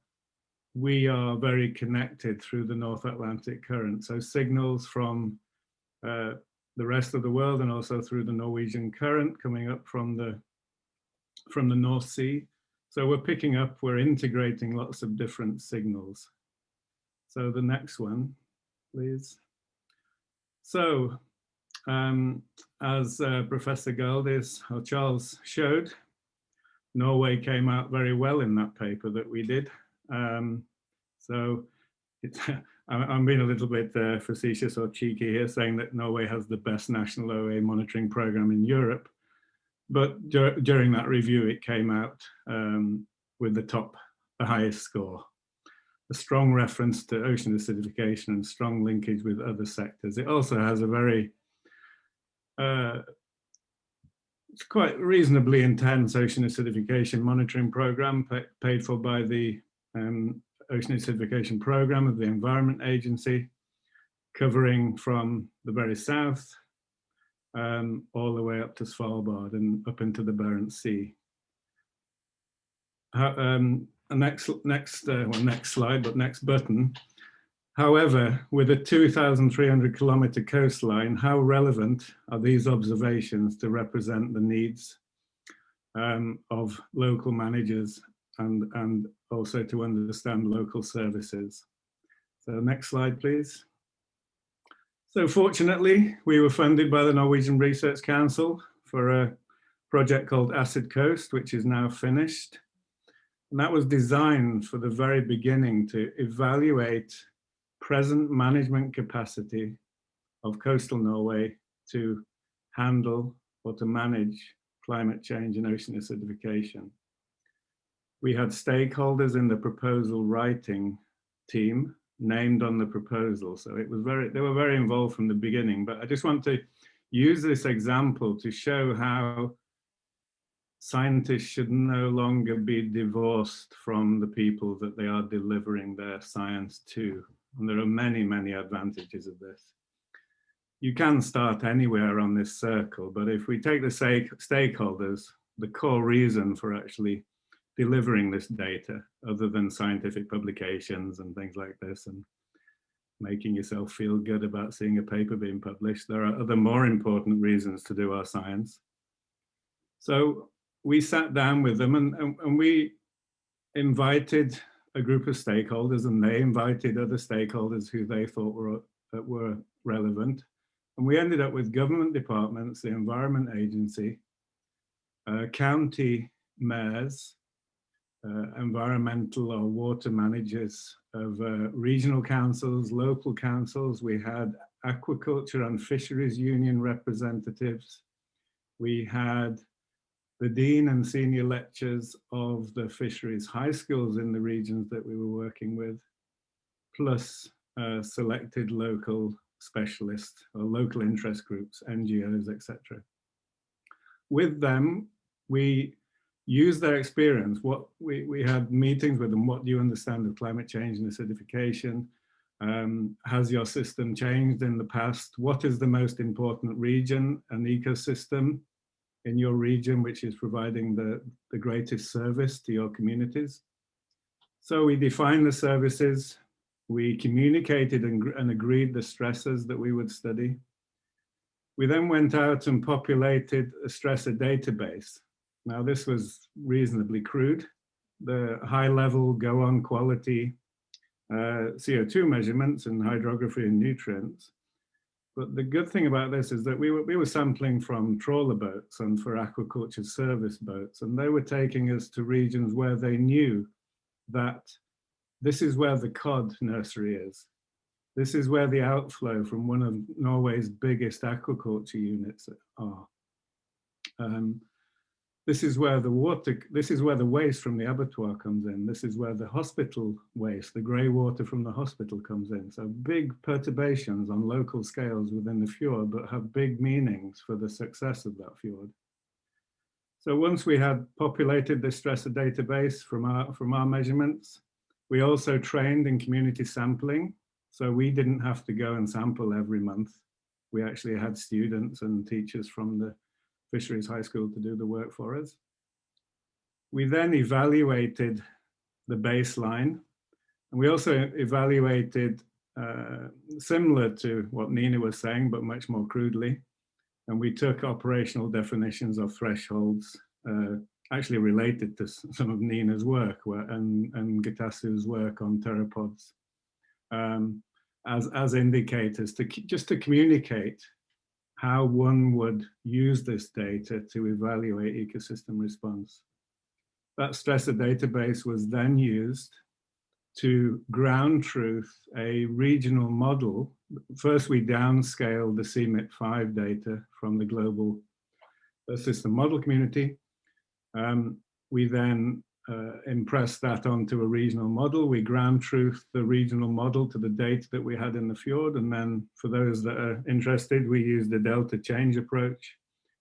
we are very connected through the North Atlantic current. So signals from the rest of the world and also through the Norwegian current coming up from the North Sea. So we're integrating lots of different signals. So the next one, please. So as Professor Galdis or Charles showed, Norway came out very well in that paper that we did. So I'm being a little bit facetious or cheeky here, saying that Norway has the best national OA monitoring program in Europe. But during that review, it came out with the highest score. A strong reference to ocean acidification and strong linkage with other sectors. It also has a very it's quite reasonably intense ocean acidification monitoring program paid for by the Ocean Acidification Program of the Environment Agency, covering from the very south all the way up to Svalbard and up into the Barents Sea. Next slide, but next button. However, with a 2,300 kilometer coastline, how relevant are these observations to represent the needs of local managers and also to understand local services? So next slide, please. So fortunately, we were funded by the Norwegian Research Council for a project called Acid Coast, which is now finished. And that was designed for the very beginning to evaluate present management capacity of coastal Norway to handle or to manage climate change and ocean acidification. We had stakeholders in the proposal writing team named on the proposal. So it was they were very involved from the beginning, but I just want to use this example to show how scientists should no longer be divorced from the people that they are delivering their science to. And there are many, many advantages of this. You can start anywhere on this circle, but if we take the stakeholders, the core reason for actually delivering this data, other than scientific publications and things like this, and making yourself feel good about seeing a paper being published, there are other more important reasons to do our science. So we sat down with them and we invited a group of stakeholders, and they invited other stakeholders who they thought were relevant. And we ended up with government departments, the Environment Agency, county mayors, environmental or water managers of regional councils, local councils. We had aquaculture and fisheries union representatives. We had the dean and senior lecturers of the fisheries high schools in the regions that we were working with, plus selected local specialists or local interest groups, NGOs, etc. With them, we use their experience. What we had meetings with them. What do you understand of climate change and acidification? Has your system changed in the past? What is the most important region and ecosystem in your region which is providing the greatest service to your communities? So we defined the services, we communicated and agreed the stresses that we would study. We then went out and populated a stressor database. Now this was reasonably crude. The high level go-on quality CO2 measurements and hydrography and nutrients. But the good thing about this is that we were sampling from trawler boats and for aquaculture service boats, and they were taking us to regions where they knew that this is where the cod nursery is. This is where the outflow from one of Norway's biggest aquaculture units are. This is where the waste from the abattoir comes in. This is where the hospital waste, the grey water from the hospital comes in. So big perturbations on local scales within the fjord, but have big meanings for the success of that fjord. So once we had populated this stressor database from our measurements, we also trained in community sampling. So we didn't have to go and sample every month. We actually had students and teachers from the Fisheries High School to do the work for us. We then evaluated the baseline, and we also evaluated, similar to what Nina was saying, but much more crudely, and we took operational definitions of thresholds, actually related to some of Nina's work and Gitasu's work on pteropods, as indicators just to communicate how one would use this data to evaluate ecosystem response. That stressor database was then used to ground truth a regional model. First, we downscaled the CMIT5 data from the global system model community. We then impressed that onto a regional model. We ground truth the regional model to the data that we had in the fjord. And then for those that are interested, we used the delta change approach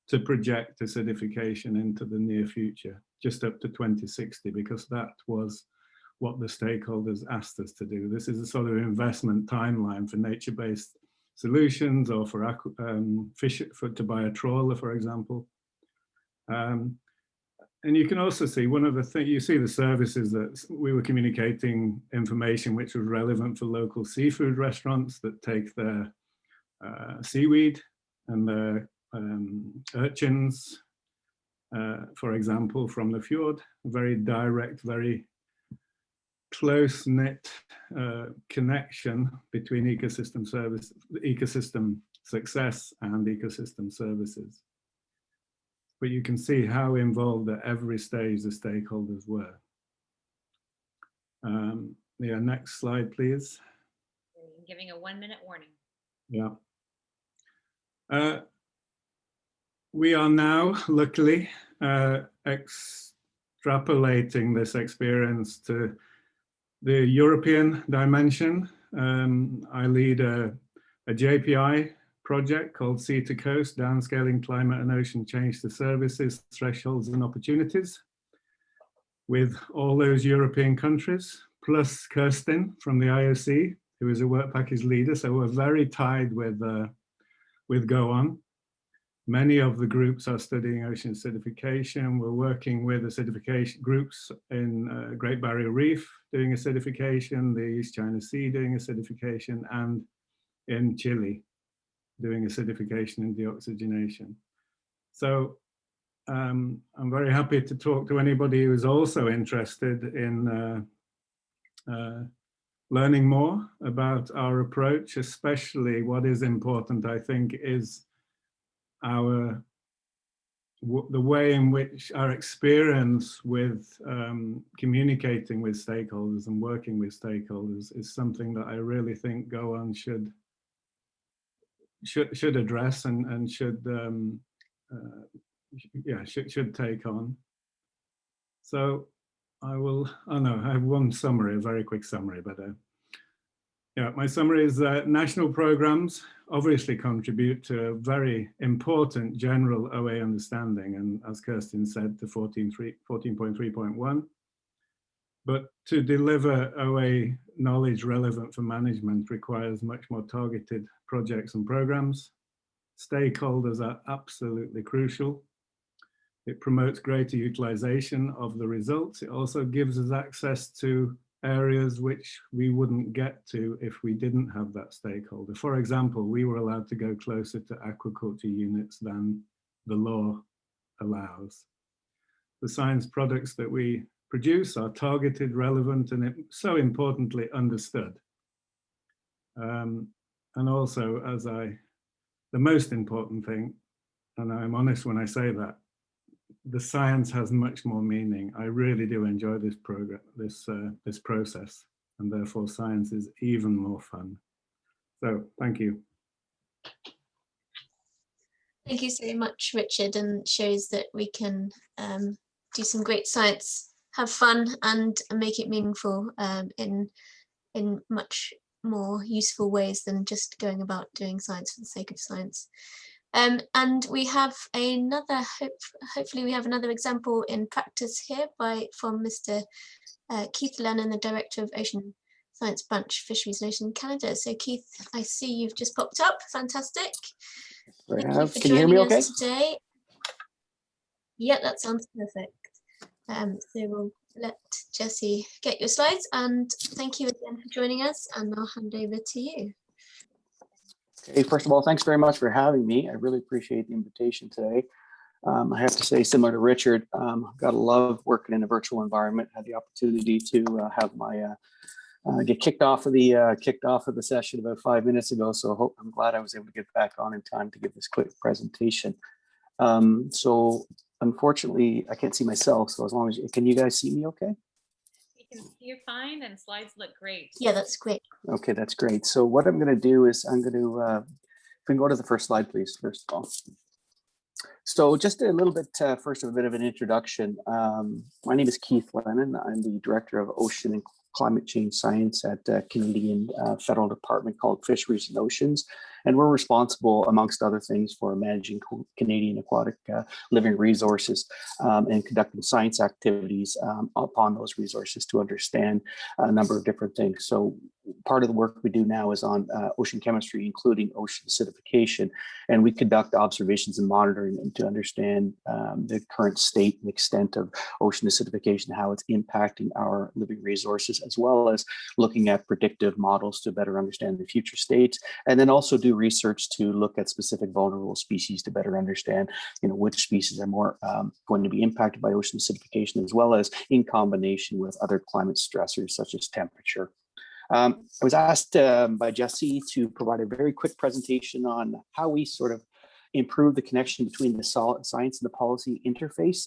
to project acidification into the near future, just up to 2060, because that was what the stakeholders asked us to do. This is a sort of investment timeline for nature-based solutions, or for fish, to buy a trawler, for example. And you can also see one of the things, you see the services that we were communicating information which was relevant for local seafood restaurants that take their seaweed and their urchins, for example, from the fjord. A very direct, very close-knit connection between ecosystem success and ecosystem services. But you can see how involved at every stage the stakeholders were. Yeah, next slide, please. I'm giving a 1-minute warning. Yeah. We are now, luckily, extrapolating this experience to the European dimension. I lead a JPI project called Sea to Coast, Downscaling Climate and Ocean Change to Services, Thresholds and Opportunities, with all those European countries, plus Kirsten from the IOC, who is a work package leader. So we're very tied with Go On. Many of the groups are studying ocean acidification. We're working with acidification groups in Great Barrier Reef doing acidification, the East China Sea doing acidification, and in Chile doing acidification and deoxygenation. So I'm very happy to talk to anybody who is also interested in learning more about our approach, especially what is important, I think, is the way in which our experience with communicating with stakeholders and working with stakeholders is something that I really think Go On should address and should take on. So I will, I have one summary, a very quick summary, but Yeah, my summary is that national programs obviously contribute to a very important general OA understanding, and as Kirsten said, to 14.3.1. But to deliver OA knowledge relevant for management requires much more targeted projects and programs. Stakeholders are absolutely crucial. It promotes greater utilization of the results. It also gives us access to areas which we wouldn't get to if we didn't have that stakeholder. For example, we were allowed to go closer to aquaculture units than the law allows. The science products that we produce are targeted, relevant, and so importantly understood. And also, the most important thing, and I'm honest when I say that, the science has much more meaning. I really do enjoy this program, this process, and therefore science is even more fun. So thank you. Thank you so much, Richard, and shows that we can do some great science, have fun, and make it meaningful in much more useful ways than just going about doing science for the sake of science. And we have another, hopefully we have another example in practice here from Mr. Keith Lennon, the Director of Ocean Science Branch Fisheries Nation Canada. So Keith, I see you've just popped up, fantastic. Thank you for Can you hear me okay? Today. Yeah, that sounds perfect. So we'll let Jessie get your slides, and thank you again for joining us, and I'll hand over to you. Okay, first of all, thanks very much for having me. I really appreciate the invitation today. I have to say, similar to Richard, got to love working in a virtual environment. Had the opportunity to have my get kicked off of the session about 5 minutes ago. So I'm glad I was able to get back on in time to give this quick presentation. So unfortunately, I can't see myself. So as long as can you guys see me okay? We can see you fine, and slides look great. Yeah, that's great. Okay, that's great. So what I'm going to do is I'm going to, if we can go to the first slide, please, first of all. So just a little bit, first, a bit of an introduction. My name is Keith Lennon. I'm the Director of Ocean and Climate Change Science at Canadian federal department called Fisheries and Oceans. And we're responsible, amongst other things, for managing Canadian aquatic living resources and conducting science activities upon those resources to understand a number of different things. So part of the work we do now is on ocean chemistry, including ocean acidification. And we conduct observations and monitoring to understand the current state and extent of ocean acidification, how it's impacting our living resources, as well as looking at predictive models to better understand the future states, and then also do research to look at specific vulnerable species to better understand, which species are more going to be impacted by ocean acidification, as well as in combination with other climate stressors such as temperature. I was asked by Jessie to provide a very quick presentation on how we sort of improve the connection between the science and the policy interface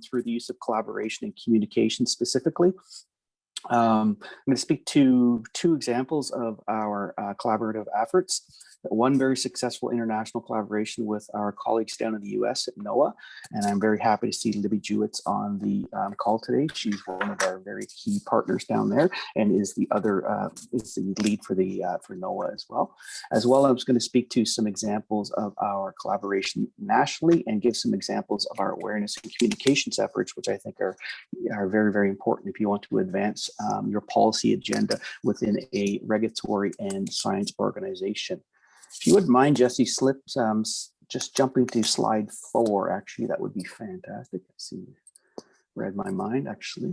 through the use of collaboration and communication specifically. I'm going to speak to two examples of our collaborative efforts. One very successful international collaboration with our colleagues down in the US at NOAA, and I'm very happy to see Libby Jewett on the call today. She's one of our very key partners down there, and is the lead for NOAA as well. I was going to speak to some examples of our collaboration nationally and give some examples of our awareness and communications efforts, which I think are very, very important if you want to advance your policy agenda within a regulatory and science organization. If you wouldn't mind, Jessie, just jumping to slide 4, actually, that would be fantastic. I see, read my mind, actually.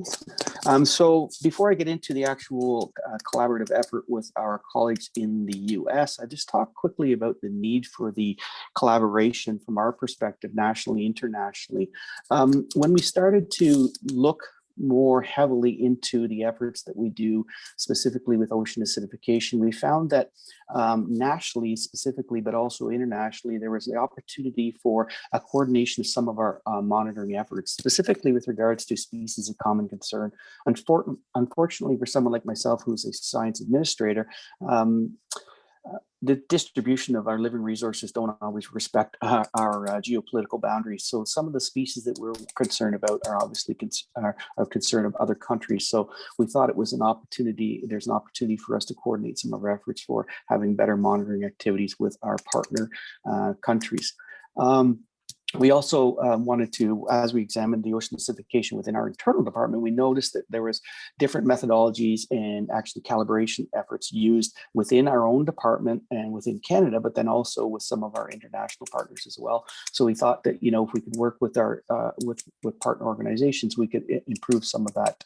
So before I get into the actual collaborative effort with our colleagues in the US, I just talk quickly about the need for the collaboration from our perspective, nationally, internationally. When we started to look more heavily into the efforts that we do specifically with ocean acidification, we found that nationally specifically, but also internationally, there was the opportunity for a coordination of some of our monitoring efforts, specifically with regards to species of common concern. Unfortunately, for someone like myself, who's a science administrator, the distribution of our living resources don't always respect our geopolitical boundaries. So some of the species that we're concerned about are obviously of concern of other countries. So we thought it was an opportunity. There's an opportunity for us to coordinate some of our efforts for having better monitoring activities with our partner countries. We also wanted to, as we examined the ocean acidification within our internal department, we noticed that there was different methodologies and actually calibration efforts used within our own department and within Canada, but then also with some of our international partners as well. So we thought that, you know, if we could work with our with partner organizations, we could improve some of that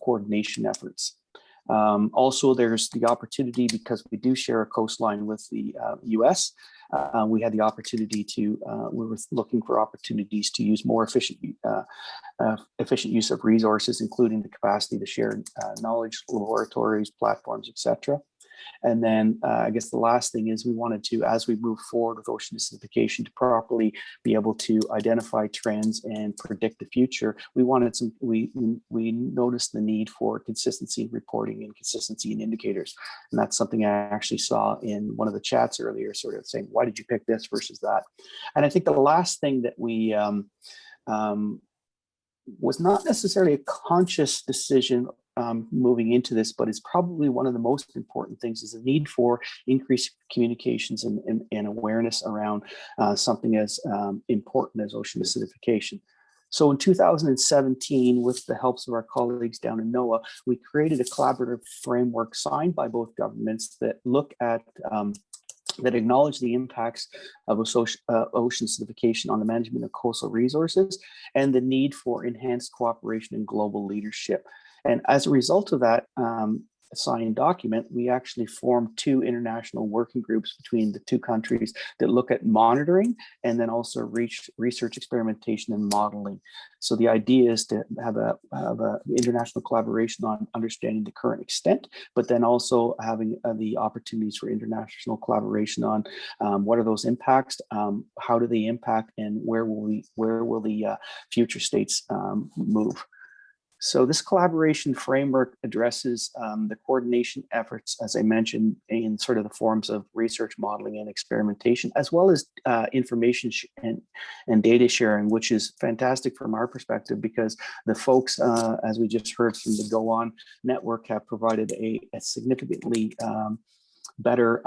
coordination efforts. Also, there's the opportunity, because we do share a coastline with the US, we had the opportunity to, we were looking for opportunities to use more efficient use of resources, including the capacity to share knowledge, laboratories, platforms, etc. And then I guess the last thing is we wanted to, as we move forward with ocean acidification, to properly be able to identify trends and predict the future. We wanted some, we noticed the need for consistency in reporting and consistency in indicators. And that's something I actually saw in one of the chats earlier, sort of saying, why did you pick this versus that? And I think the last thing that we was not necessarily a conscious decision moving into this, but it's probably one of the most important things, is the need for increased communications and awareness around something as important as ocean acidification. So in 2017, with the helps of our colleagues down in NOAA, we created a collaborative framework signed by both governments that look at that acknowledge the impacts of ocean acidification on the management of coastal resources and the need for enhanced cooperation and global leadership. And as a result of that signed document, we actually formed 2 international working groups between the 2 countries that look at monitoring and then also research experimentation and modeling. So the idea is to have a international collaboration on understanding the current extent, but then also having the opportunities for international collaboration on what are those impacts, how do they impact, and where will the future states move. So this collaboration framework addresses the coordination efforts, as I mentioned, in sort of the forms of research, modeling, and experimentation, as well as information and data sharing, which is fantastic from our perspective, because the folks, as we just heard from the Go On network, have provided a significantly better,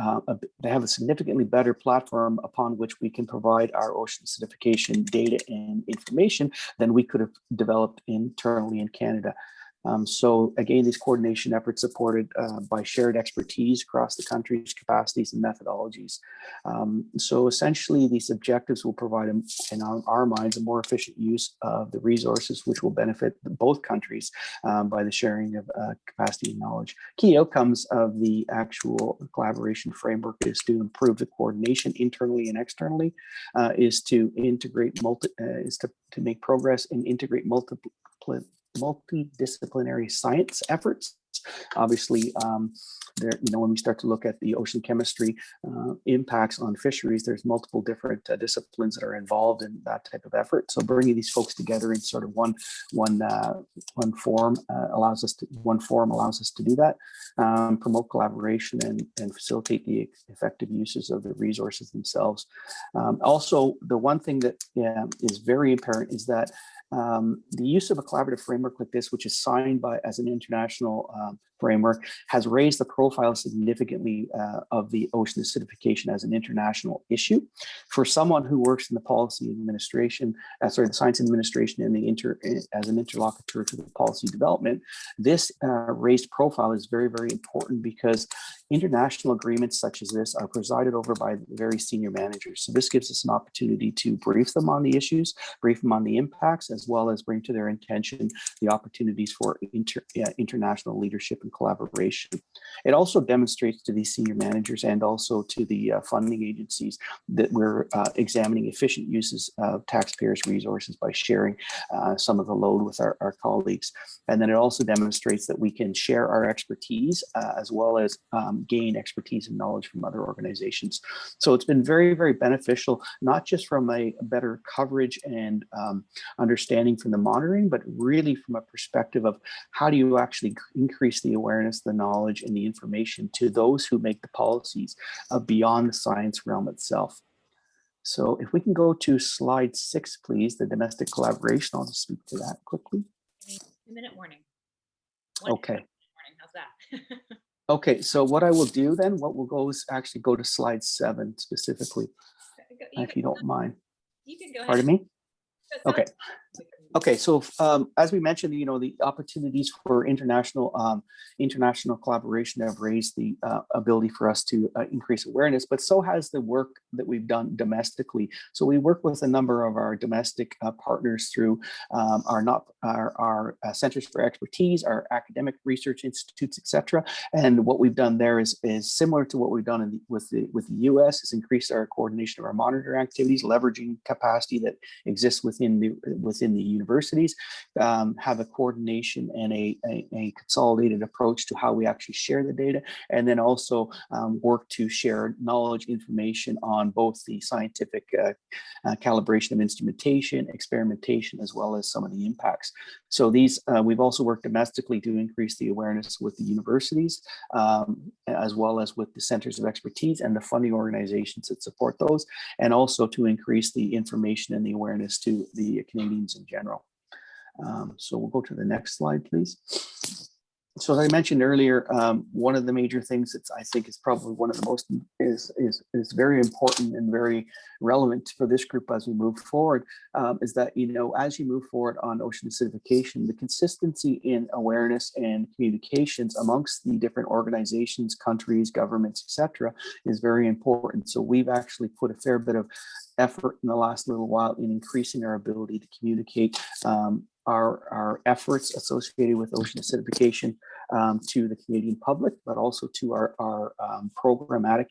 they have a significantly better platform upon which we can provide our ocean acidification data and information than we could have developed internally in Canada. So again, these coordination efforts supported by shared expertise across the country's capacities and methodologies. So essentially, these objectives will provide, in our minds, a more efficient use of the resources, which will benefit both countries by the sharing of capacity and knowledge. Key outcomes of the actual collaboration framework is to improve the coordination internally and externally, is to integrate to make progress and integrate multidisciplinary science efforts. Obviously, when we start to look at the ocean chemistry impacts on fisheries, there's multiple different disciplines that are involved in that type of effort. So bringing these folks together in sort of one forum allows us to do that, promote collaboration and facilitate the effective uses of the resources themselves. Also, the one thing that is very apparent is that the use of a collaborative framework like this, which is signed as an international framework, has raised the profile significantly of the ocean acidification as an international issue. For someone who works in the policy administration, the science administration, and as an interlocutor to the policy development, this raised profile is very, very important, because international agreements such as this are presided over by very senior managers. So this gives us an opportunity to brief them on the issues, brief them on the impacts, as well as bring to their attention the opportunities for international leadership and collaboration. It also demonstrates to these senior managers and also to the funding agencies that we're examining efficient uses of taxpayers' resources by sharing some of the load with our colleagues. And then it also demonstrates that we can share our expertise as well as gain expertise and knowledge from other organizations. So it's been very, very beneficial, not just from a better coverage and understanding from the monitoring, but really from a perspective of how do you actually increase the awareness, the knowledge, and the information to those who make the policies beyond the science realm itself. So if we can go to slide 6, please, the domestic collaboration, I'll just speak to that quickly. 2-minute warning. Okay. Warning. How's that? Okay, so what I will do then, what we'll go is actually go to slide 7 specifically, if you don't mind. You can go ahead. Pardon me? Okay. Okay, so as we mentioned, you know, the opportunities for international collaboration have raised the ability for us to increase awareness, but so has the work that we've done domestically. So we work with a number of our domestic partners through our centers for expertise, our academic research institutes, etc. And what we've done there is similar to what we've done with the U.S. is increase our coordination of our monitor activities, leveraging capacity that exists within the universities, have a coordination and a consolidated approach to how we actually share the data, and then also work to share knowledge information on both the scientific calibration of instrumentation, experimentation, as well as some of the impacts. So these, we've also worked domestically to increase the awareness with the universities, as well as with the centers of expertise and the funding organizations that support those, and also to increase the information and the awareness to the Canadians in general. So we'll go to the next slide, please. So as I mentioned earlier, one of the major things that I think is probably one of the most is very important and very relevant for this group as we move forward is that, you know, as you move forward on ocean acidification, the consistency in awareness and communications amongst the different organizations, countries, governments, etc., is very important. So we've actually put a fair bit of effort in the last little while in increasing our ability to communicate our efforts associated with ocean acidification to the Canadian public, but also to our programmatic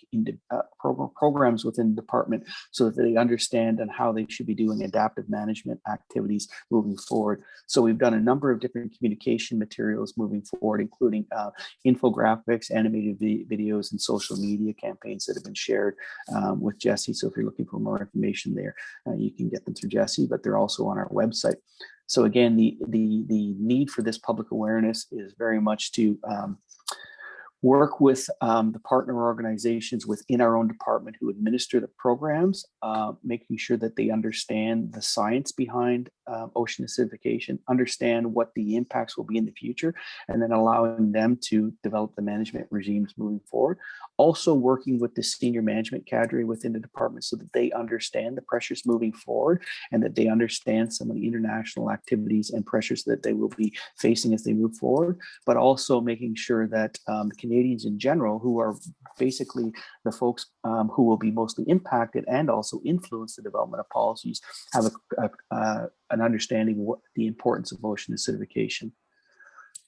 programs within the department, so that they understand and how they should be doing adaptive management activities moving forward. So we've done a number of different communication materials moving forward, including infographics, animated videos, and social media campaigns that have been shared with Jesse. So if you're looking for more information there, you can get them through Jesse, but they're also on our website. So again, the need for this public awareness is very much to work with the partner organizations within our own department who administer the programs, making sure that they understand the science behind ocean acidification, understand what the impacts will be in the future, and then allowing them to develop the management regimes moving forward. Also working with the senior management cadre within the department so that they understand the pressures moving forward and that they understand some of the international activities and pressures that they will be facing as they move forward, but also making sure that the Canadians in general, who are basically the folks who will be mostly impacted and also influence the development of policies, have an understanding of what the importance of ocean acidification.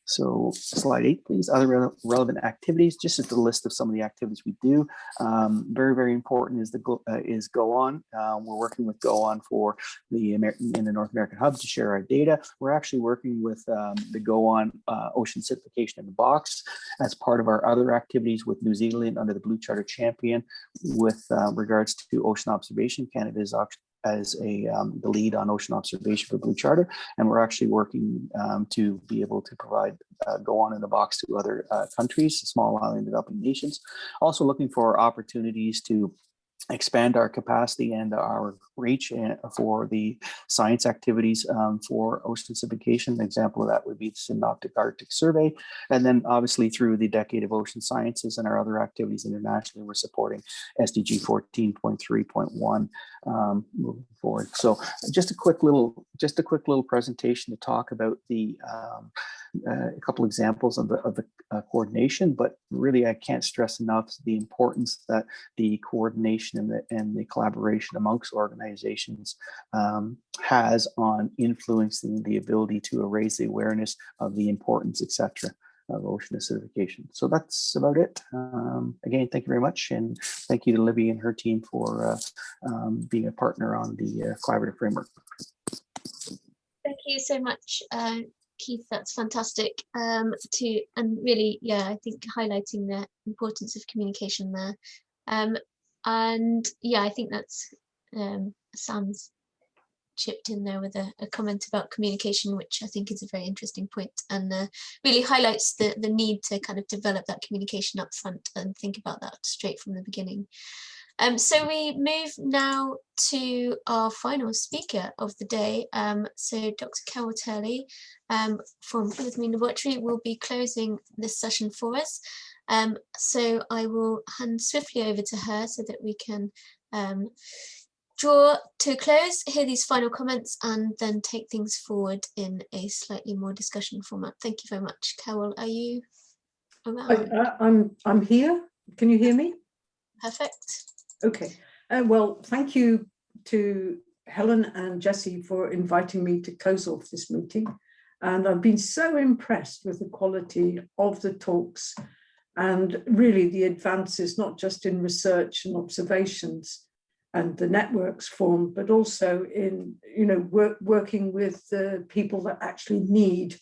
So slide 8, please. Other relevant activities, just as the list of some of the activities we do. Very, very important is is Go On. We're working with Go On for the North American Hub to share our data. We're actually working with the Go On Ocean Acidification in the Box as part of our other activities with New Zealand under the Blue Charter Champion with regards to ocean observation. Canada is as the lead on ocean observation for Blue Charter, and we're actually working to be able to provide Go On in the Box to other countries, small island developing nations. Also looking for opportunities to expand our capacity and our reach for the science activities for ocean acidification. An example of that would be the Synoptic Arctic Survey. And then obviously through the Decade of Ocean Sciences and our other activities internationally, we're supporting SDG 14.3.1 moving forward. So just a quick little presentation to talk about the a couple examples of the coordination, but really I can't stress enough the importance that the coordination and the collaboration amongst organizations has on influencing the ability to raise the awareness of the importance, etc., of ocean acidification. So that's about it. Again, thank you very much, and thank you to Libby and her team for being a partner on the collaborative framework. Thank you so much, Keith. That's fantastic. And really, yeah, I think highlighting the importance of communication there. And yeah, I think that's sounds chipped in there with a comment about communication, which I think is a very interesting point, and really highlights the need to kind of develop that communication up front and think about that straight from the beginning. So we move now to our final speaker of the day. So Dr. Carol Turley from With Me Laboratory will be closing this session for us. So I will hand swiftly over to her so that we can draw to a close, hear these final comments, and then take things forward in a slightly more discussion format. Thank you very much. Carol, are you around? I'm here. Can you hear me? Perfect. Okay. Well, thank you to Helen and Jessie for inviting me to close off this meeting. And I've been so impressed with the quality of the talks and really the advances, not just in research and observations and the networks formed, but also in, working with the people that actually need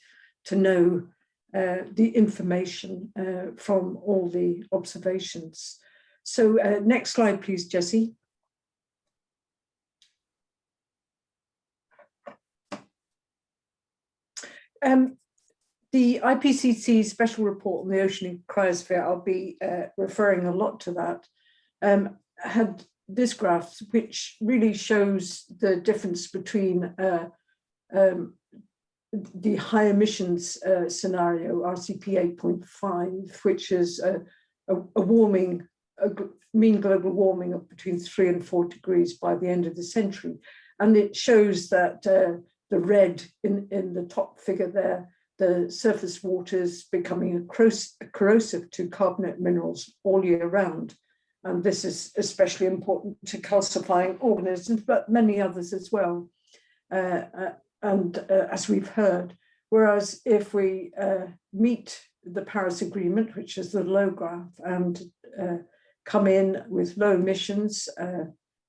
to know the information from all the observations. So next slide, please, Jessie. The IPCC special report on the ocean cryosphere, I'll be referring a lot to that, had this graph, which really shows the difference between the high emissions scenario, RCP 8.5, which is a warming, a mean global warming of between 3 and 4 degrees by the end of the century. And it shows that the red in the top figure there, the surface waters becoming corrosive to carbonate minerals all year round. And this is especially important to calcifying organisms, but many others as well. As we've heard, whereas if we meet the Paris Agreement, which is the low graph, and come in with low emissions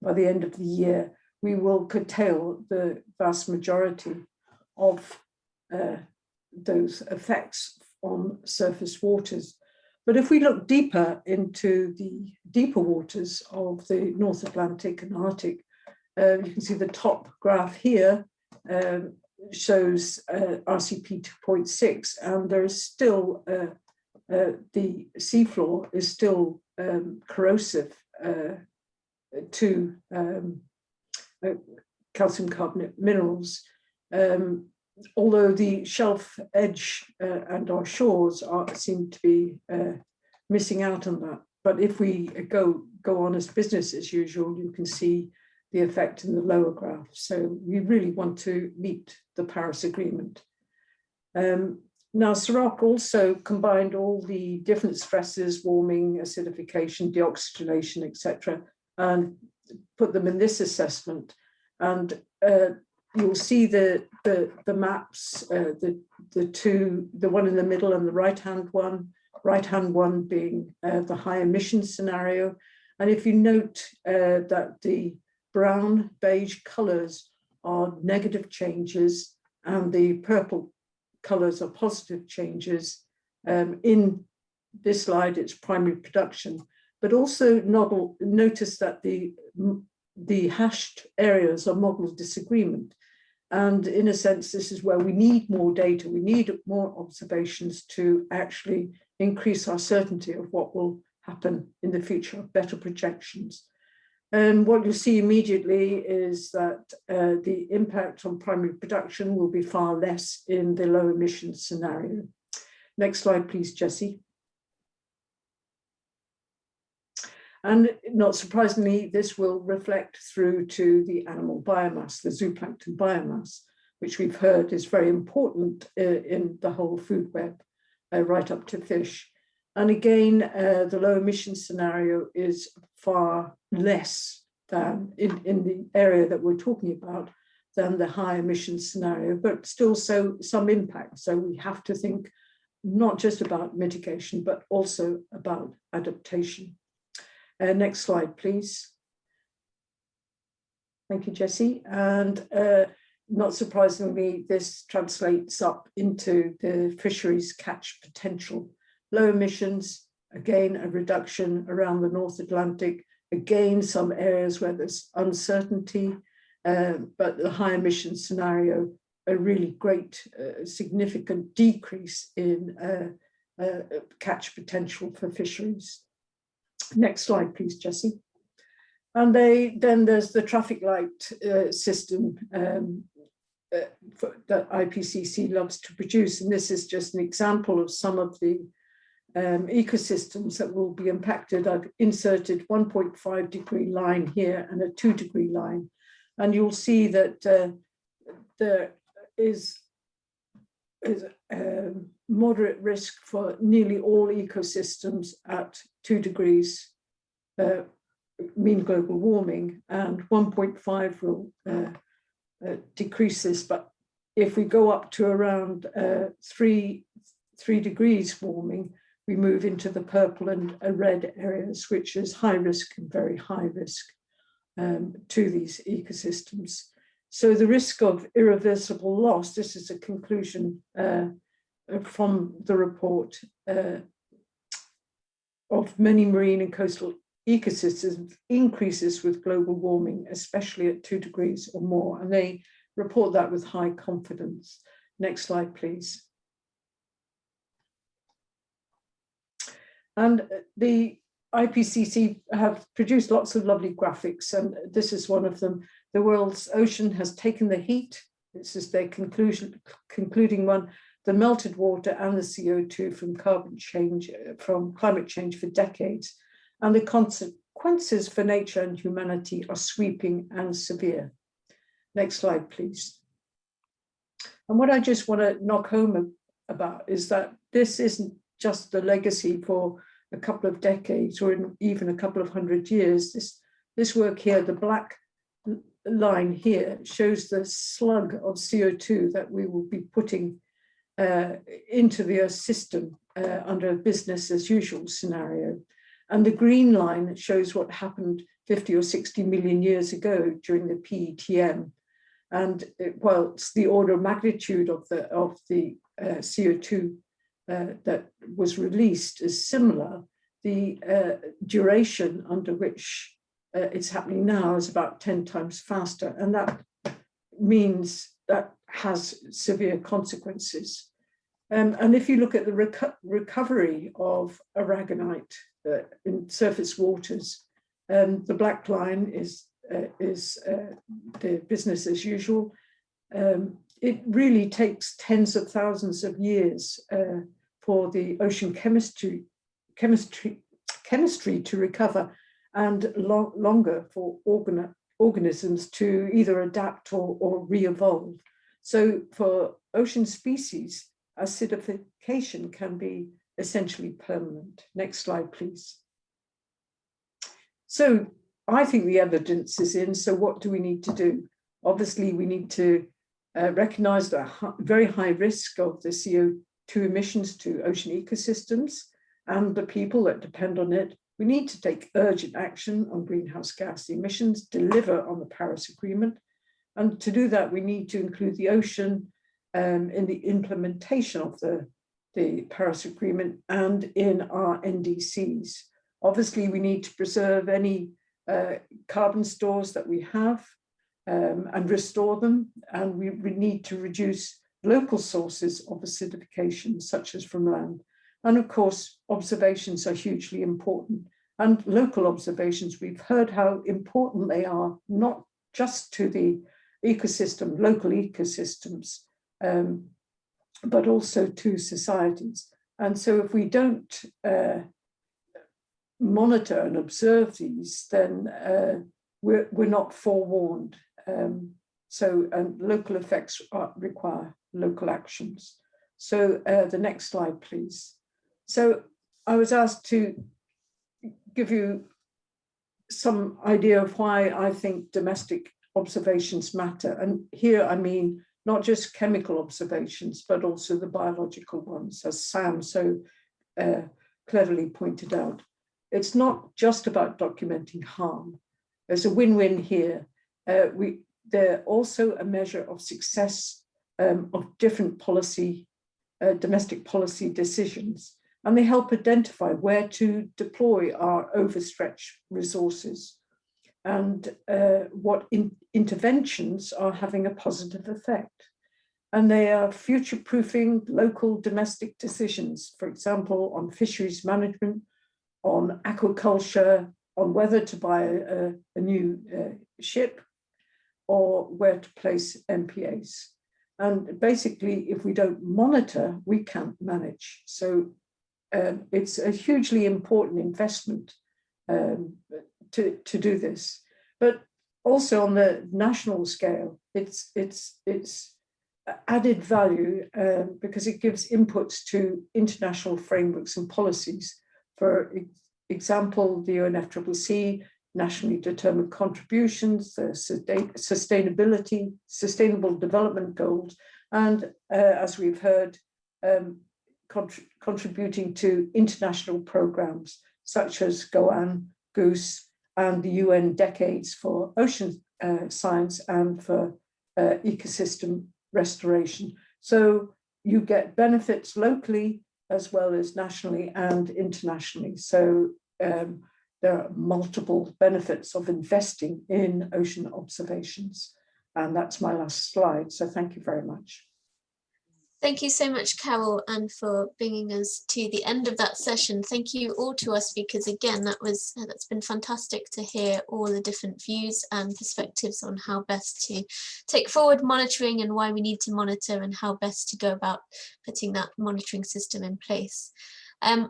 by the end of the year, we will curtail the vast majority of those effects on surface waters. But if we look deeper into the deeper waters of the North Atlantic and Arctic, you can see the top graph here shows RCP 2.6, and there is still, the seafloor is still corrosive to calcium carbonate minerals. Although the shelf edge and our shores seem to be missing out on that. But if we go on as business as usual, you can see the effect in the lower graph. So we really want to meet the Paris Agreement. Now, Sirach also combined all the different stresses, warming, acidification, deoxygenation, etc., and put them in this assessment. And you'll see the maps, the one in the middle and the right-hand one being the high emission scenario. And if you note that the brown beige colors are negative changes and the purple colors are positive changes, in this slide it's primary production, but also notice that the hashed areas are model of disagreement. And in a sense, this is where we need more data. We need more observations to actually increase our certainty of what will happen in the future, better projections. And what you'll see immediately is that the impact on primary production will be far less in the low emissions scenario. Next slide, please, Jessie. And not surprisingly, this will reflect through to the animal biomass, the zooplankton biomass, which we've heard is very important in the whole food web, right up to fish. And again, the low emission scenario is far less than in the area that we're talking about than the high emission scenario, but still some impact. So we have to think not just about mitigation, but also about adaptation. Next slide, please. Thank you, Jessie. And not surprisingly, this translates up into the fisheries catch potential. Low emissions, again, a reduction around the North Atlantic, again, some areas where there's uncertainty, but the high emission scenario, a really great, significant decrease in catch potential for fisheries. Next slide, please, Jessie. And then there's the traffic light system that IPCC loves to produce. And this is just an example of some of the ecosystems that will be impacted. I've inserted 1.5 degree line here and a 2 degree line. And you'll see that there is moderate risk for nearly all ecosystems at 2 degrees mean global warming, and 1.5 will decrease this. But if we go up to around 3 degrees warming, we move into the purple and red areas, which is high risk and very high risk to these ecosystems. So the risk of irreversible loss, this is a conclusion from the report, of many marine and coastal ecosystems increases with global warming, especially at 2 degrees or more. And they report that with high confidence. Next slide, please. And the IPCC have produced lots of lovely graphics, and this is one of them. The world's ocean has taken the heat. This is their concluding one. The melted water and the CO2 from climate change for decades. And the consequences for nature and humanity are sweeping and severe. Next slide, please. And what I just want to knock home about is that this isn't just the legacy for a couple of decades or even a couple of 100 years. This work here, the black line here, shows the slug of CO2 that we will be putting into the Earth system under a business as usual scenario. And the green line shows what happened 50 or 60 million years ago during the PETM. And whilst the order of magnitude of the CO2 that was released is similar, the duration under which it's happening now is about 10 times faster. And that means that has severe consequences. And if you look at the recovery of aragonite in surface waters, the black line is the business as usual. It really takes tens of thousands of years for the ocean chemistry to recover, and longer for organisms to either adapt or re-evolve. So for ocean species, acidification can be essentially permanent. Next slide, please. So I think the evidence is in, so what do we need to do? Obviously, we need to recognize the very high risk of the CO2 emissions to ocean ecosystems and the people that depend on it. We need to take urgent action on greenhouse gas emissions, deliver on the Paris Agreement. And to do that, we need to include the ocean in the implementation of the Paris Agreement and in our NDCs. Obviously, we need to preserve any carbon stores that we have and restore them. And we need to reduce local sources of acidification, such as from land. And of course, observations are hugely important. And local observations, we've heard how important they are, not just to the ecosystem, local ecosystems, but also to societies. And so if we don't monitor and observe these, then we're not forewarned. And local effects require local actions. So the next slide, please. So I was asked to give you some idea of why I think domestic observations matter. And here I mean not just chemical observations, but also the biological ones, as Sam so cleverly pointed out. It's not just about documenting harm. There's a win-win here. They're also a measure of success of different policy, domestic policy decisions, and they help identify where to deploy our overstretched resources. and what interventions are having a positive effect. And they are future-proofing local domestic decisions, for example, on fisheries management, on aquaculture, on whether to buy a new ship, or where to place MPAs. And basically, if we don't monitor, we can't manage. So it's a hugely important investment to do this. But also on the national scale, it's added value because it gives inputs to international frameworks and policies. For example, the UNFCCC, nationally determined contributions, the sustainable development goals, and as we've heard, contributing to international programs such as GOAN, GOOSE, and the UN Decades for Ocean Science and for ecosystem restoration. So you get benefits locally as well as nationally and internationally. So there are multiple benefits of investing in ocean observations. And that's my last slide. So thank you very much. Thank you so much, Carol, and for bringing us to the end of that session. Thank you all to our speakers again. That's been fantastic to hear all the different views and perspectives on how best to take forward monitoring and why we need to monitor and how best to go about putting that monitoring system in place.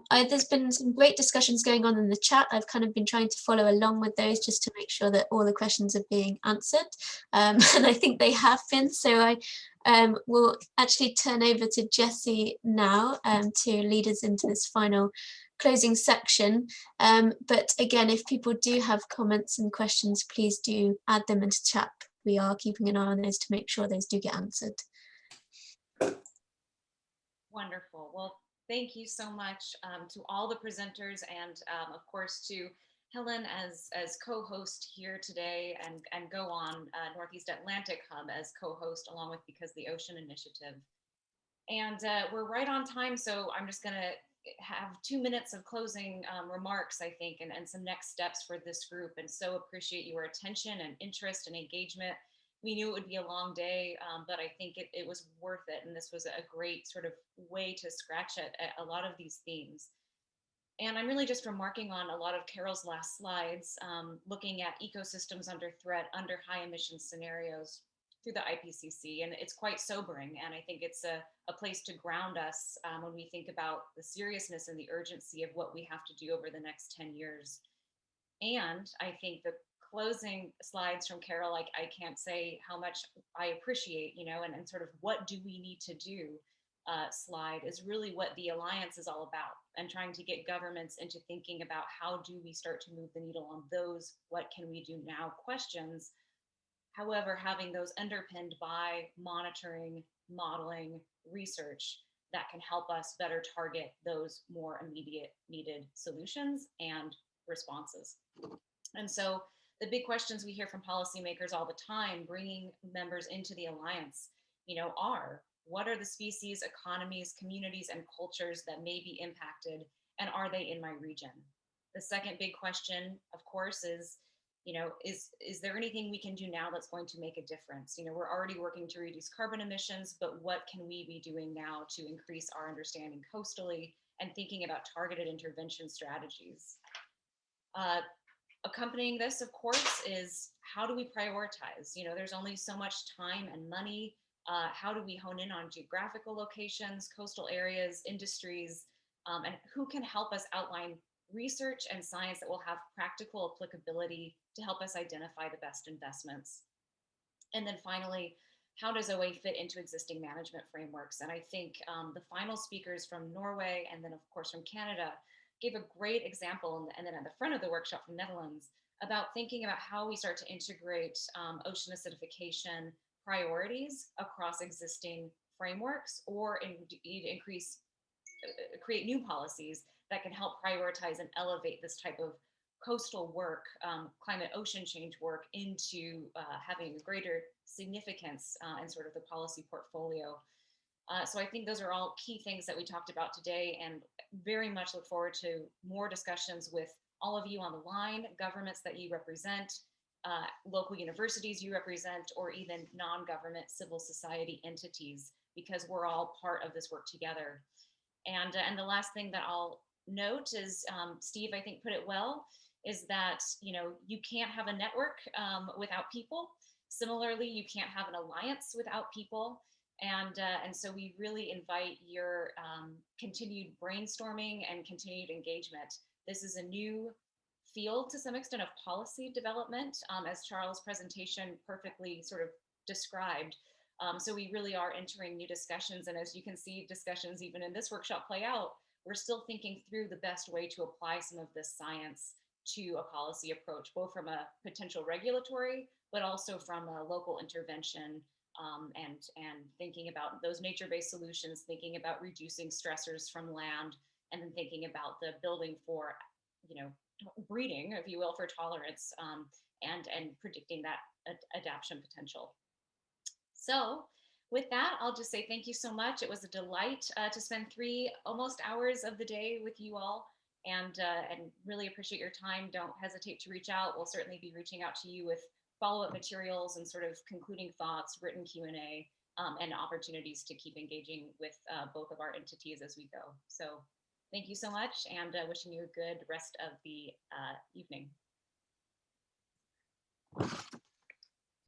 There's been some great discussions going on in the chat. I've kind of been trying to follow along with those just to make sure that all the questions are being answered. And I think they have been. So I will actually turn over to Jessie now to lead us into this final closing section. But again, if people do have comments and questions, please do add them into chat. We are keeping an eye on those to make sure those do get answered. Wonderful. Well, thank you so much to all the presenters and of course to Helen as co-host here today and Go On Northeast Atlantic Hub as co-host along with Because the Ocean Initiative. And we're right on time, so I'm just gonna have 2 minutes of closing remarks, I think, and some next steps for this group. And so appreciate your attention and interest and engagement. We knew it would be a long day, but I think it was worth it. And this was a great sort of way to scratch at a lot of these themes. And I'm really just remarking on a lot of Carol's last slides, looking at ecosystems under threat, under high emission scenarios through the IPCC. And it's quite sobering. And I think it's a place to ground us when we think about the seriousness and the urgency of what we have to do over the next 10 years. And I think the closing slides from Carol, like I can't say how much I appreciate, you know, and sort of what do we need to do slide is really what the Alliance is all about, and trying to get governments into thinking about how do we start to move the needle on those what can we do now questions. However, having those underpinned by monitoring, modeling, research that can help us better target those more immediate needed solutions and responses. And so the big questions we hear from policymakers all the time, bringing members into the Alliance, you know, are what are the species, economies, communities, and cultures that may be impacted, and are they in my region? The second big question, of course, is, you know, is there anything we can do now that's going to make a difference? You know, we're already working to reduce carbon emissions, but what can we be doing now to increase our understanding coastally and thinking about targeted intervention strategies? Accompanying this, of course, is how do we prioritize? You know, there's only so much time and money. How do we hone in on geographical locations, coastal areas, industries, and who can help us outline research and science that will have practical applicability to help us identify the best investments? And then finally, how does OA fit into existing management frameworks? And I think the final speakers from Norway and then of course from Canada gave a great example, and then at the front of the workshop from Netherlands, about thinking about how we start to integrate ocean acidification priorities across existing frameworks, or create new policies that can help prioritize and elevate this type of coastal work, climate ocean change work into having greater significance in sort of the policy portfolio. So I think those are all key things that we talked about today, and very much look forward to more discussions with all of you on the line, governments that you represent, local universities you represent, or even non-government civil society entities, because we're all part of this work together. And the last thing that I'll note is, Steve, I think, put it well, is that, you know, you can't have a network without people. Similarly, you can't have an alliance without people. And so we really invite your continued brainstorming and continued engagement. This is a new field to some extent of policy development, as Charles' presentation perfectly sort of described. So we really are entering new discussions. And as you can see, discussions even in this workshop play out, we're still thinking through the best way to apply some of this science to a policy approach, both from a potential regulatory, but also from a local intervention, and thinking about those nature-based solutions, thinking about reducing stressors from land, and then thinking about the building for, you know, breeding, if you will, for tolerance, and predicting that adaptation potential. So with that, I'll just say thank you so much. It was a delight to spend almost 3 hours of the day with you all, and really appreciate your time. Don't hesitate to reach out. We'll certainly be reaching out to you with follow-up materials and sort of concluding thoughts, written Q&A, and opportunities to keep engaging with both of our entities as we go. So thank you so much, and wishing you a good rest of the evening.